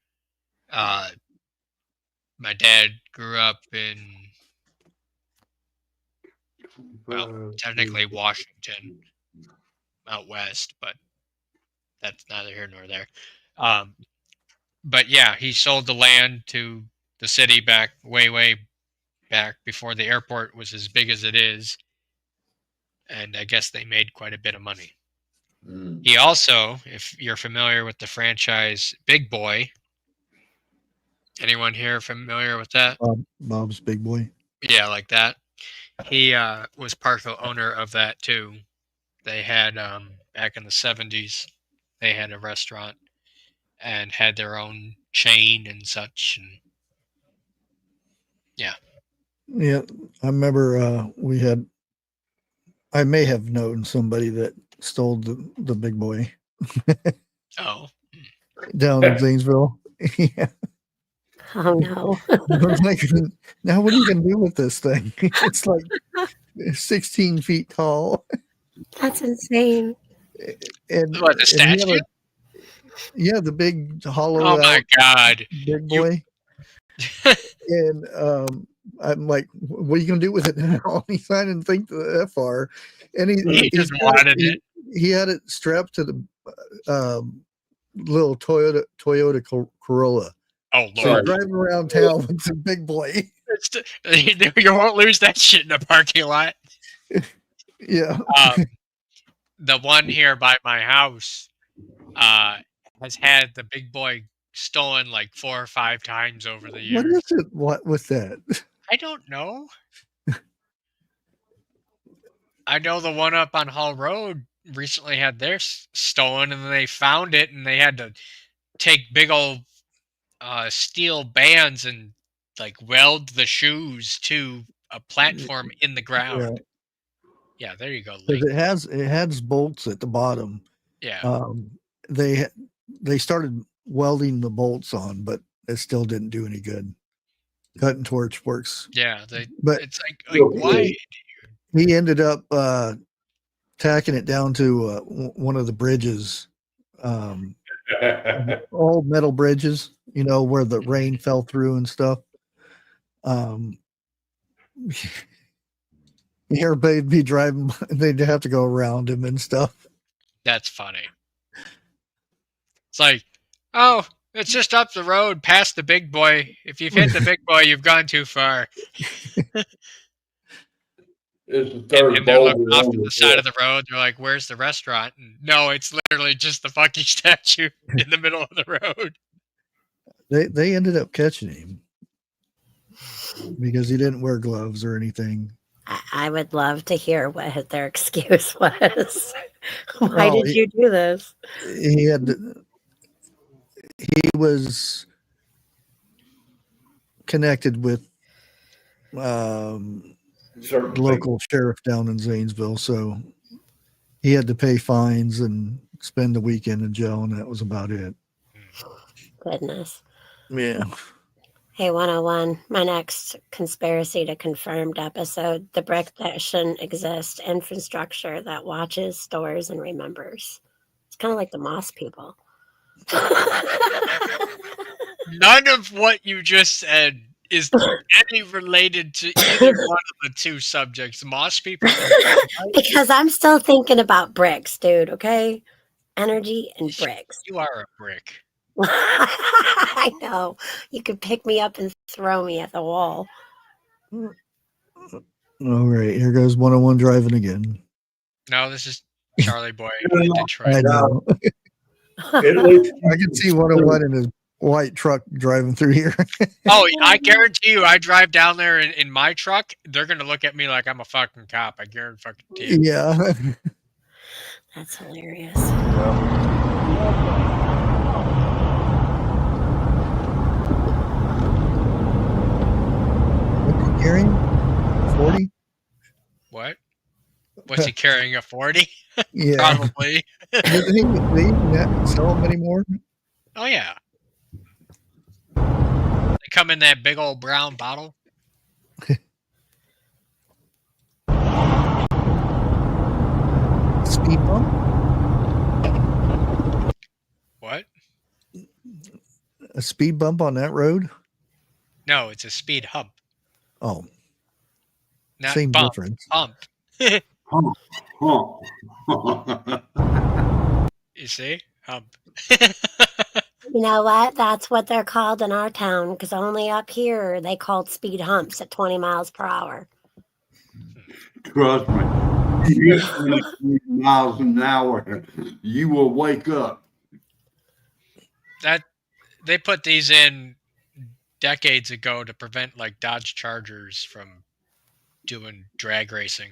My dad grew up in, well, technically Washington, out west, but that's neither here nor there. But yeah, he sold the land to the city back way back before the airport was as big as it is. And I guess they made quite a bit of money. He also, if you're familiar with the franchise Big Boy, anyone here familiar with that? Bob's Big Boy. Yeah, like that. He was partial owner of that too. They had back in the 70s, they had a restaurant and had their own chain and such. And yeah. Yeah, I remember I may have known somebody that stole the Big Boy. Oh. Down in Zanesville. Yeah. Oh no. I was like, now what are you going to do with this thing? It's like 16 feet tall. That's insane. And what, the statue? Yeah, the big hollow Oh my out God. big boy. And I'm like, what are you gonna do with it now? He signed and think the FR, and He just wanted it. He had it strapped to the little Toyota Corolla. Oh So Lord. he's driving around town with the big boy. You won't lose that shit in a parking lot. Yeah. The one here by my house has had the big boy stolen like 4 or 5 times over the years. What is it? What was that? I don't know. I know the one up on Hall Road recently had theirs stolen, and then they found it, and they had to take big old steel bands and like weld the shoes to a platform in the ground. Yeah, there you go. Because it has bolts at the bottom. Yeah. They started welding the bolts on, but it still didn't do any good. Cut and torch works. Yeah, but it's like why? He ended up tacking it down to one of the bridges, old metal bridges, you know, where the rain fell through and stuff. Everybody'd be driving, they'd have to go around him and stuff. That's funny. It's like, oh, it's just up the road past the big boy. If you've hit the big boy, you've gone too far. And they look off to the side of the road. They're like, where's the restaurant? And no, it's literally just the fucking statue in the middle of the road. They ended up catching him because he didn't wear gloves or anything. I would love to hear what their excuse was. Why did you do this? He was connected with local sheriff down in Zanesville, so he had to pay fines and spend the weekend in jail, and that was about it. Goodness. Yeah. Hey, 101, my next conspiracy to confirmed episode, the brick that shouldn't exist, infrastructure that watches, stores, and remembers. It's kind of like the Moss people. None of what you just said is any related to either one of the two subjects. Moss people? Because I'm still thinking about bricks, dude, okay? Energy and bricks. You are a brick. I know. You could pick me up and throw me at the wall. All right, here goes 101 driving again. No, this is Charlie Boy in Detroit. I know. I can see 101 in his white truck driving through here. Oh, I guarantee you, I drive down there in my truck, they're going to look at me like I'm a fucking cop. I guarantee you. Yeah. That's hilarious. Carrying 40? What? Was he carrying a 40? Yeah. Probably. Doesn't he not sell them anymore? Oh, yeah. They come in that big old brown bottle. Speed bump? What? A speed bump on that road? No, it's a speed hump. Oh. Not Same bump, difference. Hump. Hump. You see? Hump. You know what? That's what they're called in our town, because only up here they called speed humps at 20 miles per hour. Trust me. You get 20 miles an hour, you will wake up. That they put these in decades ago to prevent like Dodge Chargers from doing drag racing.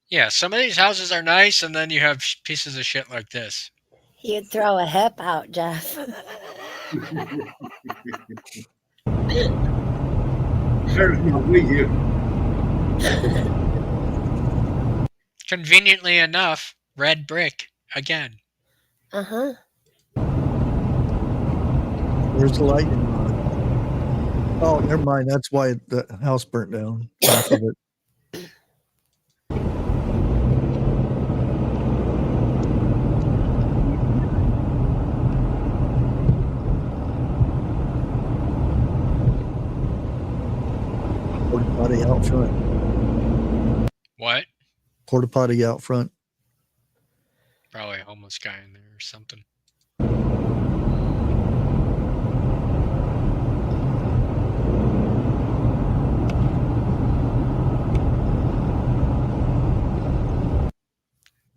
Yeah, some of these houses are nice, and then you have pieces of shit like this. You'd throw a hip out, Jeff. Conveniently enough, red brick again. Uh-huh. Where's the lightning rod? Oh, never mind. That's why the house burnt down. Half of it. Porta potty out front. What? Porta potty out front. Probably a homeless guy in there or something.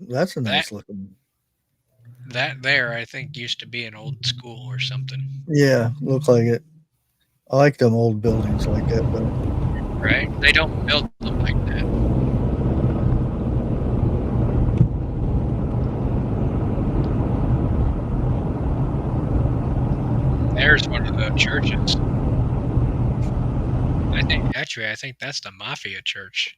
That's a nice looking. That there, I think, used to be an old school or something. Yeah, looks like it. I like them old buildings like that, but right? They don't build them like that. There's one of the churches. I think that's the Mafia church.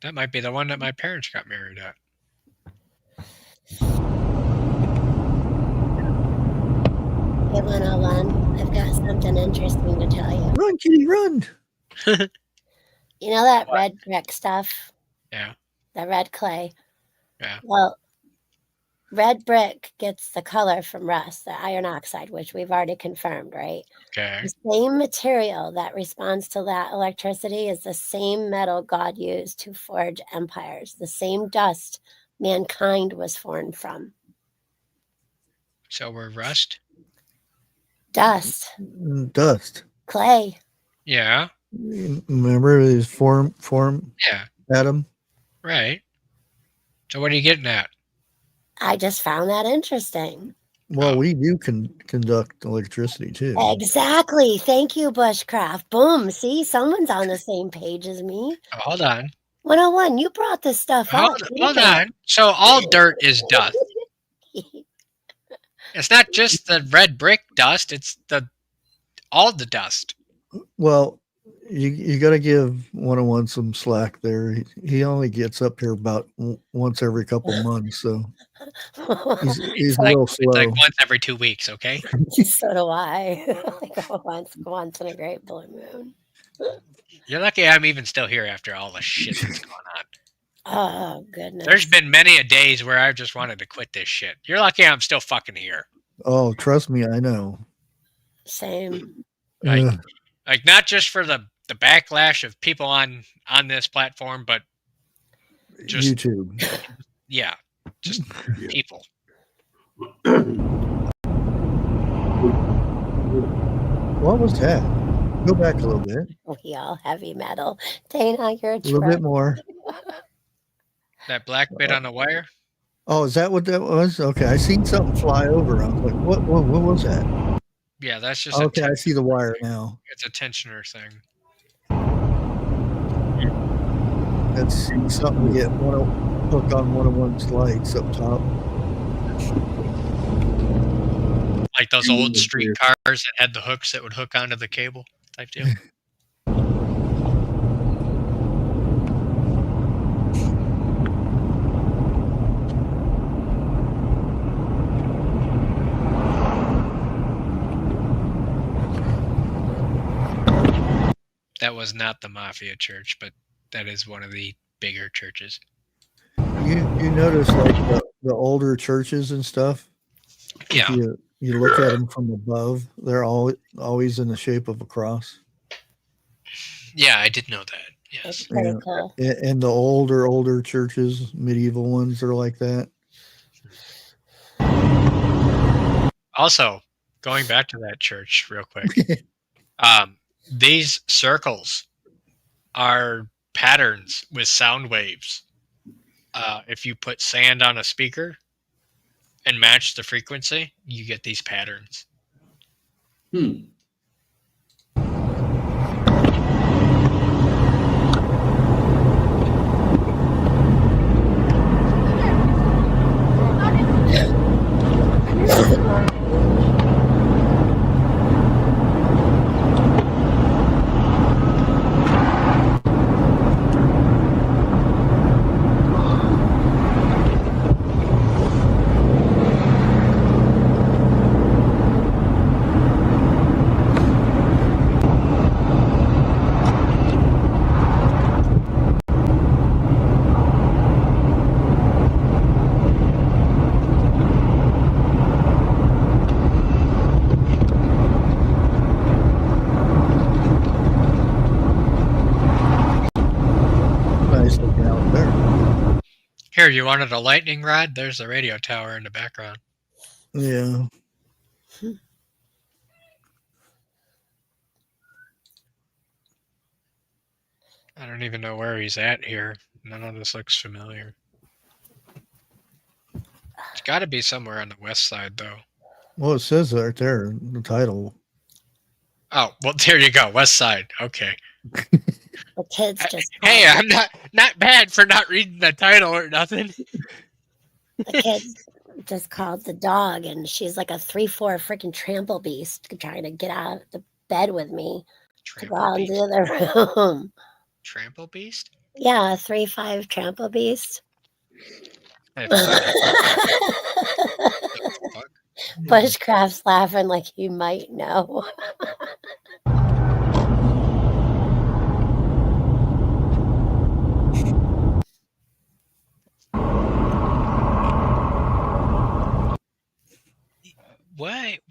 That might be the one that my parents got married at. Hey, 101, I've got something interesting to tell you. Run, kitty, run! You know that red brick stuff? Yeah. The red clay? Yeah. Well, red brick gets the color from rust, the iron oxide, which we've already confirmed, right? Okay. The same material that responds to that electricity is the same metal God used to forge empires, the same dust mankind was formed from. So we're rust? Dust. Dust. Clay. Yeah. Remember his form Yeah. atom? Right. So what are you getting at? I just found that interesting. Well, we do conduct electricity too. Exactly. Thank you, Bushcraft. Boom. See, someone's on the same page as me. Oh, hold on. 101, you brought this stuff up. Hold on. So all dirt is dust. It's not just the red brick dust, it's all the dust. Well, you got to give 101 some slack there. He only gets up here about once every couple months, so he's like, real slow. It's like once every 2 weeks, okay? So do I. Like once in a great blue moon. You're lucky I'm even still here after all the shit that's going on. Oh, goodness. There's been many a days where I've just wanted to quit this shit. You're lucky I'm still fucking here. Oh, trust me, I know. Same. Like not just for the backlash of people on this platform, but just YouTube. Yeah, just people. What was that? Go back a little bit. We all heavy metal. Dana, you're a little bit more. That black bit on the wire? Oh, is that what that was? Okay, I seen something fly over. I was like, what was that? Yeah, that's just okay. I see the wire now. It's a tensioner thing. That's something to get hook on 101's lights up top. Like those old street cars that had the hooks that would hook onto the cable type deal. That was not the Mafia church, but that is one of the bigger churches. You notice like the older churches and stuff? Yeah. You look at them from above, they're always in the shape of a cross. Yeah, I did know that. Yes. That's pretty cool. And the older churches, medieval ones are like that. Also, going back to that church real quick. These circles are patterns with sound waves. If you put sand on a speaker and match the frequency, you get these patterns. out there. Here, you wanted a lightning rod? There's the radio tower in the background. Yeah. I don't even know where he's at here. None of this looks familiar. It's got to be somewhere on the west side, though. Well, it says right there, the title. Oh, well, there you go. West side. Okay. The kids just. Hey, I'm not bad for not reading the title or nothing. The kids just called the dog, and she's like a 3-4 freaking trample beast trying to get out of the bed with me to go out into the other room. Trample beast? Yeah, a 3-5 trample beast. Bushcraft's laughing like you might know.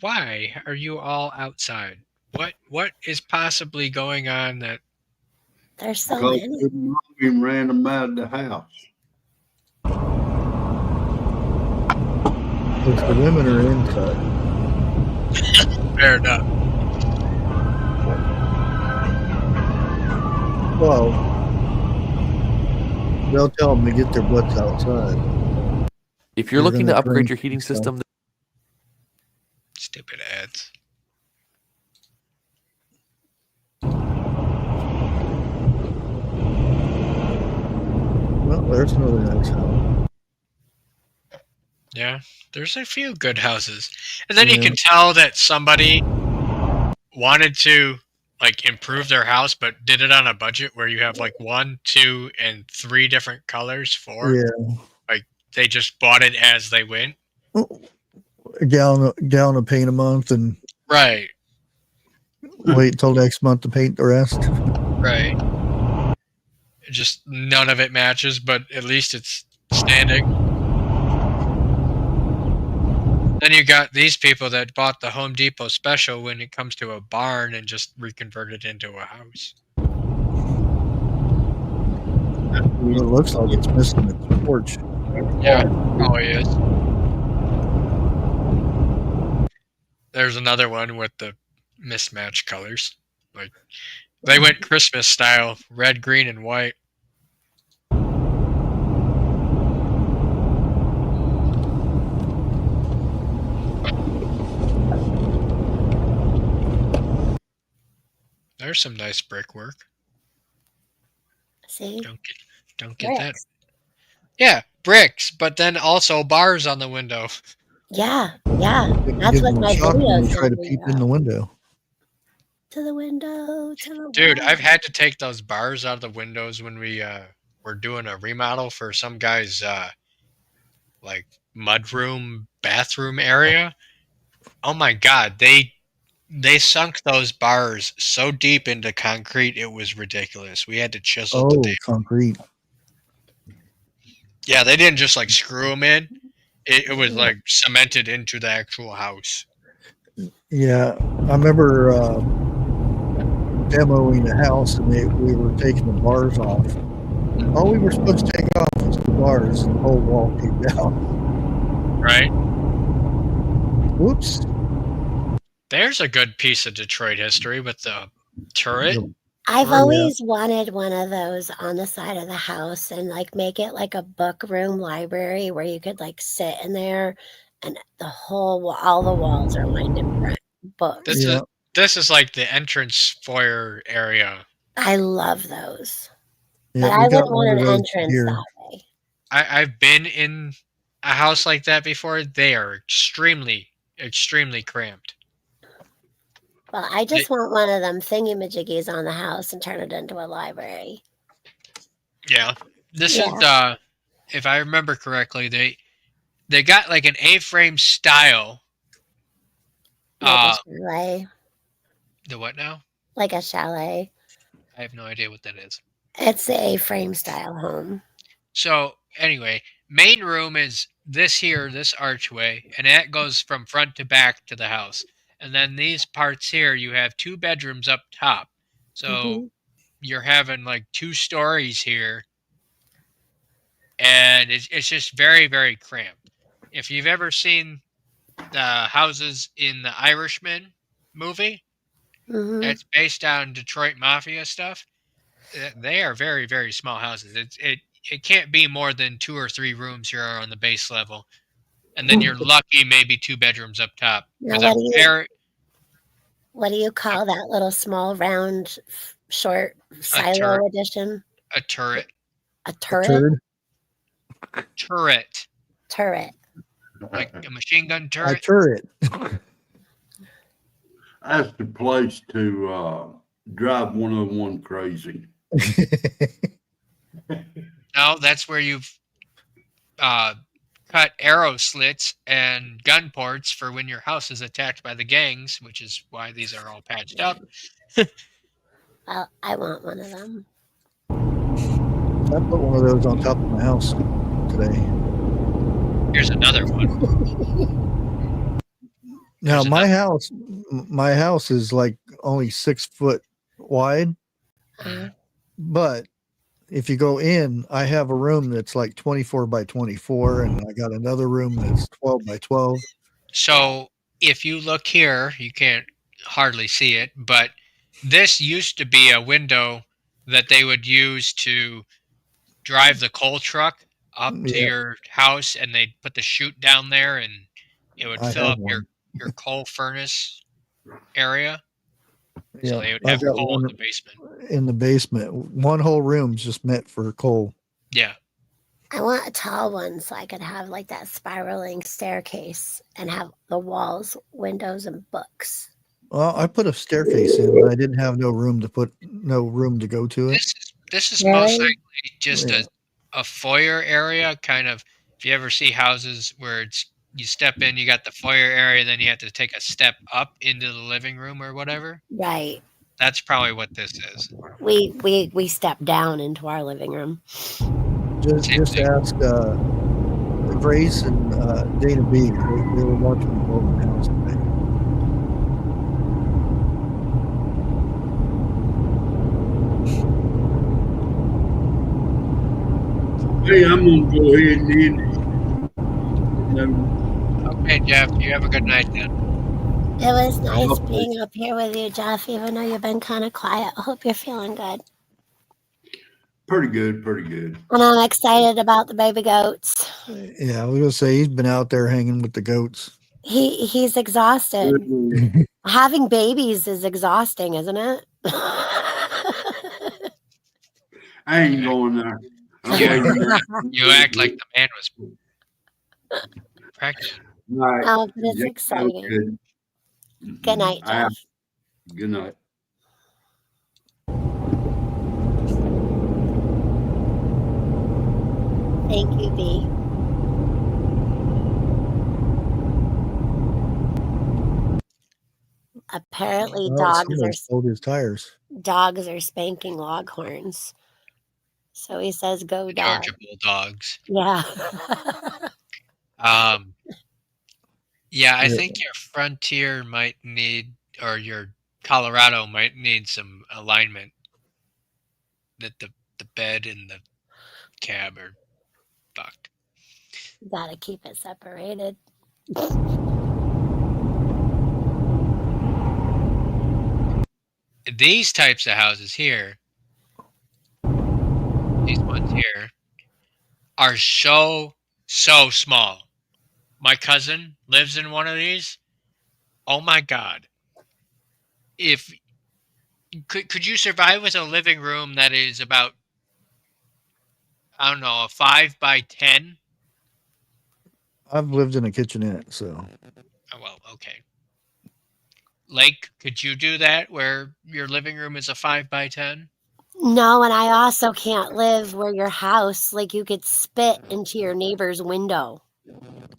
Why are you all outside? What is possibly going on that there's so because many? the mommy ran them out of the house. If the women are inside. Fair enough. Well, they'll tell them to get their butts outside. If you're looking to upgrade your heating system, stupid ads. Well, there's another nice house. Yeah, there's a few good houses. And then you can tell that somebody wanted to like improve their house but did it on a budget where you have like 1, 2, and 3 different colors for. Yeah. Like they just bought it as they went. A gallon of paint a month and Right. wait till next month to paint the rest. Right. Just none of it matches, but at least it's standing. Then you got these people that bought the Home Depot special when it comes to a barn and just reconverted it into a house. It looks like it's missing its porch. Yeah, probably is. There's another one with the mismatched colors. Like they went Christmas style, red, green, and white. There's some nice brickwork. See? Don't get that. Yeah, bricks, but then also bars on the window. Yeah. That's what my videos try to peep in the window. To the window, to the Dude, wall. I've had to take those bars out of the windows when we were doing a remodel for some guy's like mudroom bathroom area. Oh my god, they sunk those bars so deep into concrete it was ridiculous. We had to chisel the damn. Concrete. Yeah, they didn't just like screw them in. It was like cemented into the actual house. Yeah, I remember demoing the house and we were taking the bars off. All we were supposed to take off was the bars and the whole wall came down. Right? Whoops. There's a good piece of Detroit history with the turret. I've always wanted one of those on the side of the house and like make it like a book room library where you could like sit in there and all the walls are lined in books. This is like the entrance foyer area. I love those. Yeah, but I wouldn't want an entrance that way. I've been in a house like that before. They are extremely, extremely cramped. Well, I just want one of them thingy-majiggies on the house and turn it into a library. Yeah. This is, if I remember correctly, they got like an A-frame style. Like a chalet. The what now? Like a chalet. I have no idea what that is. It's the A-frame style home. So, anyway, main room is this archway, and that goes from front to back to the house. And then these parts here, you have 2 bedrooms up top. So you're having like 2 stories here. and it's just very, very cramped. If you've ever seen the houses in the Irishman movie, that's based on Detroit Mafia stuff. They are very, very small houses. It can't be more than 2 or 3 rooms here on the base level, and then you're lucky maybe 2 bedrooms up top. Now, Because what do you call that little small round short silo edition? a turret. A turret? Turret. Turret. Like a machine gun turret? A turret. That's the place to drive 101 crazy. No, that's where you've cut arrow slits and gun ports for when your house is attacked by the gangs, which is why these are all patched up. Well, I want one of them. I put one of those on top of my house today. Here's another one. Now my house is like only 6 foot wide, but if you go in, I have a room that's like 24 by 24, and I got another room that's 12 by 12. So if you look here, you can't hardly see it, but this used to be a window that they would use to drive the coal truck up to your house, and they'd put the chute down there, and it would fill up your coal furnace area. So they would have coal in the basement. In the basement, one whole room's just meant for coal. Yeah. I want a tall one so I could have like that spiraling staircase and have the walls, windows, and books. Well, I put a staircase in, but I didn't have no room to go to it. This is most likely just a foyer area, kind of. If you ever see houses where you step in, you got the foyer area, then you have to take a step up into the living room or whatever. Right. That's probably what this is. We step down into our living room. Just ask Grace and Dana B. They were watching the open house today. Hey, I'm gonna go ahead and end it. Okay, Jeff, you have a good night then. It was nice being up here with you, Jeff, even though you've been kind of quiet. I hope you're feeling good. Pretty good, pretty good. And I'm excited about the baby goats. Yeah, I was gonna say he's been out there hanging with the goats. He's exhausted. Having babies is exhausting, isn't it? I ain't going there. You act like the man was practicing. Right. Oh, but it's exciting. Good night, Jeff. Good night. Thank you, B. Apparently, sold his tires. Dogs are spanking Longhorns. So he says, "Go dog." Georgia Bulldogs. Yeah. Yeah, I think your Frontier might need, or your Colorado might need some alignment. That the bed and the cab are fucked. Gotta keep it separated. These types of houses here, these ones here, are so small. My cousin lives in one of these. Oh my God. If could you survive with a living room that is about, I don't know, a 5 by 10? I've lived in a kitchenette, so. Oh, well, okay. Lake, could you do that where your living room is a 5 by 10? No, and I also can't live where your house, like you could spit into your neighbor's window.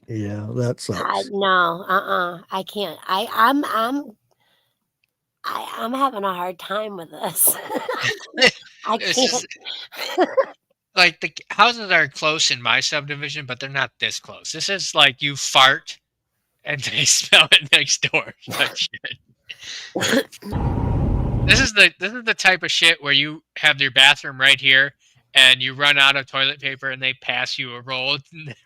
Yeah, that sucks. No, I can't. I'm having a hard time with this. I can't. Like, the houses are close in my subdivision, but they're not this close. This is like you fart and they smell it next door. Like shit. This is the type of shit where you have your bathroom right here and you run out of toilet paper and they pass you a roll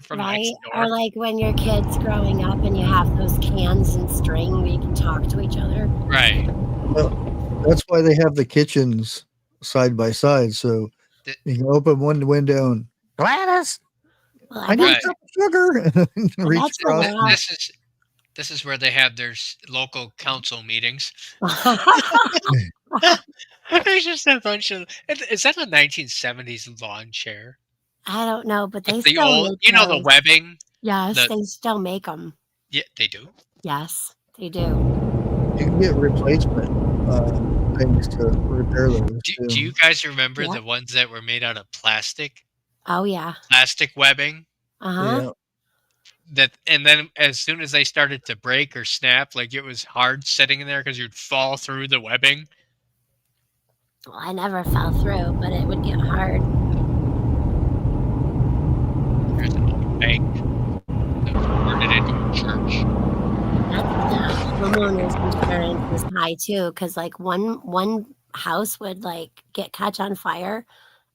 from right? next door. Or like when your kid's growing up and you have those cans and string where you can talk to each other. Right. Well, that's why they have the kitchens side by side, so you can open one window and Gladys, Well, I need a cup of sugar. Reach across. This is where they have their local council meetings. There's just a bunch of. Is that a 1970s lawn chair? I don't know, but they With the still old, make you know, the those. webbing. Yes, they still make them. Yeah, they do. Yes, they do. You can get replacement things to repair those. Do you guys remember the ones that were made out of plastic? Oh yeah. Plastic webbing. Uh-huh. And then as soon as they started to break or snap, like it was hard sitting in there because you'd fall through the webbing. Well, I never fell through, but it would get hard. There's an old bank that was converted into a church. Homeowners insurance was high too, because like one house would like catch on fire,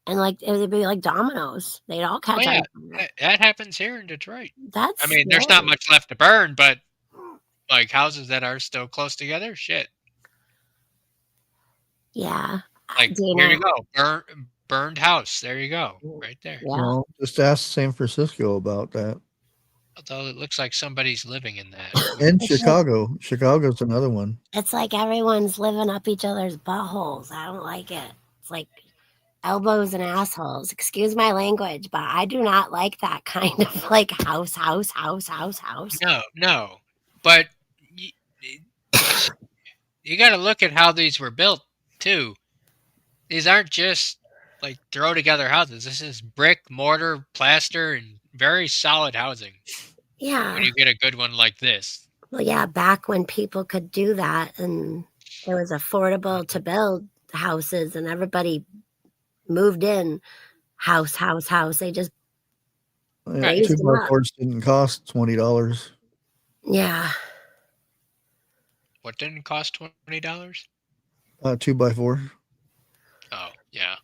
and like it would be like dominoes. They'd all catch on fire. That happens here in Detroit. That's I mean, there's not much left to burn, but like houses that are still close together, shit. Yeah. Like here you go, burned house. There you go, right there. Yeah. Well, just ask San Francisco about that. Although it looks like somebody's living in that. And Chicago. Chicago's another one. It's like everyone's living up each other's buttholes. I don't like it. It's like elbows and assholes. Excuse my language, but I do not like that kind of like house. No. But you got to look at how these were built too. These aren't just like throw together houses. This is brick, mortar, plaster, and very solid housing. Yeah. When you get a good one like this. Well, yeah, back when people could do that and it was affordable to build houses and everybody moved in house. They just raised them up. 2x4s didn't cost $20. Yeah. What didn't cost $20? 2x4. Oh, yeah.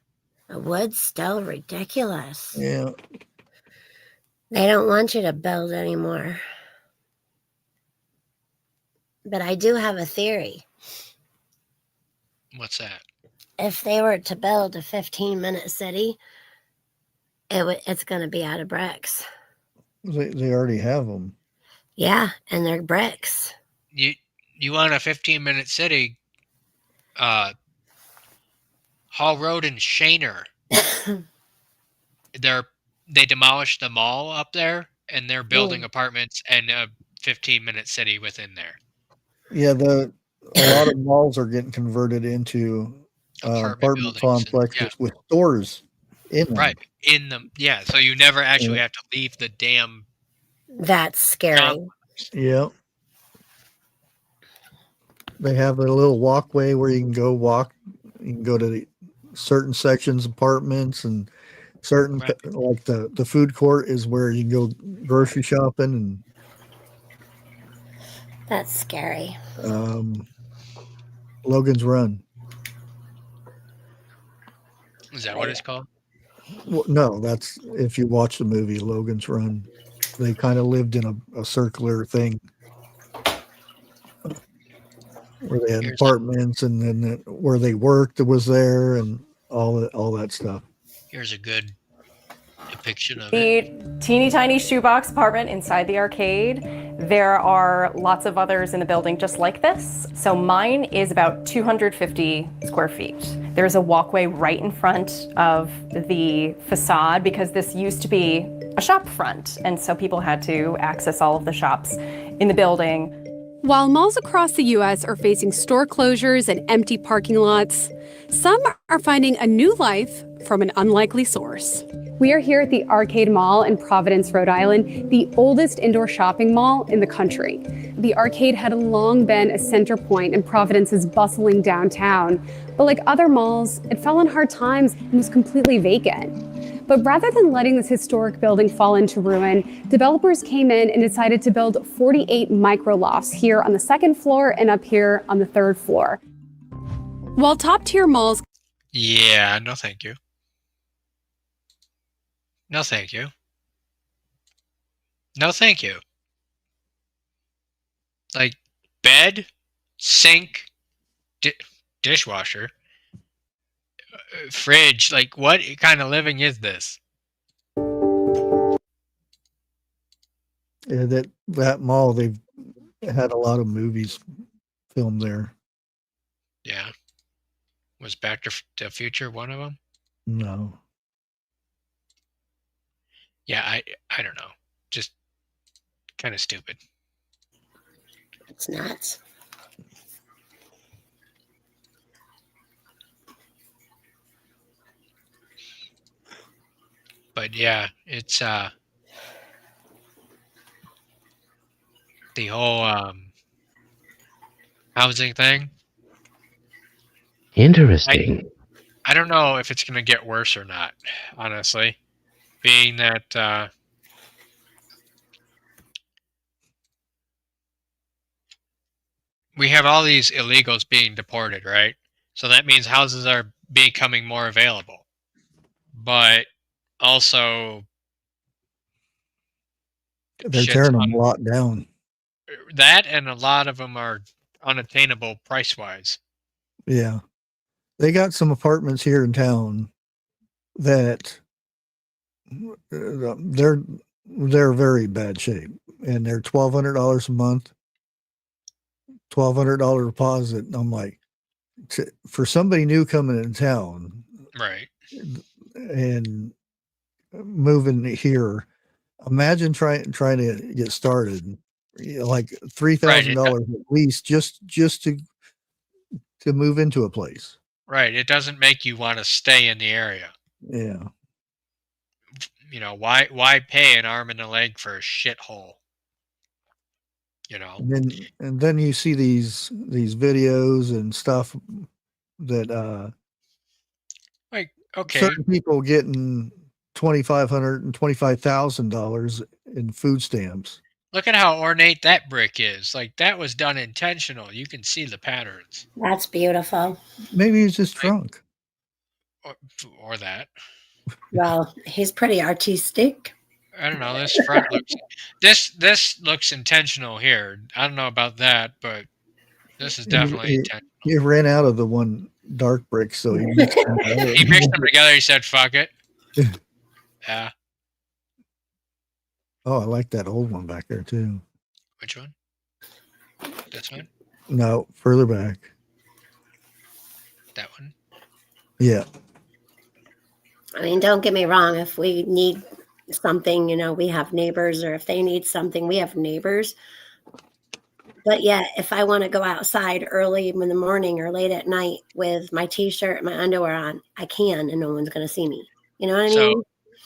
The wood's still ridiculous. Yeah. They don't want you to build anymore. But I do have a theory. What's that? If they were to build a 15-minute city, it's going to be out of bricks. They already have them. Yeah, and they're bricks. You want a 15-minute city? Hall Road and Shaner. They demolished the mall up there, and they're building apartments and a 15-minute city within there. Yeah, a lot of malls are getting converted into apartment complexes with stores in them. Right, in them. Yeah, so you never actually have to leave the damn... That's scary. Yeah. They have a little walkway where you can go walk. You can go to the certain sections, apartments, and certain like the food court is where you can go grocery shopping. And that's scary. Logan's Run. Is that what it's called? Well, no, that's if you watch the movie Logan's Run. They kind of lived in a circular thing where they had apartments, and then where they worked was there, and all that stuff. Here's a good depiction of the teeny tiny shoebox apartment inside the arcade. There are lots of others in the building just like this. So mine is about 250 square feet. There's a walkway right in front of the facade because this used to be a shop front. And so people had to access all of the shops in the building. While malls across the U.S. are facing store closures and empty parking lots, some are finding a new life from an unlikely source. We are here at the Arcade Mall in Providence, Rhode Island, the oldest indoor shopping mall in the country. The Arcade had long been a center point in Providence's bustling downtown, but like other malls, it fell on hard times and was completely vacant. But rather than letting this historic building fall into ruin, developers came in and decided to build 48 micro-lofts here on the second floor and up here on the third floor. While top-tier malls... Yeah, no thank you. No, thank you. No, thank you. Like bed, sink, dishwasher, fridge. Like, what kind of living is this? Yeah, that mall, they've had a lot of movies filmed there. Yeah. Was Back to the Future one of them? No. Yeah, I don't know. Just kind of stupid. It's nuts. But yeah, it's the whole housing thing. Interesting. I don't know if it's going to get worse or not, honestly. Being that we have all these illegals being deported, right? So that means houses are becoming more available. But also They're tearing them a lot down. that, and a lot of them are unattainable price-wise. Yeah. They got some apartments here in town that they're very bad shape, and they're $1,200 a month, $1,200 deposit. And I'm like, for somebody new coming in town, right, and moving here, imagine trying to get started, like $3,000 at least, just to move into a place. Right. It doesn't make you want to stay in the area. Yeah. You know, why pay an arm and a leg for a shithole? You know. And then you see these videos and stuff that like, okay, certain people getting $2,500 and $25,000 in food stamps. Look at how ornate that brick is. Like, that was done intentional. You can see the patterns. That's beautiful. Maybe he's just drunk. Or that. Well, he's pretty artistic. I don't know. This front looks this looks intentional here. I don't know about that, but this is definitely intentional. He ran out of the one dark brick, so he mixed them together. He mixed them together. He said, "Fuck it." Yeah. Oh, I like that old one back there too. Which one? This one? No, further back. That one? Yeah. I mean, don't get me wrong. If we need something, you know, we have neighbors, or if they need something, we have neighbors. But yeah, if I want to go outside early in the morning or late at night with my t-shirt and my underwear on, I can, and no one's going to see me. You know what I mean?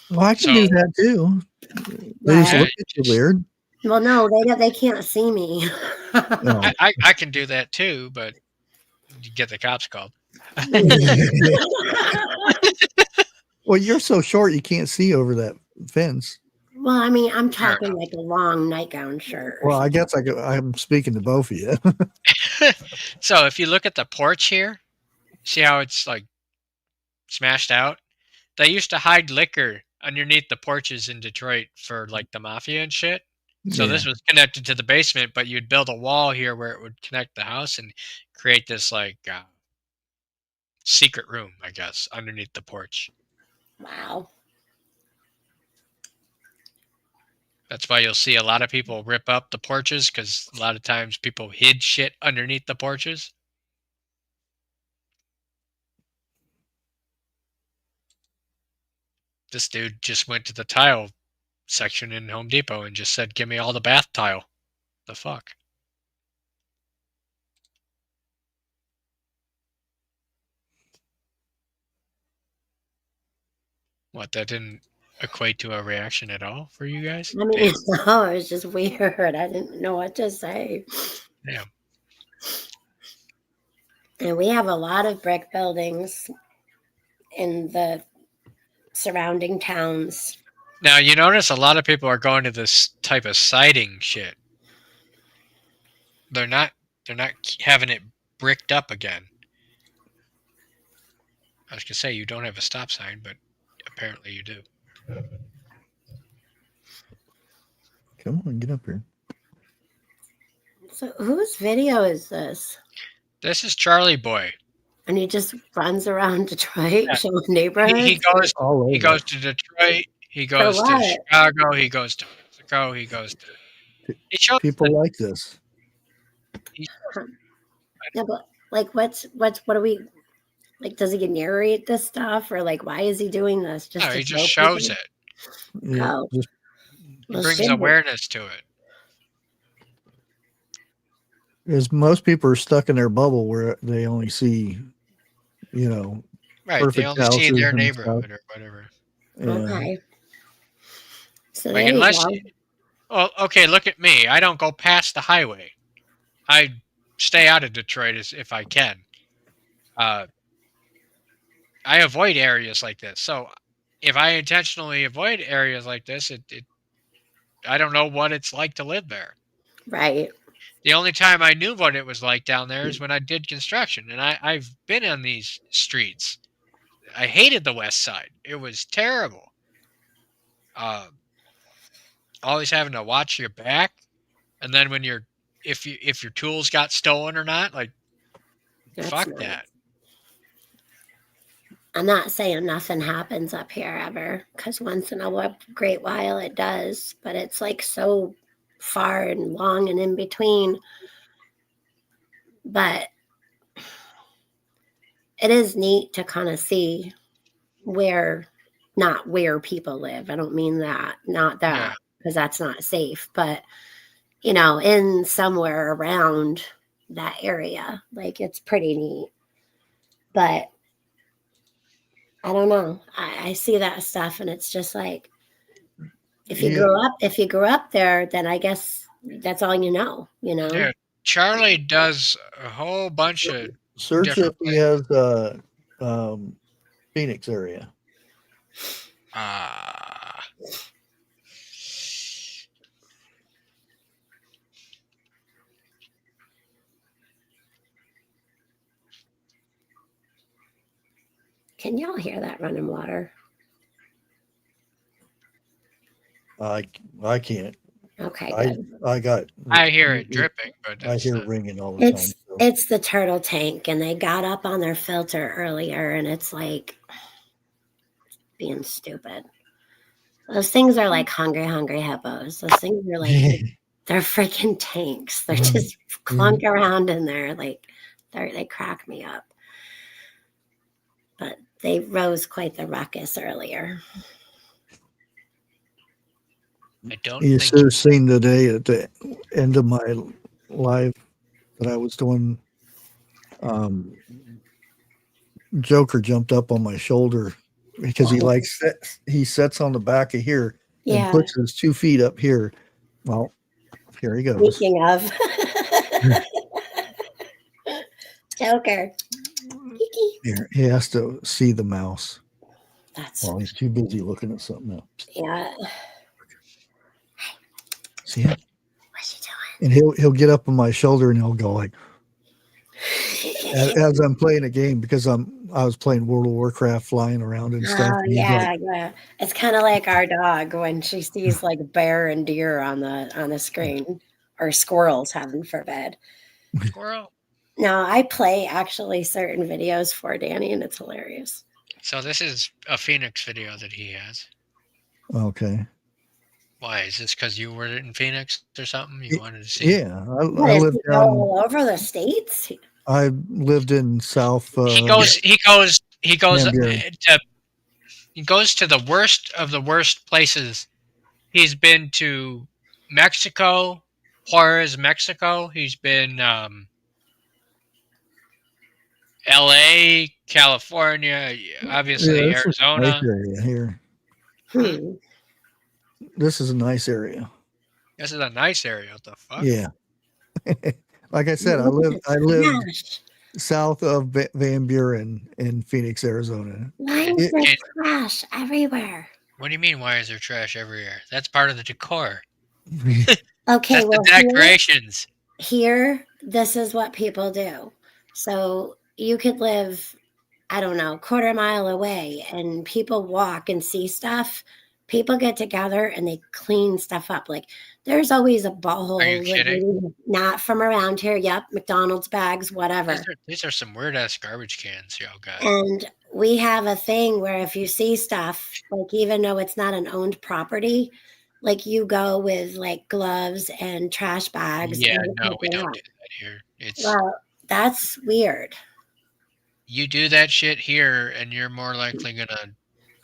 Well, I can do that too. They just look at you weird. Well, no, they can't see me. No. I can do that too, but you get the cops called. Well, you're so short you can't see over that fence. Well, I mean, I'm talking like a long nightgown shirt. Well, I guess I'm speaking to both of you. So if you look at the porch here, see how it's like smashed out? They used to hide liquor underneath the porches in Detroit for like the mafia and shit. So this was connected to the basement, but you'd build a wall here where it would connect the house and create this like secret room, I guess, underneath the porch. Wow. That's why you'll see a lot of people rip up the porches, because a lot of times people hid shit underneath the porches. This dude just went to the tile section in Home Depot and just said, "Give me all the bath tile." The fuck? What, that didn't equate to a reaction at all for you guys? I mean, no, it was just weird. I didn't know what to say. Damn. And we have a lot of brick buildings in the surrounding towns. Now, you notice a lot of people are going to this type of siding shit. They're not having it bricked up again. I was going to say, you don't have a stop sign, but apparently you do. Come on, get up here. So whose video is this? This is Charlie Boy. And he just runs around Detroit Yeah. showing neighborhoods. He goes to Detroit. He goes to what? Chicago. He goes to Mexico. He goes to. He shows People like this. Yeah, but like, what are we like? Does he narrate this stuff, or like, why is he doing this? No, to he just show shows people? it. Yeah, Oh. just He Well, brings shit. awareness to it. because most people are stuck in their bubble where they only see, Right. They perfect only see houses their and neighborhood stuff. or whatever. Yeah. Okay. So Like, there you unless go. Well, okay, look at me. I don't go past the highway. I stay out of Detroit if I can. I avoid areas like this. So if I intentionally avoid areas like this, I don't know what it's like to live there. Right. The only time I knew what it was like down there is when I did construction, and I've been on these streets. I hated the West Side. It was terrible. Always having to watch your back, and then when if your tools got stolen or not, like That's fuck nuts. that. I'm not saying nothing happens up here ever, because once in a great while it does, but it's like so far and long and in between. But it is neat to kind of see not where people live. I don't mean that, not that, because that's not safe, but in somewhere around that area. Like, it's pretty neat. But I don't know. I see that stuff, and it's just like, if you grew up there, then I guess that's all you know. Yeah, Charlie does a whole bunch of Search if different he has Phoenix area. Can y'all hear that running water? I can't. Okay, good. I hear it dripping, but I hear it ringing all the time. So. It's the turtle tank, and they got up on their filter earlier, and it's like being stupid. Those things are like hungry hippos. Those things are like they're freaking tanks. They're just clunk around in there, like they crack me up. But they rose quite the ruckus earlier. You should have seen today at the end of my live that I was doing. Joker jumped up on my shoulder because he sits on the back of here and puts his 2 feet up here. Well, here he goes. Speaking of Joker, here, he has to see the mouse. He's too busy looking at something else. Yeah. See him? What's he doing? And he'll get up on my shoulder and he'll go like, as I'm playing a game, because I was playing World of Warcraft, flying around and stuff. Oh, And yeah. It's kind of like our dog when she sees like bear and deer on the screen, or squirrels, heaven forbid. Squirrel. No, I play actually certain videos for Danny, and it's hilarious. So this is a Phoenix video that he has. Okay. Why? Is this because you were in Phoenix or something? You wanted to see? Yeah, I lived down all over the states. I lived in South. He goes to the worst of the worst places. He's been to Mexico, Juarez, Mexico. He's been L.A., California, obviously Arizona. Nice area here. This is a nice area. This is a nice area. What the fuck? Yeah. Like I said, I lived south of Van Buren in Phoenix, Arizona. Why is there trash everywhere? What do you mean? Why is there trash everywhere? That's part of the decor. Okay, That's well, the decorations. Here, this is what people do. So you could live, I don't know, quarter mile away, and people walk and see stuff, people get together and they clean stuff up. Like there's always a ball Are you hole, like, kidding? not from around here. Yep, McDonald's bags, whatever. These are some weird ass garbage cans y'all got. And we have a thing where if you see stuff, like even though it's not an owned property, like you go with like gloves and trash bags. Yeah, and no, we pick it don't up. do that here. It's Well, that's weird. you do that shit here, and you're more likely gonna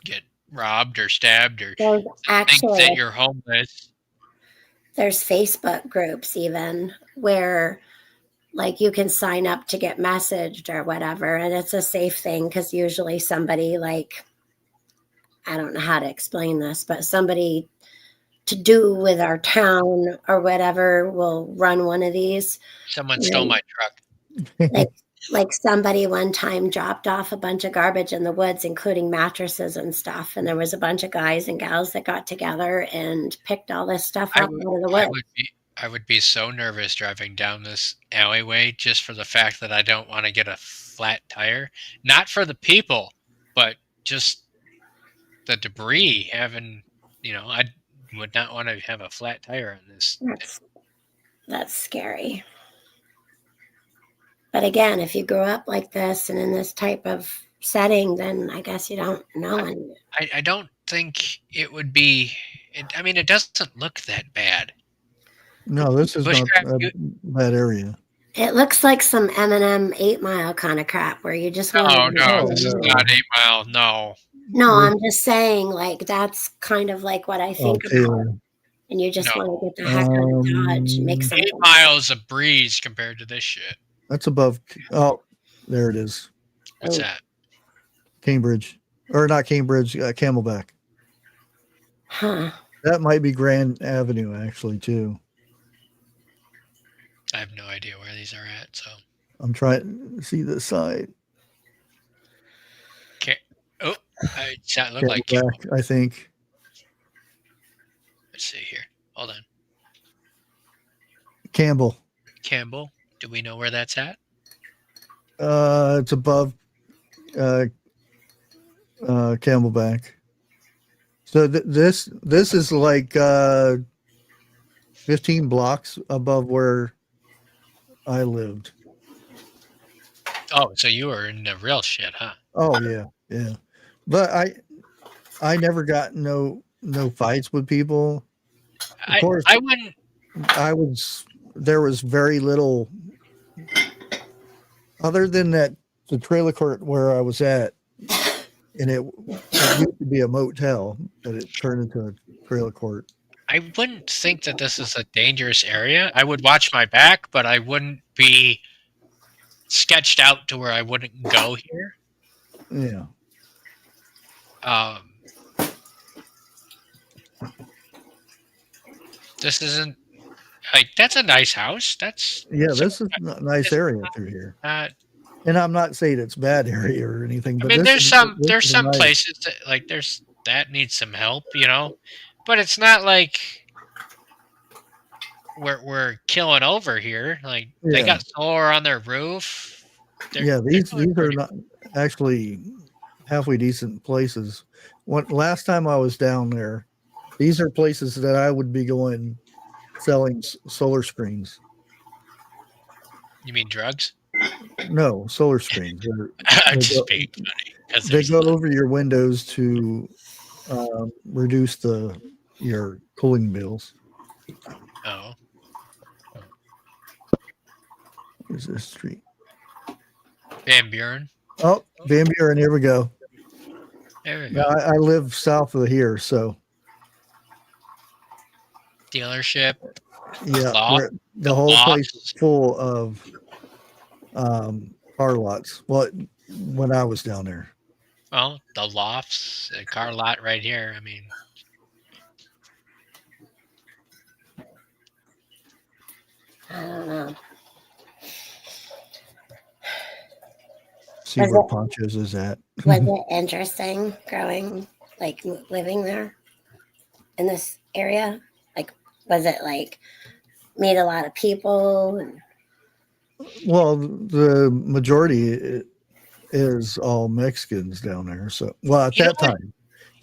get robbed or stabbed or There's think actually that you're homeless. there's Facebook groups even where like you can sign up to get messaged or whatever, and it's a safe thing because usually somebody like, I don't know how to explain this, but somebody to do with our town or whatever will run one of these. Someone stole my truck. Like somebody one time dropped off a bunch of garbage in the woods, including mattresses and stuff. And there was a bunch of guys and gals that got together and picked all this stuff up out of the woods. I would be so nervous driving down this alleyway just for the fact that I don't want to get a flat tire. Not for the people, but just the debris having, I would not want to have a flat tire on this. That's scary. But again, if you grew up like this and in this type of setting, then I guess you don't know any. I don't think it would be. It doesn't look that bad. No, this is not a bad area. It looks like some M&M 8 Mile kind of crap where you just want No, this is not 8 Mile. No. No, I'm just saying, like, that's kind of like what I think about. And you just want to get the heck out of Dodge and make something. 8 Mile's a breeze compared to this shit. That's above. Oh, there it is. What's that? Cambridge. Or not Cambridge, Camelback. Huh. That might be Grand Avenue, actually, too. I have no idea where these are at, so. I'm trying to see the side. Okay. Oh, it looked like Camelback, I think. Let's see here. Hold on. Campbell. Do we know where that's at? It's above Camelback. So this is like 15 blocks above where I lived. Oh, so you were in the real shit, huh? Oh yeah. But I never got no fights with people. Of course, I wouldn't. There was very little other than that the trailer court where I was at, and it used to be a motel, but it turned into a trailer court. I wouldn't think that this is a dangerous area. I would watch my back, but I wouldn't be sketched out to where I wouldn't go here. Yeah. This isn't like that's a nice house. This is a nice area through here. And I'm not saying it's bad area or anything, but there's some nice places that that needs some help, but it's not like we're killing over here. Like they got solar on their roof. These are not actually halfway decent places. Last time I was down there, these are places that I would be going selling solar screens. You mean drugs? No, solar screens. I'm just being funny. They go over your windows to reduce your cooling bills. Oh. Where's this street? Van Buren. Oh, Van Buren. Here we go. There we go. I live south of here, so. Dealership. Yeah, the whole place is full of car lots. Well, when I was down there. Well, the lofts, a car lot right here. I don't know. See where Poncho's is at. Was it interesting living there in this area? Was it meet a lot of people? Well, the majority is all Mexicans down there. So, at that time,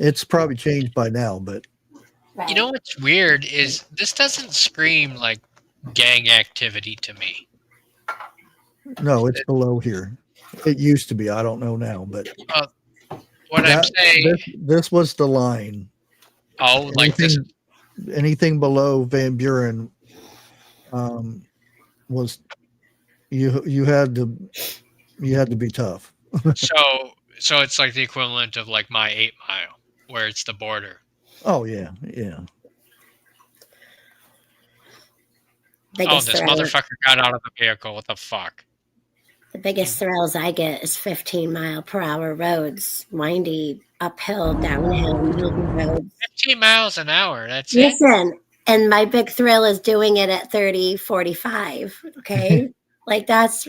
It's probably changed by now, but You know what's weird is this doesn't scream like gang activity to me. no, it's below here. It used to be. I don't know now, but What I'm saying. This was the line. Oh, like this. Anything below Van Buren was you had to be tough. So it's like the equivalent of like my 8 Mile, where it's the border. Oh yeah, yeah. Oh, this motherfucker got out of the vehicle. What the fuck? The biggest thrills I get is 15-mile-per-hour roads, windy, uphill, downhill, roads. 15 miles an hour. That's it. Listen, and my big thrill is doing it at 30, 45. Okay, like that's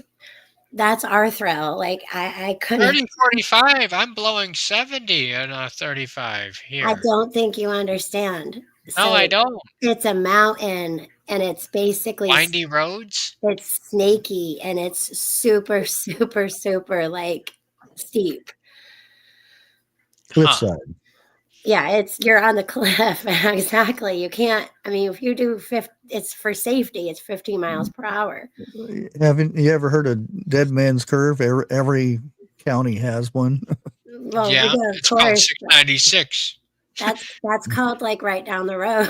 our thrill. Like I couldn't. 30, 45. I'm blowing 70 on a 35 here. I don't think you understand. No, I don't. It's a mountain, and it's basically windy roads. It's snaky, and it's super, super, super like steep. Cliffside. Yeah, you're on the cliff. Exactly. You can't. I mean, if you do it's for safety. It's 15 miles per hour. Haven't you ever heard of Dead Man's Curve? Every county has one. Well, yeah, it's called 696. That's called like right down the road.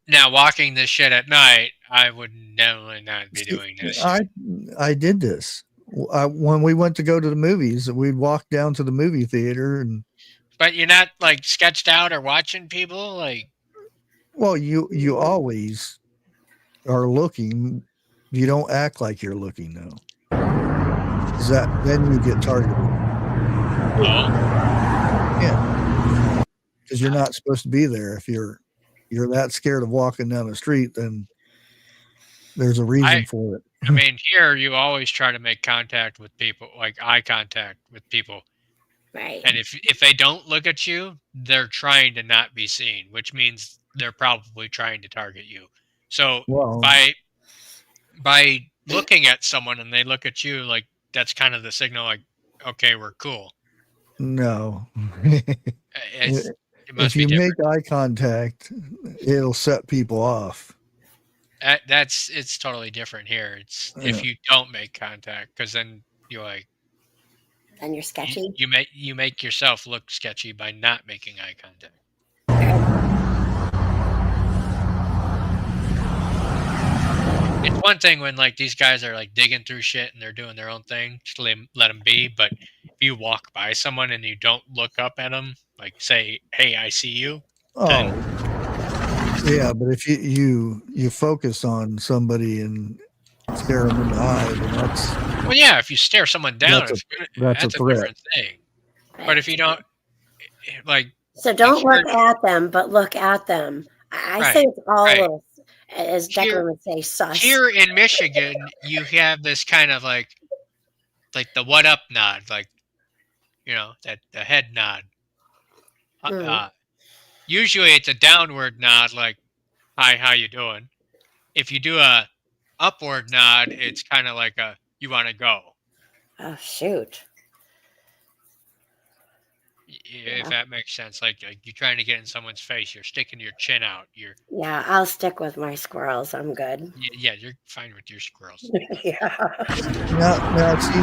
Now, walking this shit at night, I would definitely not be doing this. I did this. When we went to go to the movies, we'd walk down to the movie theater But you're not like sketched out or watching people like. Well, you always are looking. You don't act like you're looking though. Then you get targeted. Oh. Yeah. Because you're not supposed to be there. If you're that scared of walking down the street, then there's a reason for it. I mean, here you always try to make contact with people, like eye contact with people. Right. And if they don't look at you, they're trying to not be seen, which means they're probably trying to target you. So by looking at someone and they look at you, like that's kind of the signal, like, okay, we're cool. No. It must if you be different. make eye contact, it'll set people off. It's totally different here. It's if you don't make contact, because then you're like, then you're sketchy. You make yourself look sketchy by not making eye contact. It's one thing when like these guys are like digging through shit and they're doing their own thing, just let them be. But if you walk by someone and you don't look up at them, like say, "Hey, I see you." Yeah, but if you focus on somebody and stare them in the eye, then that's well, yeah. If you stare someone down, that's a threat. different thing. But if you don't, like, so don't look at them, but look at them. I say it's all a little, as Declan would say, sus. Here in Michigan, you have this kind of like the "what up" nod, like that the head nod. Usually it's a downward nod, like, "Hi, how you doing?" If you do a upward nod, it's kind of like a "you want to go." Oh shoot! If that makes sense, like you're trying to get in someone's face, you're sticking your chin out. Yeah, I'll stick with my squirrels. I'm good. Yeah, you're fine with your squirrels. Yeah. Now, see,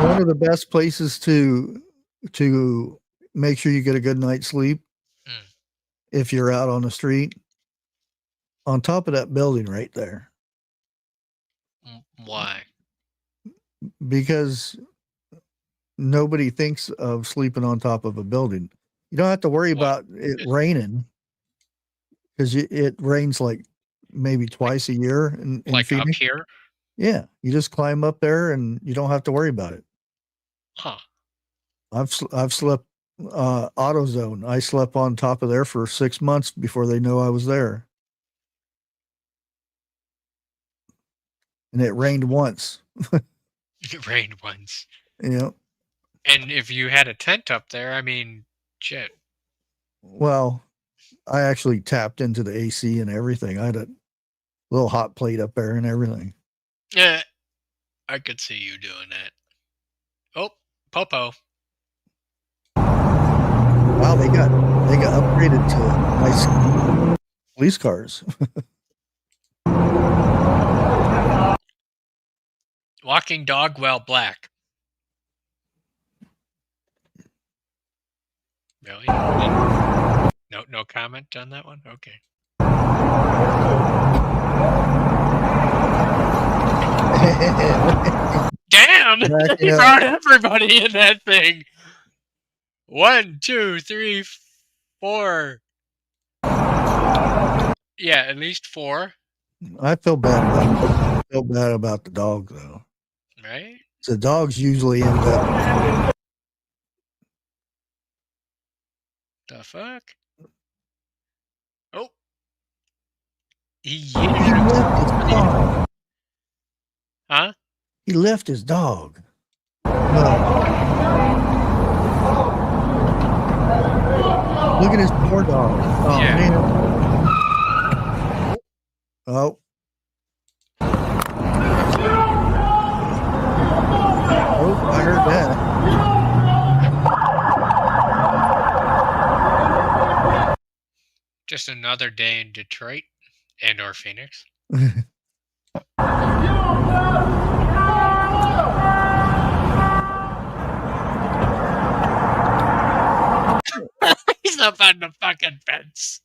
one of the best places to make sure you get a good night's sleep, if you're out on the street, on top of that building right there. Why? Because nobody thinks of sleeping on top of a building. You don't have to worry about it raining, because it rains like maybe twice a year in like Phoenix. Up here. Yeah, you just climb up there and you don't have to worry about it. Huh. I've slept AutoZone. I slept on top of there for 6 months before they know I was there. And it rained once. It rained once. Yeah. And if you had a tent up there, I mean, shit. Well, I actually tapped into the AC and everything. I had a little hot plate up there and everything. Yeah, I could see you doing that. Popo. Wow, they got upgraded to nice police cars. Walking dog while black. Really? No comment on that one? Okay. Damn! He brought everybody in that thing. 1, 2, 3, 4. Yeah, at least 4. I feel bad about the dog though. Right? The dogs usually end up. The fuck? Oh. He left his dog. Huh? He left his dog. Look at his poor dog. Oh, man. Oh. Oh, I heard that. Just another day in Detroit and or Phoenix. He's up on the fucking fence.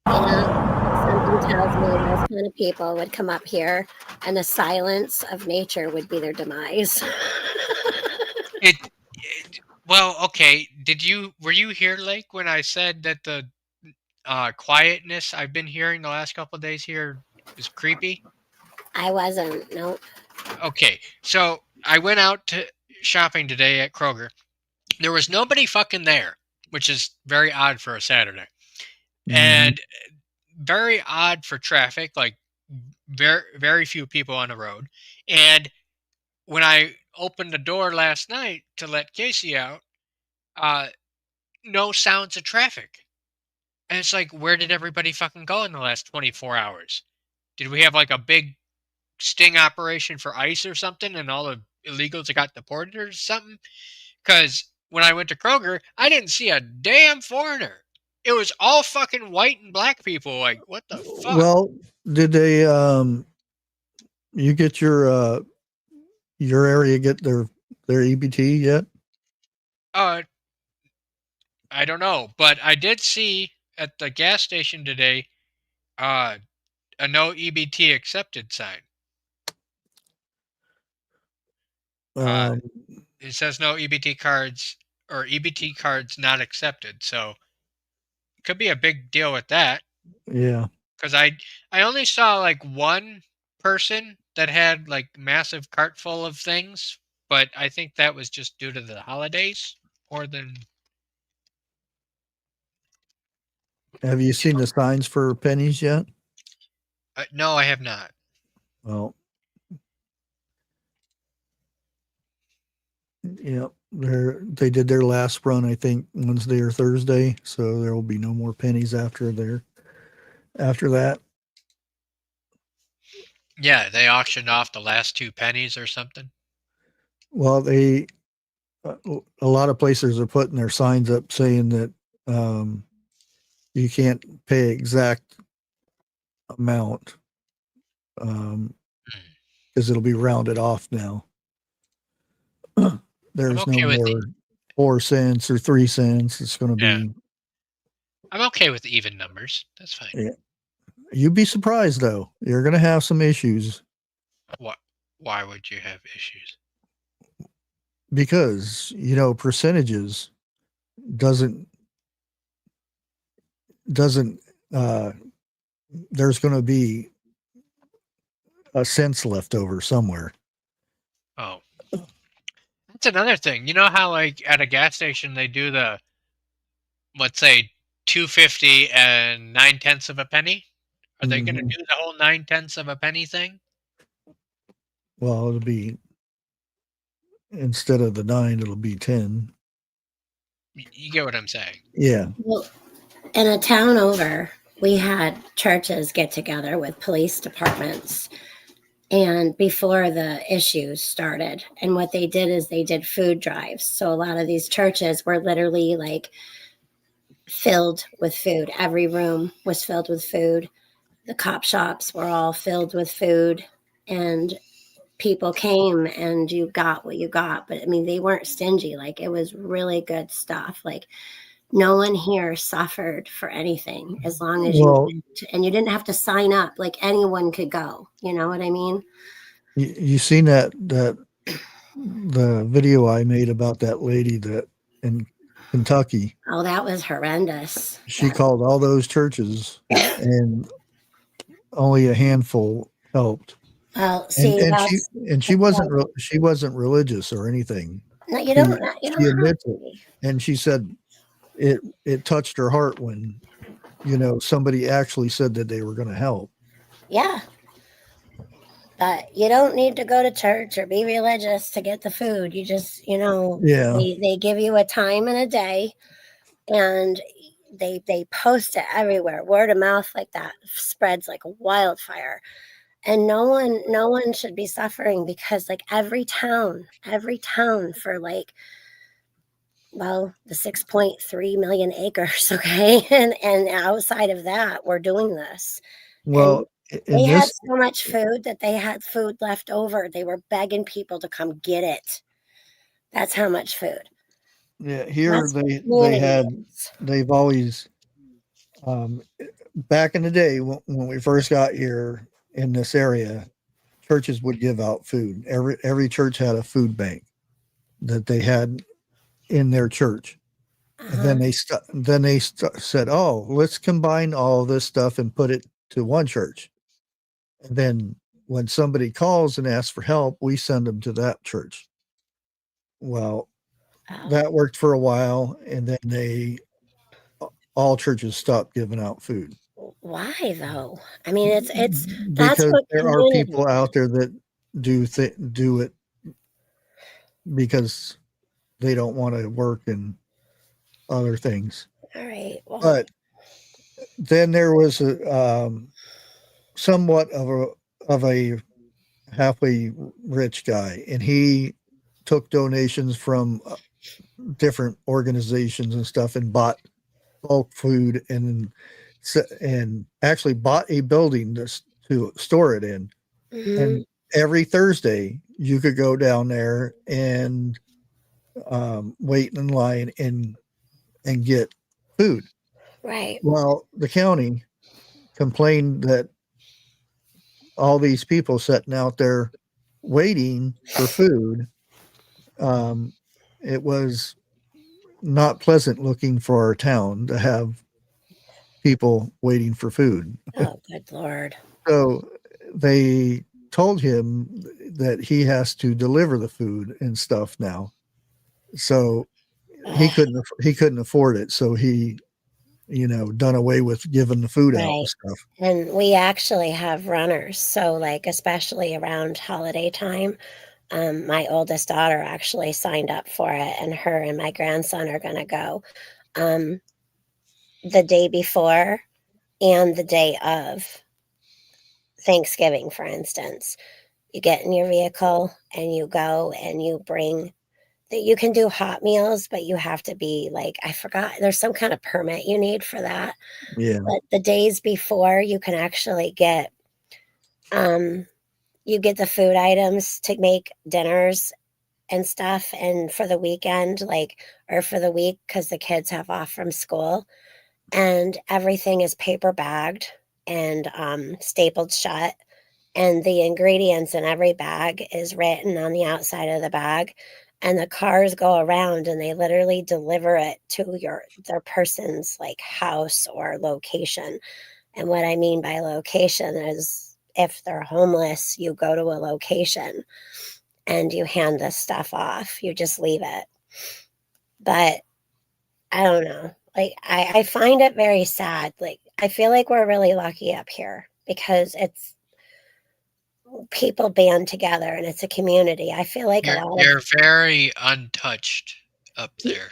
Something tells me those kind of people would come up here and the silence of nature would be their demise. Well, okay. Were you here, Lake, when I said that the quietness I've been hearing the last couple of days here is creepy? I wasn't. Nope. Okay, so I went out to shopping today at Kroger. There was nobody fucking there, which is very odd for a Saturday. And very odd for traffic, like very, very few people on the road. And when I opened the door last night to let Casey out, no sounds of traffic. And it's like, where did everybody fucking go in the last 24 hours? Did we have like a big sting operation for ICE or something and all the illegals got deported or something? Because when I went to Kroger, I didn't see a damn foreigner. It was all fucking white and black people. Like, what the fuck? Well, did they you get your area get their EBT yet? I don't know, but I did see at the gas station today a no EBT accepted sign. It says no EBT cards or EBT cards not accepted. So it could be a big deal with that. Yeah. Because I only saw like one person that had like massive cart full of things, but I think that was just due to the holidays more than. Have you seen the signs for pennies yet? No, I have not. Well, yeah, they did their last run, I think, Wednesday or Thursday, so there will be no more pennies after that. Yeah, they auctioned off the last 2 pennies or something. Well, a lot of places are putting their signs up saying that you can't pay exact amount because it'll be rounded off now. There's no more 4 cents or 3 cents. It's going to be. I'm okay with even numbers. That's fine. Yeah. You'd be surprised though. You're going to have some issues. What? Why would you have issues? Because percentages doesn't there's going to be a cents left over somewhere. Oh, that's another thing. You know how like at a gas station they do the, let's say, 2.50 and 9/10 of a penny? Are they going to do the whole 9/10 of a penny thing? Well, it'll be, instead of the 9, it'll be 10. You get what I'm saying? Yeah. Well, in a town over, we had churches get together with police departments and before the issues started. And what they did is they did food drives. So a lot of these churches were literally like filled with food. Every room was filled with food. The cop shops were all filled with food, and people came and you got what you got. But I mean, they weren't stingy. Like, it was really good stuff. Like, no one here suffered for anything as long as you Well, went, and you didn't have to sign up. Like, anyone could go. You know what I mean? you seen that the video I made about that lady that in Kentucky? Oh, that was horrendous. She called all those churches, and only a handful helped. Well, see, She wasn't religious or anything. No, you She, don't. You she don't have admits to it, be. and she said it touched her heart when somebody actually said that they were going to help. Yeah. But you don't need to go to church or be religious to get the food. You just, Yeah. they give you a time and a day, and they post it everywhere. Word of mouth like that spreads like a wildfire. And no one should be suffering, because like every town for like, well, the 6.3 million acres, okay? And outside of that, we're doing this. Well, They had so much food that they had food left over. They were begging people to come get it. That's how much food. Yeah, here That's they've always back in the day when we first got here in this area, churches would give out food. Every church had a food bank that they had in their church. And then they said, "Oh, let's combine all this stuff and put it to one church." And then when somebody calls and asks for help, we send them to that church. Well, that worked for a while, and then all churches stopped giving out food. Why though? I mean, it's that's Because what there are people out there that do it because they don't want to work and other things. All right. Well, But then there was somewhat of a halfway rich guy, and he took donations from different organizations and stuff and bought bulk food and actually bought a building to store it in. Mm-hmm. And every Thursday you could go down there and wait in line and get food. Right. Well, the county complained that all these people sitting out there waiting for food, it was not pleasant looking for our town to have people waiting for food. Oh, good Lord. So they told him that he has to deliver the food and stuff now. So he couldn't afford it. So he, done away with giving the food out and stuff. And we actually have runners. So like, especially around holiday time, my oldest daughter actually signed up for it, and her and my grandson are going to go the day before and the day of Thanksgiving, for instance. You get in your vehicle and you go and you bring that. You can do hot meals, but you have to be like, I forgot, there's some kind of permit you need for that. Yeah. But the days before, you can actually get you get the food items to make dinners and stuff. And for the weekend, or for the week, because the kids have off from school, and everything is paper bagged and stapled shut. And the ingredients in every bag is written on the outside of the bag. And the cars go around and they literally deliver it to their person's house or location. And what I mean by location is, if they're homeless, you go to a location and you hand this stuff off. You just leave it. But I don't know. I find it very sad. I feel like we're really lucky up here because it's people band together and it's a community. I feel like you're very untouched up there.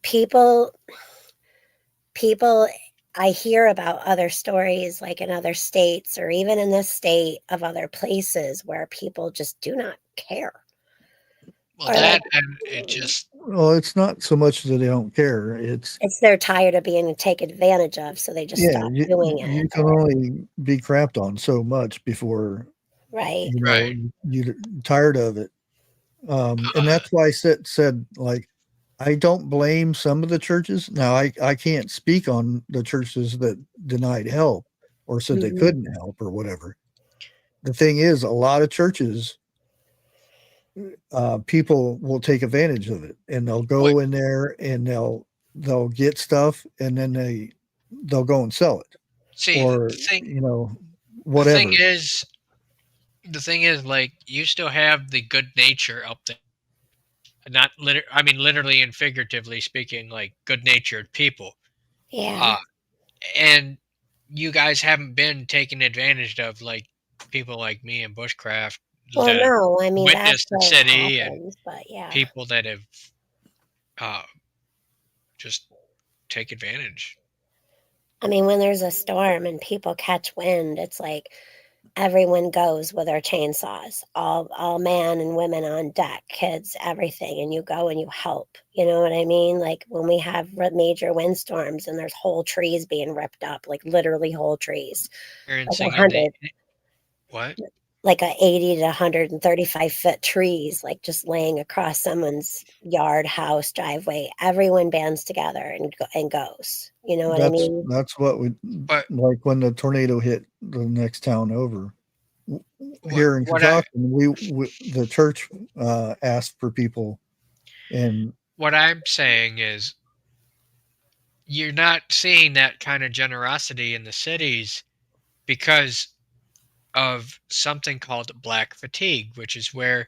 People I hear about other stories like in other states or even in this state of other places where people just do not care. Well, Or that like and it just Well, it's not so much that they don't care. It's they're tired of being taken advantage of, so they just yeah, stop doing it. you can only be crapped on so much before Right. you know you're tired of it. And that's why I said like I don't blame some of the churches. Now I can't speak on the churches that denied help or said they couldn't help or whatever. The thing is, a lot of churches, people will take advantage of it, and they'll go in there and they'll get stuff, and then they'll go and sell it, see or the whatever. thing is, like, you still have the good nature up there. Not I mean, literally and figuratively speaking, like good-natured people. Yeah. And you guys haven't been taken advantage of, like people like me and Bushcraft Well, that no, I mean that witnessed the still city and happens, but yeah. people that have just take advantage. I mean, when there's a storm and people catch wind, it's like everyone goes with their chainsaws, all men and women on deck, kids, everything, and you go and you help. You know what I mean? Like when we have major windstorms and there's whole trees being ripped up, like literally whole trees, like Experiencing 100, what? like a 80 to 135-foot trees, like just laying across someone's yard, house, driveway. Everyone bands together and goes. You know what I mean? That's what we like when the tornado hit the next town over. Here in Kentucky, the church asked for people, and What I'm saying is you're not seeing that kind of generosity in the cities because of something called black fatigue, which is where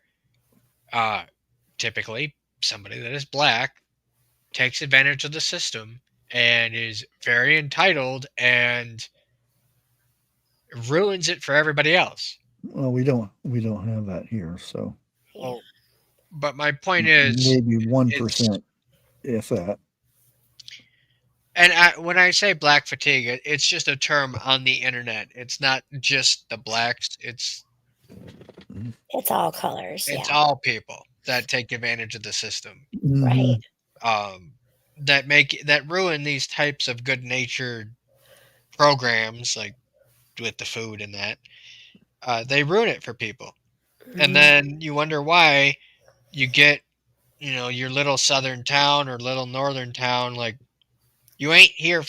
typically somebody that is black takes advantage of the system and is very entitled and ruins it for everybody else. well, we don't have that here, so Well, but my point is, maybe it's 1%, if that. and when I say black fatigue, it's just a term on the internet. It's not just the blacks. It's all colors. It's Yeah. all people that take advantage of the system. Right. That ruin these types of good-natured programs, like with the food and that. They ruin it for people, and then you wonder why you get, your little southern town or little northern town, like, you ain't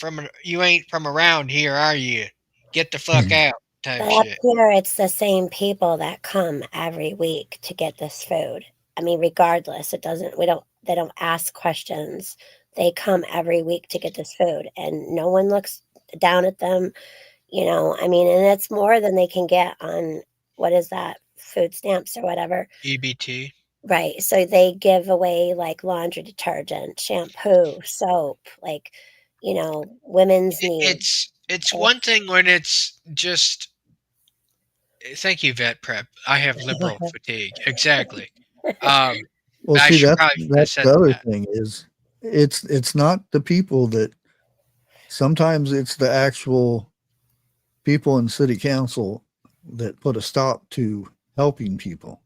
from around here, are you? Get the fuck out, type But up shit. here, it's the same people that come every week to get this food. I mean, regardless, they don't ask questions. They come every week to get this food, and no one looks down at them. I mean, and it's more than they can get on, what is that, food stamps or whatever. EBT. Right. So they give away like laundry detergent, shampoo, soap, like, women's needs. It's one thing when it's just. Thank you, Vet Prep. I have liberal fatigue. Exactly. Well, I see, should probably have that's said the other that. thing is it's not the people that sometimes it's the actual people in city council that put a stop to helping people.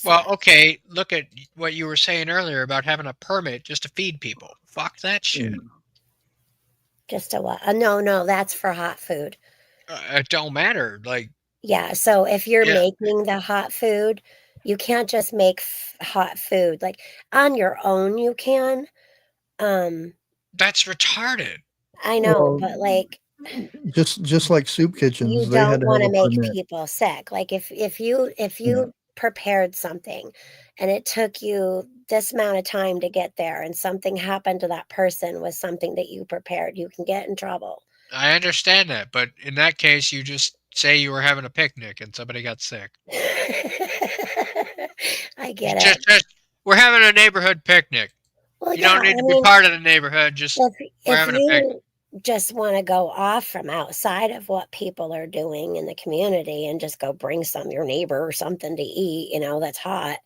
Well, okay, look at what you were saying earlier about having a permit just to feed people. Fuck that shit. Just a what? No, that's for hot food. It don't matter. Like, yeah, so if you're making the hot food, you can't just make hot food. Like, on your own, you can. That's retarded. I know, but like, just like soup kitchens, you they had don't to want have to a make permit. people sick. Like if you prepared something and it took you this amount of time to get there and something happened to that person with something that you prepared, you can get in trouble. I understand that, but in that case, you just say you were having a picnic and somebody got sick. I get it. Just we're having a neighborhood picnic. Well, you don't need to be part of the neighborhood. Just we're having a picnic. Just want to go off from outside of what people are doing in the community and just go bring your neighbor or something to eat, that's hot.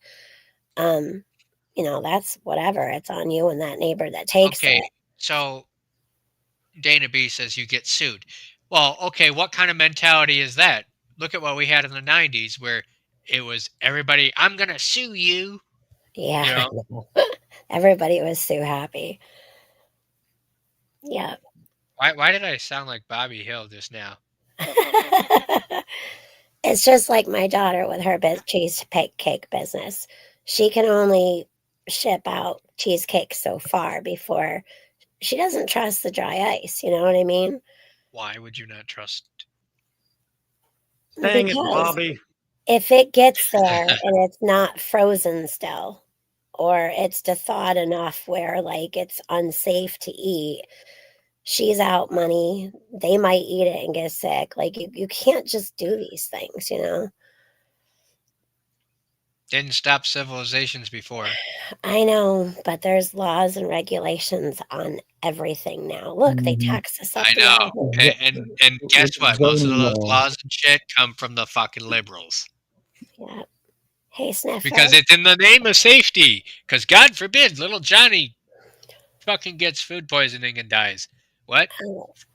That's whatever. It's on you and that neighbor that takes it. So Dana B says you get sued. Well, okay, what kind of mentality is that? Look at what we had in the 90s where it was everybody, I'm going to sue you. Yeah. You know? Everybody was so happy. Yeah. Why did I sound like Bobby Hill just now? It's just like my daughter with her cheesecake business. She can only ship out cheesecake so far before she doesn't trust the dry ice. You know what I mean? Why would you not trust? Dang it, Because Bobby. if it gets there and it's not frozen still, or it's thawed enough where like it's unsafe to eat, she's out money. They might eat it and get sick. Like you can't just do these things, you know? Didn't stop civilizations before. I know, but there's laws and regulations on everything now. Look, they tax us up I the know. ass. And guess what? Most of Zoning those law. laws and shit come from the fucking liberals. Yeah. Hey, Sniffer. Because it's in the name of safety. Because God forbid little Johnny fucking gets food poisoning and dies. What?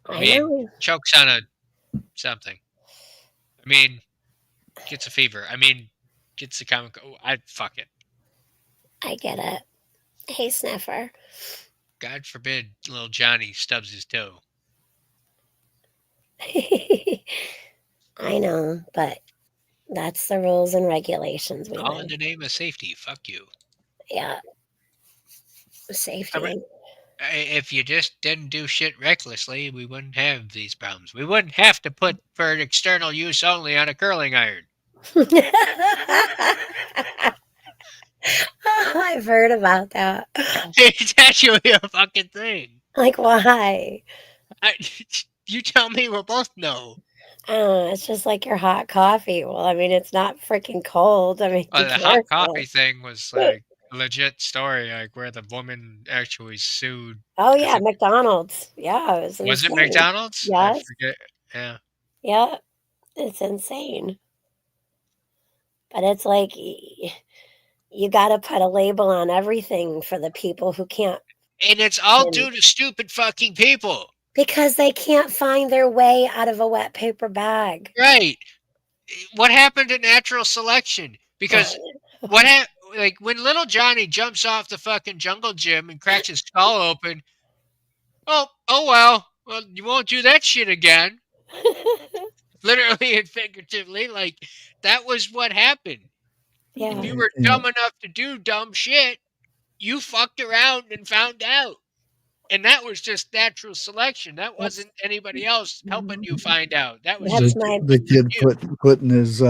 I know. Chokes on a something. I mean, gets a fever. I mean, gets a comic. Fuck it. I get it. Hey, Sniffer. God forbid little Johnny stubs his toe. I know, but that's the rules and regulations we All live. in the name of safety. Fuck you. Yeah. Safety. If you just didn't do shit recklessly, we wouldn't have these problems. We wouldn't have to put for external use only on a curling iron. I've heard about that. It's actually a fucking thing. Like, why? You tell me, we'll both know. It's just like your hot coffee. Well, I mean, it's not freaking cold. I mean, be The hot careful. coffee thing was like a legit story, like where the woman actually sued. Oh yeah, McDonald's. Yeah, it was Was it insane. McDonald's? Yes. I forget. Yeah. Yeah, it's insane. But it's like you got to put a label on everything for the people who can't. And it's all due to stupid fucking people. Because they can't find their way out of a wet paper bag. Right. What happened to natural selection? Because like when little Johnny jumps off the fucking jungle gym and cracks his skull open, oh well, you won't do that shit again. Literally and figuratively, like that was what happened. Yeah. If you were dumb enough to do dumb shit, you fucked around and found out. And that was just natural selection. That wasn't anybody else helping you find out. That was just the kid putting his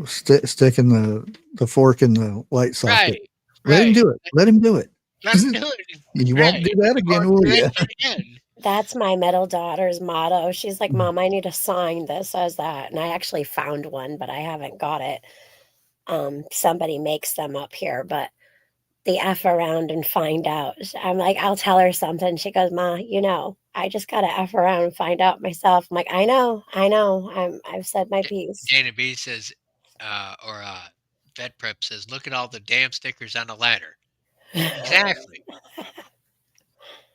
sticking the fork in the light socket. Let him do it. Let him do it. Let him do it. You won't do that again, will you? That's my middle daughter's motto. She's like, Mom, I need a sign that says that. And I actually found one, but I haven't got it. Somebody makes them up here, but the F around and find out. I'm like, I'll tell her something. She goes, Ma, I just got to F around and find out myself. I'm like, I know. I've said my piece. Dana B says, Vet Prep says, look at all the damn stickers on the ladder. Exactly.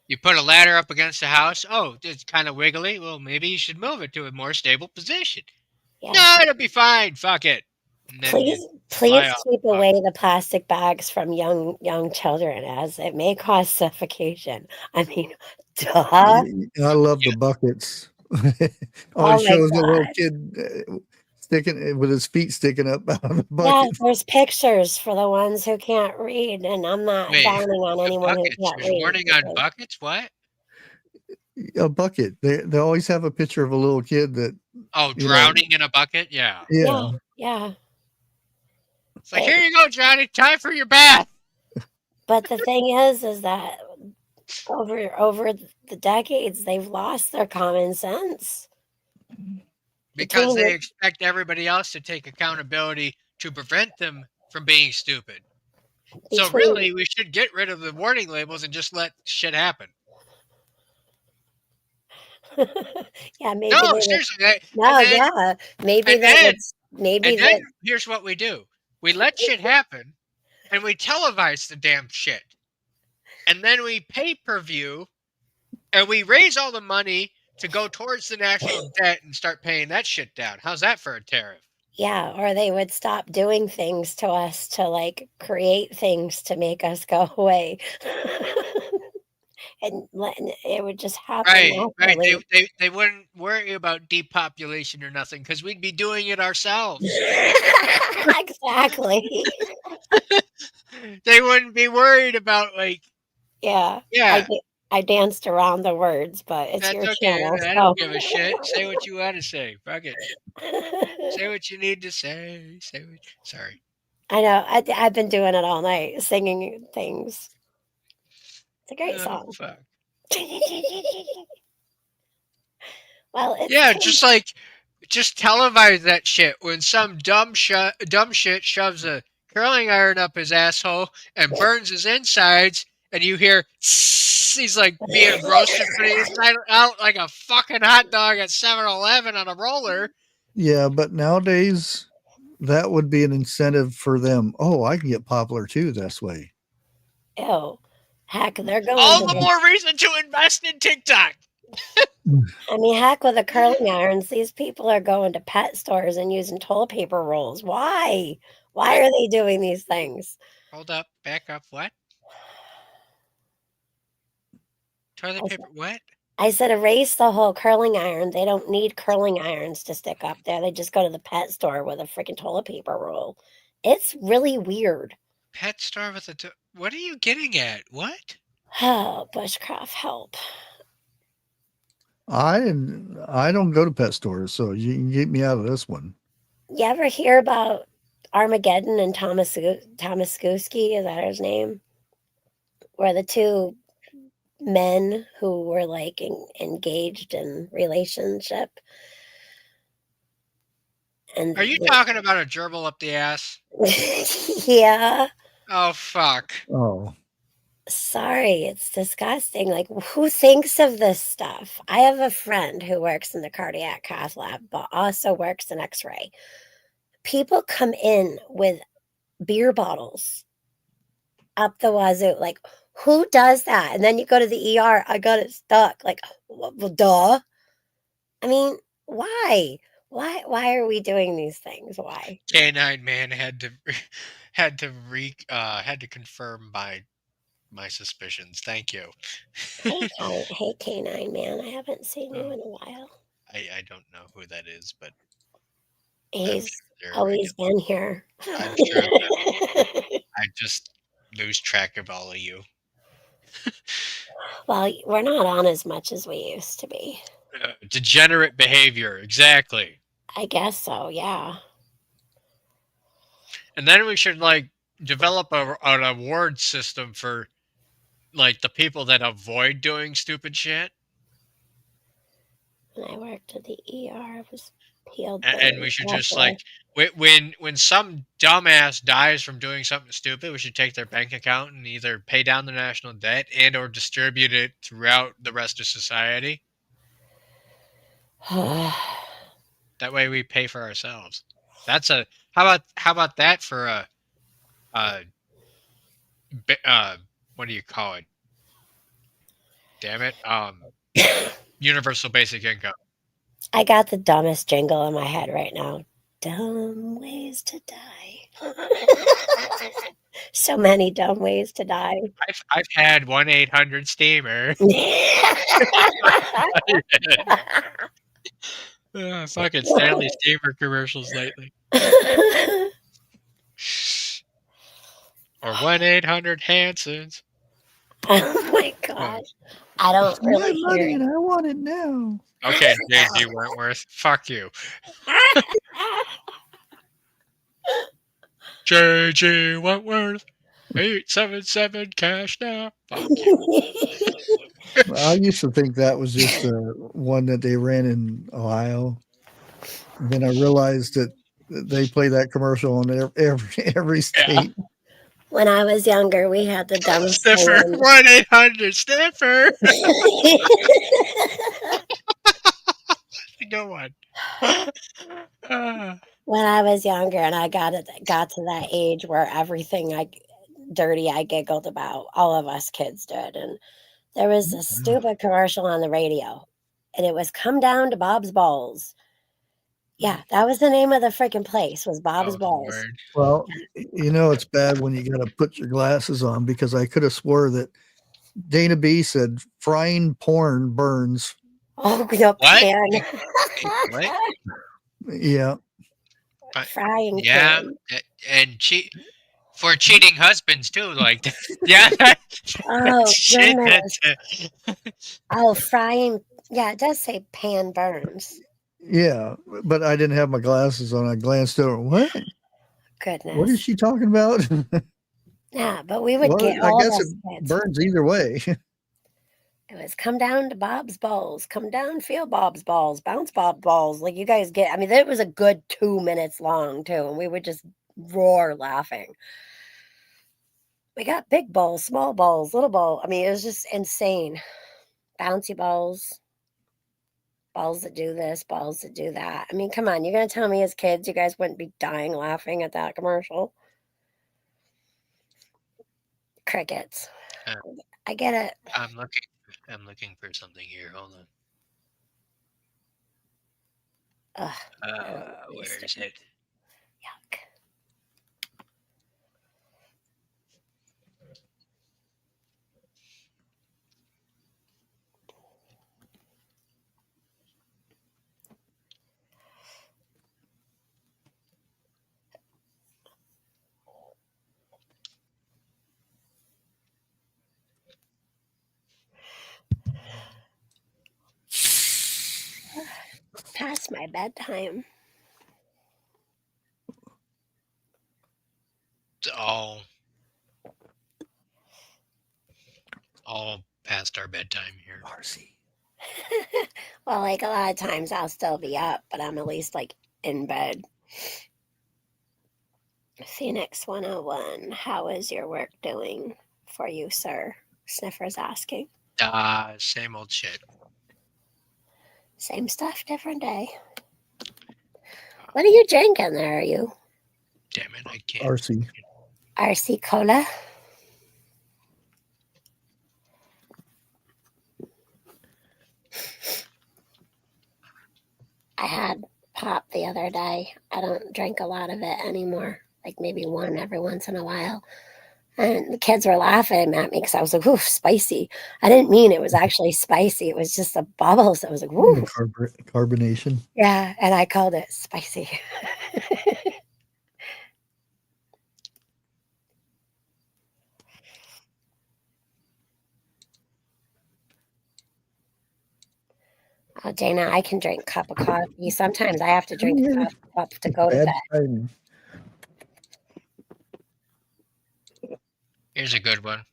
You put a ladder up against a house. Oh, it's kind of wiggly. Well, maybe you should move it to a more stable position. Yeah. No, it'll be fine. Fuck it. Please keep away the plastic bags from young children, as it may cause suffocation. I mean, duh. I love the buckets. It shows a little kid sticking with his feet sticking up out of the bucket. Yeah, there's pictures for the ones who can't read, and I'm not downing on anyone who can't read. Warning on buckets? What? A bucket. They always have a picture of a little kid that. Oh, drowning in a bucket? Yeah. Yeah. It's like, here you go, Johnny. Time for your bath. But the thing is that over the decades, they've lost their common sense. Because they expect everybody else to take accountability to prevent them from being stupid. So really, we should get rid of the warning labels and just let shit happen. Yeah, maybe. No, seriously. Maybe here's what we do. We let shit happen, and we televise the damn shit. And then we pay-per-view And we raise all the money to go towards the national debt and start paying that shit down. How's that for a tariff? Yeah, or they would stop doing things to us to like create things to make us go away. And it would just happen Right. naturally. They wouldn't worry about depopulation or nothing because we'd be doing it ourselves. Exactly. They wouldn't be worried about Yeah. yeah. I danced around the words, but it's That's your okay. channel, I so don't give a shit. Say what you want to say. Fuck it. Say what you need to say. Sorry. I know. I've been doing it all night, singing things. It's a great Oh, song. fuck. Well, it's Yeah, just televise that shit when some dumb shit shoves a curling iron up his asshole and burns his insides, and you hear he's like being roasted from the inside out like a fucking hot dog at 7-Eleven on a roller. Yeah, but nowadays that would be an incentive for them. Oh, I can get popular too this way. Ew. Heck, they're going All to the more reason to invest in TikTok. I mean, heck, with the curling irons, these people are going to pet stores and using toilet paper rolls. Why? Why are they doing these things? Hold up, back up. What? Toilet paper? What? I said erase the whole curling iron. They don't need curling irons to stick up there. They just go to the pet store with a freaking toilet paper roll. It's really weird. Pet store with a. What are you getting at? What? Oh, bushcraft, help. I don't go to pet stores, so you can get me out of this one. You ever hear about Armageddon and Thomas Guski? Is that his name? Where the two men who were like engaged in relationship. And Are you talking about a gerbil up the ass? Yeah. Oh, fuck. Oh. Sorry, it's disgusting. Like, who thinks of this stuff? I have a friend who works in the cardiac cath lab, but also works in x-ray. People come in with beer bottles up the wazoo. Like, who does that? And then you go to the ER, I got it stuck. Like, well, duh. I mean, why? Why are we doing these things? Why? Canine man had to confirm my suspicions. Thank you. Hey, Canine man, I haven't seen you in a while. I don't know who that is, but He's always been here. I'm sure. I just lose track of all of you. Well, we're not on as much as we used to be. Degenerate behavior, exactly. I guess so, yeah. And then we should develop an award system for the people that avoid doing stupid shit. When I worked at the ER, I was peeled. And we should just when some dumbass dies from doing something stupid, we should take their bank account and either pay down the national debt and or distribute it throughout the rest of society. That way we pay for ourselves. That's how about that for what do you call it? Damn it. Universal basic income. I got the dumbest jingle in my head right now. Dumb ways to die. So many dumb ways to die. I've had 1-800-steamer. Fucking Stanley Steamer commercials lately. Or 1-800-Hansons. Oh my gosh. I don't really My money hear and I want it now. Okay, J.G. Wentworth. Fuck you. J.G. Wentworth. 877 cash now. Fuck you. I used to think that was just one that they ran in Ohio. And then I realized that they play that commercial on every state. When I was younger, we had the dumbest Sniffer. 1-800-Sniffer. Go on. When I was younger and I got to that age where everything dirty I giggled about, all of us kids did. And There was a stupid commercial on the radio, and it was "Come Down to Bob's Balls." Yeah, that was the name of the freaking place, was Bob's Balls. Well, it's bad when you got to put your glasses on, because I could have swore that Dana B said frying porn burns. Oh, no, pan. What? Yeah. Frying Yeah, pan. and for cheating husbands too, like yeah. Oh, Shit, goodness. Oh, frying. Yeah, it does say pan burns. Yeah, but I didn't have my glasses on. I glanced over. What? Goodness. What is she talking about? Yeah, but we would Well, get I all guess this. it burns either way. It was "Come Down to Bob's Balls. Come down, feel Bob's balls. Bounce Bob balls." Like, you guys get, I mean, it was a good 2 minutes long, too. And we would just roar laughing. We got big balls, small balls, little ball. I mean, it was just insane. Bouncy balls. Balls that do this, balls that do that. I mean, come on. You're going to tell me as kids you guys wouldn't be dying laughing at that commercial? Crickets. I get it. I'm looking for something here. Hold on. Where is it? Yuck. Past my bedtime. It's all past our bedtime here. Well, like, a lot of times I'll still be up, but I'm at least like in bed. Phoenix 101, how is your work doing for you, sir? Sniffer's asking. Same old shit. Same stuff, different day. What are you drinking there, are you? Damn it, I can't. RC Cola? I had pop the other day. I don't drink a lot of it anymore. Like maybe one every once in a while. And the kids were laughing at me because I was like, ooh, spicy. I didn't mean it was actually spicy. It was just the bubbles. I was like, ooh. Carbonation. Yeah, and I called it spicy. Oh, Dana, I can drink a cup of coffee. Sometimes I have to drink a cup to go to Bad bed. timing. Here's a good one.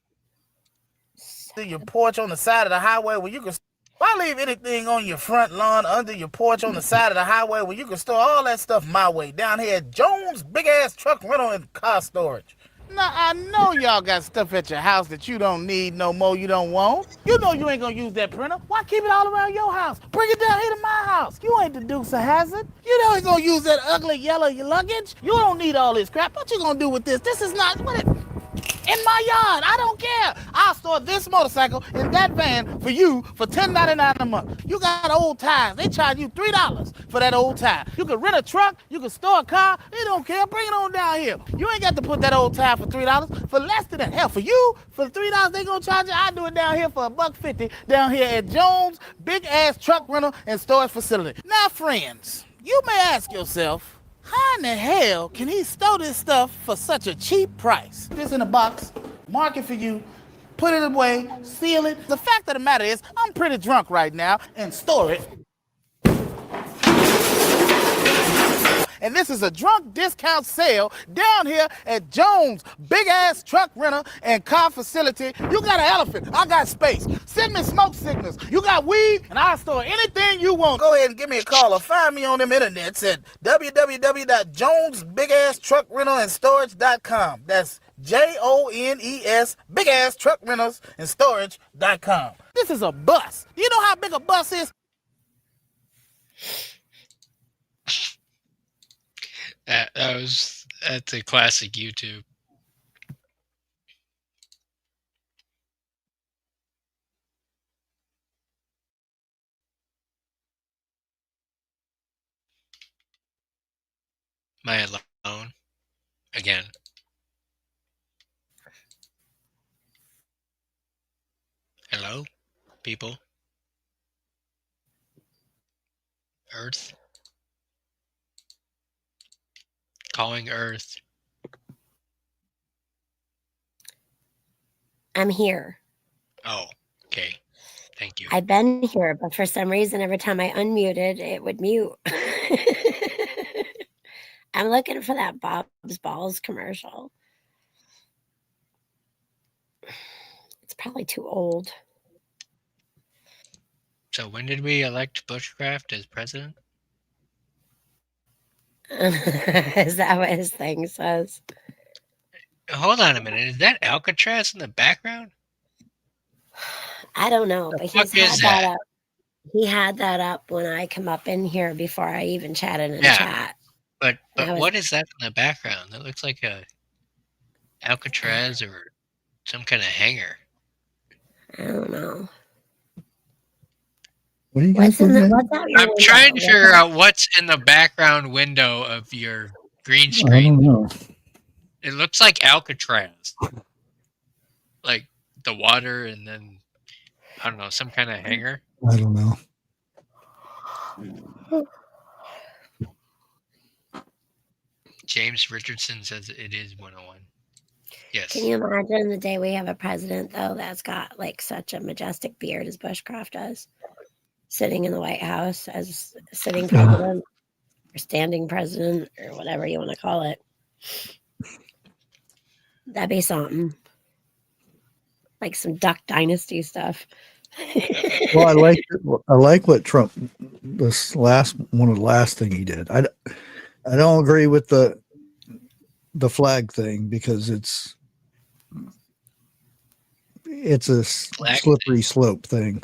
Your porch on the side of the highway where you can. Why leave anything on your front lawn, under your porch, on the side of the highway where you can store all that stuff my way? Down here at Jones Big Ass Truck Rental and Car Storage. Now, I know y'all got stuff at your house that you don't need no more, you don't want. You know you ain't gonna use that printer. Why keep it all around your house? Bring it down here to my house. You ain't the Dukes of Hazzard. You know ain't gonna use that ugly yellow luggage. You don't need all this crap. What you gonna do with this? This is not what it. In my yard, I don't care. I'll store this motorcycle in that van for you for $10.99 a month. You got old tires. They charge you $3 for that old tire. You can rent a truck. You can store a car. They don't care. Bring it on down here. You ain't got to put that old tire for $3. For less than that. Hell, for you, for $3 they gonna charge you. I do it down here for $1.50 down here at Jones Big Ass Truck Rental and Storage Facility. Now, friends, you may ask yourself, how in the hell can he store this stuff for such a cheap price? This in a box, mark it for you, put it away, seal it. The fact of the matter is, I'm pretty drunk right now and store it. And this is a drunk discount sale down here at Jones Big Ass Truck Rental and Car Facility. You got an elephant, I got space. Send me smoke signals. You got weed, and I'll store anything you want. Go ahead and give me a call or find me on them internets at www.jonesbigasstruckrentalstorage.com. That's JONES Big Ass Truck Rentals and Storage.com. This is a bus. You know how big a bus is? That's a classic YouTube. I alone? Again. Hello, people? Earth? Calling Earth. I'm here. Oh, okay. Thank you. I've been here, but for some reason, every time I unmuted, it would mute. I'm looking for that Bob's Balls commercial. It's probably too old. So when did we elect Bushcraft as president? Is that what his thing says? Hold on a minute. Is that Alcatraz in the background? I don't know, The but fuck he's had is that that? up. He had that up when I come up in here before I even chatted in Yeah. chat. But And I was- what is that in the background? That looks like a Alcatraz or some kind of hangar. I don't know. What are you guys looking at? What's out your I'm window? trying to figure out what's in the background window of your green I screen. don't know. It looks like Alcatraz. Like the water and then, I don't know, some kind of hangar. I don't know. James Richardson says it is 101. Yes. Can you imagine the day we have a president, though, that's got like such a majestic beard as Bushcraft does, sitting in the White House as sitting president or standing president or whatever you want to call it? That'd be something. Like some Duck Dynasty stuff. Well, I like what Trump, one of the last thing he did. I don't agree with the flag thing because it's a slippery slope thing.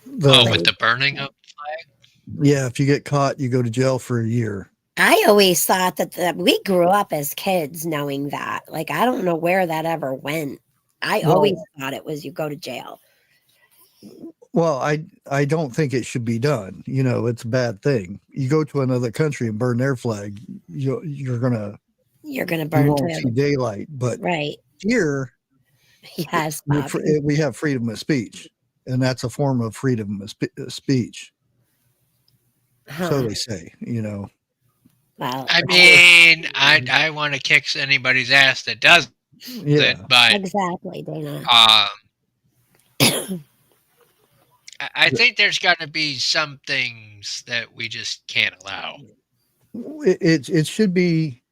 With the burning of the flag? Yeah, if you get caught, you go to jail for a year. I always thought that we grew up as kids knowing that. Like, I don't know where that ever went. I always thought it was you go to jail. Well, I don't think it should be done. You know, it's a bad thing. You go to another country and burn their flag, you're gonna burn you won't too. see daylight. But right here, yes, we have freedom of speech, and that's a form of freedom of speech. So they say, you know. Well, I mean, I want to kick anybody's ass that does it, but exactly, Dana. I think there's got to be some things that we just can't allow. It should be.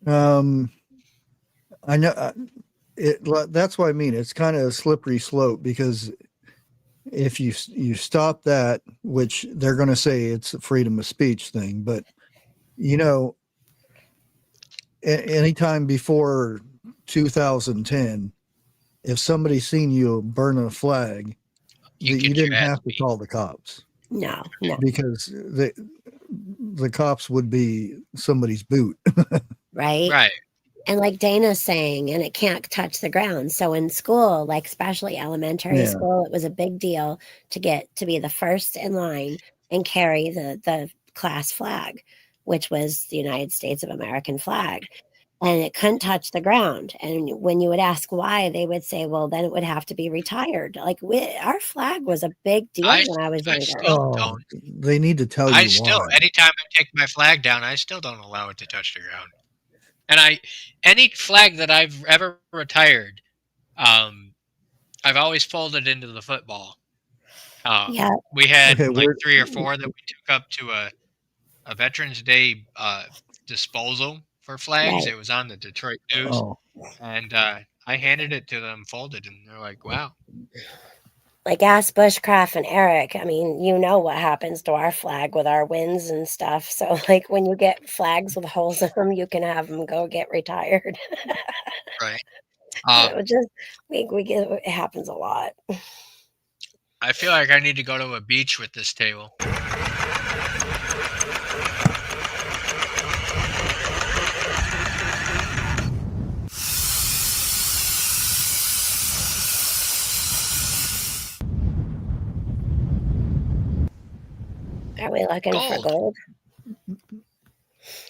I know that's what I mean. It's kind of a slippery slope because if you stop that, which they're going to say it's a freedom of speech thing, but you know, anytime before 2010, if somebody seen you burn a flag, you didn't have to call the cops. No, because the cops would be somebody's boot. Right. And like Dana's saying, and it can't touch the ground. So in school, like especially elementary school, it was a big deal to get to be the first in line and carry the class flag, which was the United States of American flag. And it couldn't touch the ground. And when you would ask why, they would say, well, then it would have to be retired. Like our flag was a big deal when I was younger. Still don't. They need to tell you why. Anytime I take my flag down, I still don't allow it to touch the ground. And any flag that I've ever retired, I've always folded into the football. We had 3 or 4 that we took up to a Veterans Day disposal for flags. Right. It was on the Detroit News, and I handed it to them folded, and they're like, "Wow." Like ask Bushcraft and Eric. I mean, you know what happens to our flag with our wins and stuff. So, like when you get flags with holes in them, you can have them go get retired. Right. It happens a lot. I feel like I need to go to a beach with this table. you looking for gold?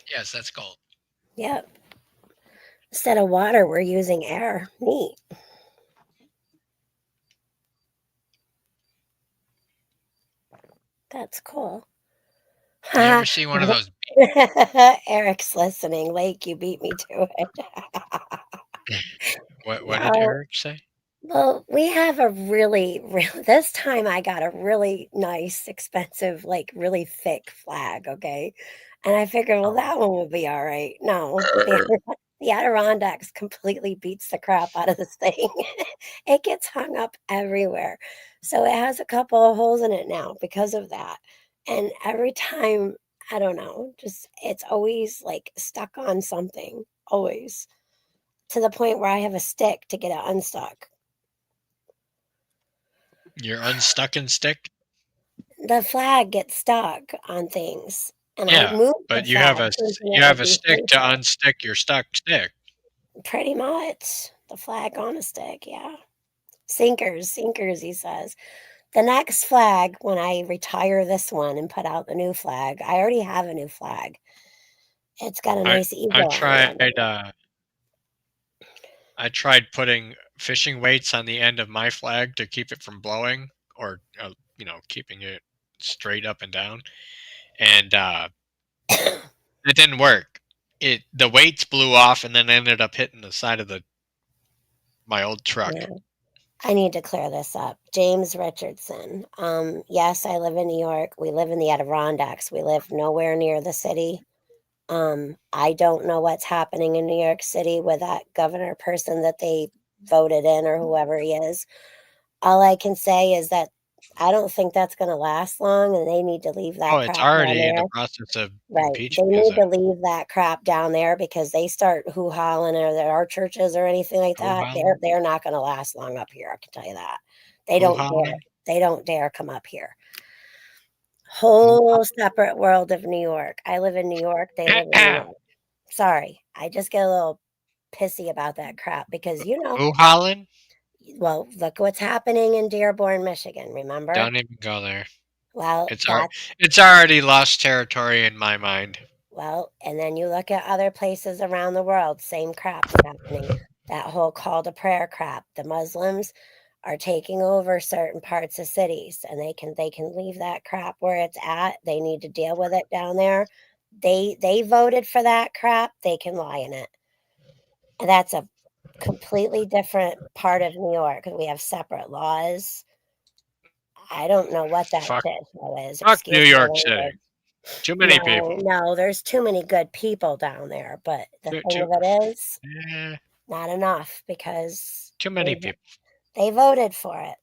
Yes, that's gold. Yep. Instead of water, we're using air. Neat. That's cool. You ever see one of those? Eric's listening. Lake, you beat me to it. What did Eric say? Well, we have a really, this time I got a really nice, expensive, like really thick flag, okay? And I figured, well, that one would be all right. No, the Adirondacks completely beats the crap out of this thing. It gets hung up everywhere. So it has a couple of holes in it now because of that. And every time, I don't know, just it's always like stuck on something, always, to the point where I have a stick to get it unstuck. You're unstuck and stick? The flag gets stuck on things, and I Yeah, moved the but you flag have a thinking you it have would a be stick to safer. unstick your stuck stick. Pretty much. The flag on a stick, yeah. Sinkers, he says. The next flag, when I retire this one and put out the new flag, I already have a new flag. It's got a nice I eagle on it. I tried putting fishing weights on the end of my flag to keep it from blowing, or keeping it straight up and down, and it didn't work. The weights blew off and then ended up hitting the side of my old truck. Yeah. I need to clear this up. James Richardson. Yes, I live in New York. We live in the Adirondacks. We live nowhere near the city. I don't know what's happening in New York City with that governor person that they voted in or whoever he is. All I can say is that I don't think that's going to last long, and they need to leave that Oh, crap it's down already in the there. process of Right. impeaching They his need to leave that crap down there because they start hoo-hawing or there are churches or anything like that. Hoo-hawing? They're not going to last long up here. I can tell you that. They don't dare. Hoo-hawing? They don't dare come up here. Whole separate world of New York. I live in New York. They live in New York. Sorry, I just get a little pissy about that crap because Hoo-hawing? well, look what's happening in Dearborn, Michigan. Remember? Don't even go there. Well, it's already lost territory in my mind. Well, and then you look at other places around the world, same crap's happening. That whole call to prayer crap. The Muslims are taking over certain parts of cities, and they can leave that crap where it's at. They need to deal with it down there. They voted for that crap. They can lie in it. And that's a completely different part of New York because we have separate laws. I don't know what that Fuck. shit show is. Fuck Excuse New my York language. City. Too many people. No, there's too many good people down there. But the thing of it is, not enough because Too many people. They voted for it.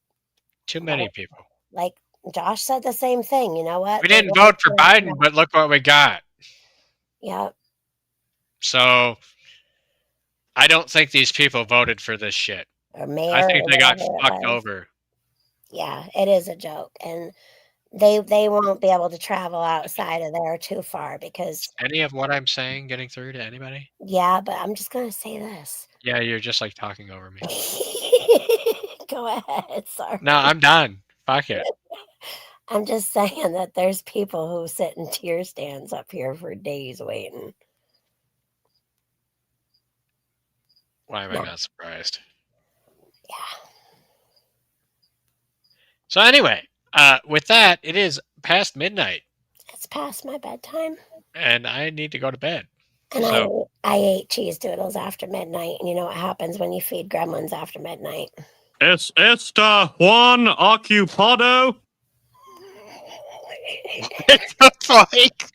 Too many people. Like Josh said the same thing. You know what? We didn't vote for Biden, but look what we got. Yep. So I don't think these people voted for this shit. Or mayor. I think they got whatever it fucked was. over. Yeah, it is a joke, and they won't be able to travel outside of there too far because Any of what I'm saying getting through to anybody? yeah, but I'm just gonna say this. Yeah, you're just like talking over me. Go ahead. Sorry. No, I'm done. Fuck it. I'm just saying that there's people who sit in tear stands up here for days waiting. Why am I not surprised? Yeah. So anyway, with that, it is past midnight. It's past my bedtime. And I need to go to bed. And I ate cheese doodles after midnight. And you know what happens when you feed gremlins after midnight? Es esta Juan ocupado? It looks like...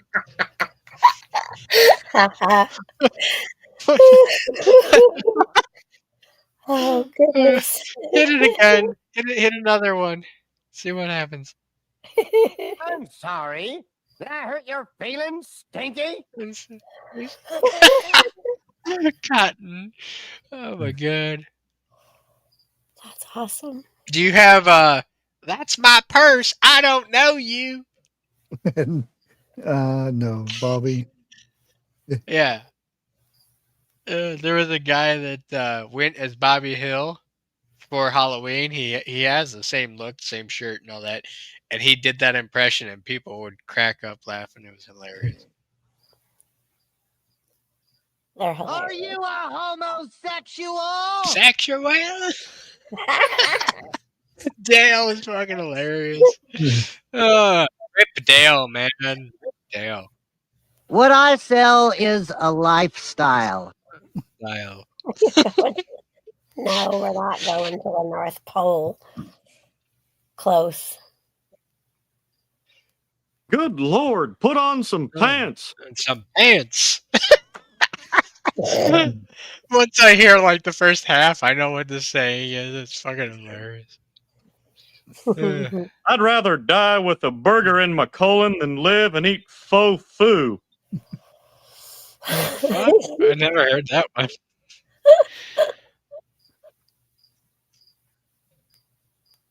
Oh, goodness. Hit it again. Hit another one. See what happens. I'm sorry. Did I hurt your feelings, Stinky? Cotton. Oh, my God. That's awesome. Do you have that's my purse. I don't know you. No, Bobby. Yeah. There was a guy that went as Bobby Hill for Halloween. He has the same look, same shirt, and all that. And he did that impression, and people would crack up laughing. It was hilarious. They're Are hilarious. you a homosexual? Sexual? Dale is fucking hilarious. Rip Dale, man. Rip Dale. What I sell is a lifestyle. Dale. No, we're not going to the North Pole. Close. Good Lord, put on some pants. And some pants. Once I hear like the first half, I know what the saying is. It's fucking hilarious. I'd rather die with a burger in my colon than live and eat faux foo. What? I never heard that one.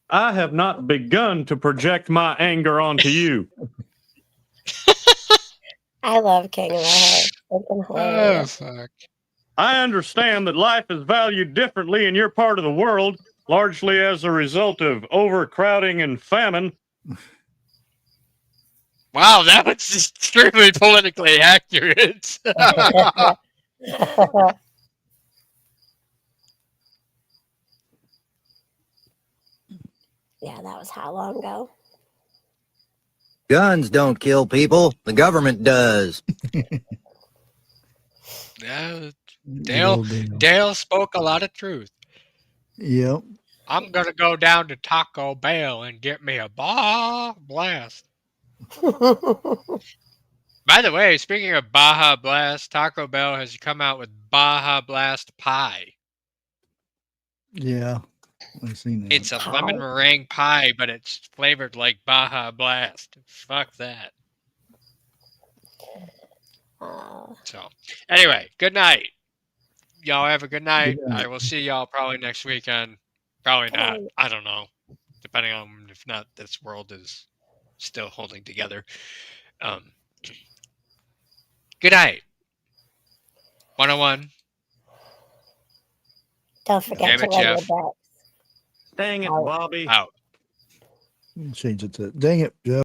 I have not begun to project my anger onto you. I love King of the Hill. It's hilarious. Fuck. I understand that life is valued differently in your part of the world, largely as a result of overcrowding and famine. Wow, that was extremely politically accurate. Yeah, that was how long ago? Guns don't kill people. The government does. Yeah, Dale spoke a lot of truth. Yep. I'm gonna go down to Taco Bell and get me a Baja Blast. By the way, speaking of Baja Blast, Taco Bell has come out with Baja Blast pie. Yeah, I've seen that. It's a lemon meringue pie, but it's flavored like Baja Blast. Fuck that. So, anyway, good night. Y'all have a good night. I will see y'all probably next weekend. Probably not. I don't know. Depending on if not, this world is still holding together. Good night. 101. Don't forget to wear your belt. Dang it, Bobby. Out. Change it to dang it, Jeff.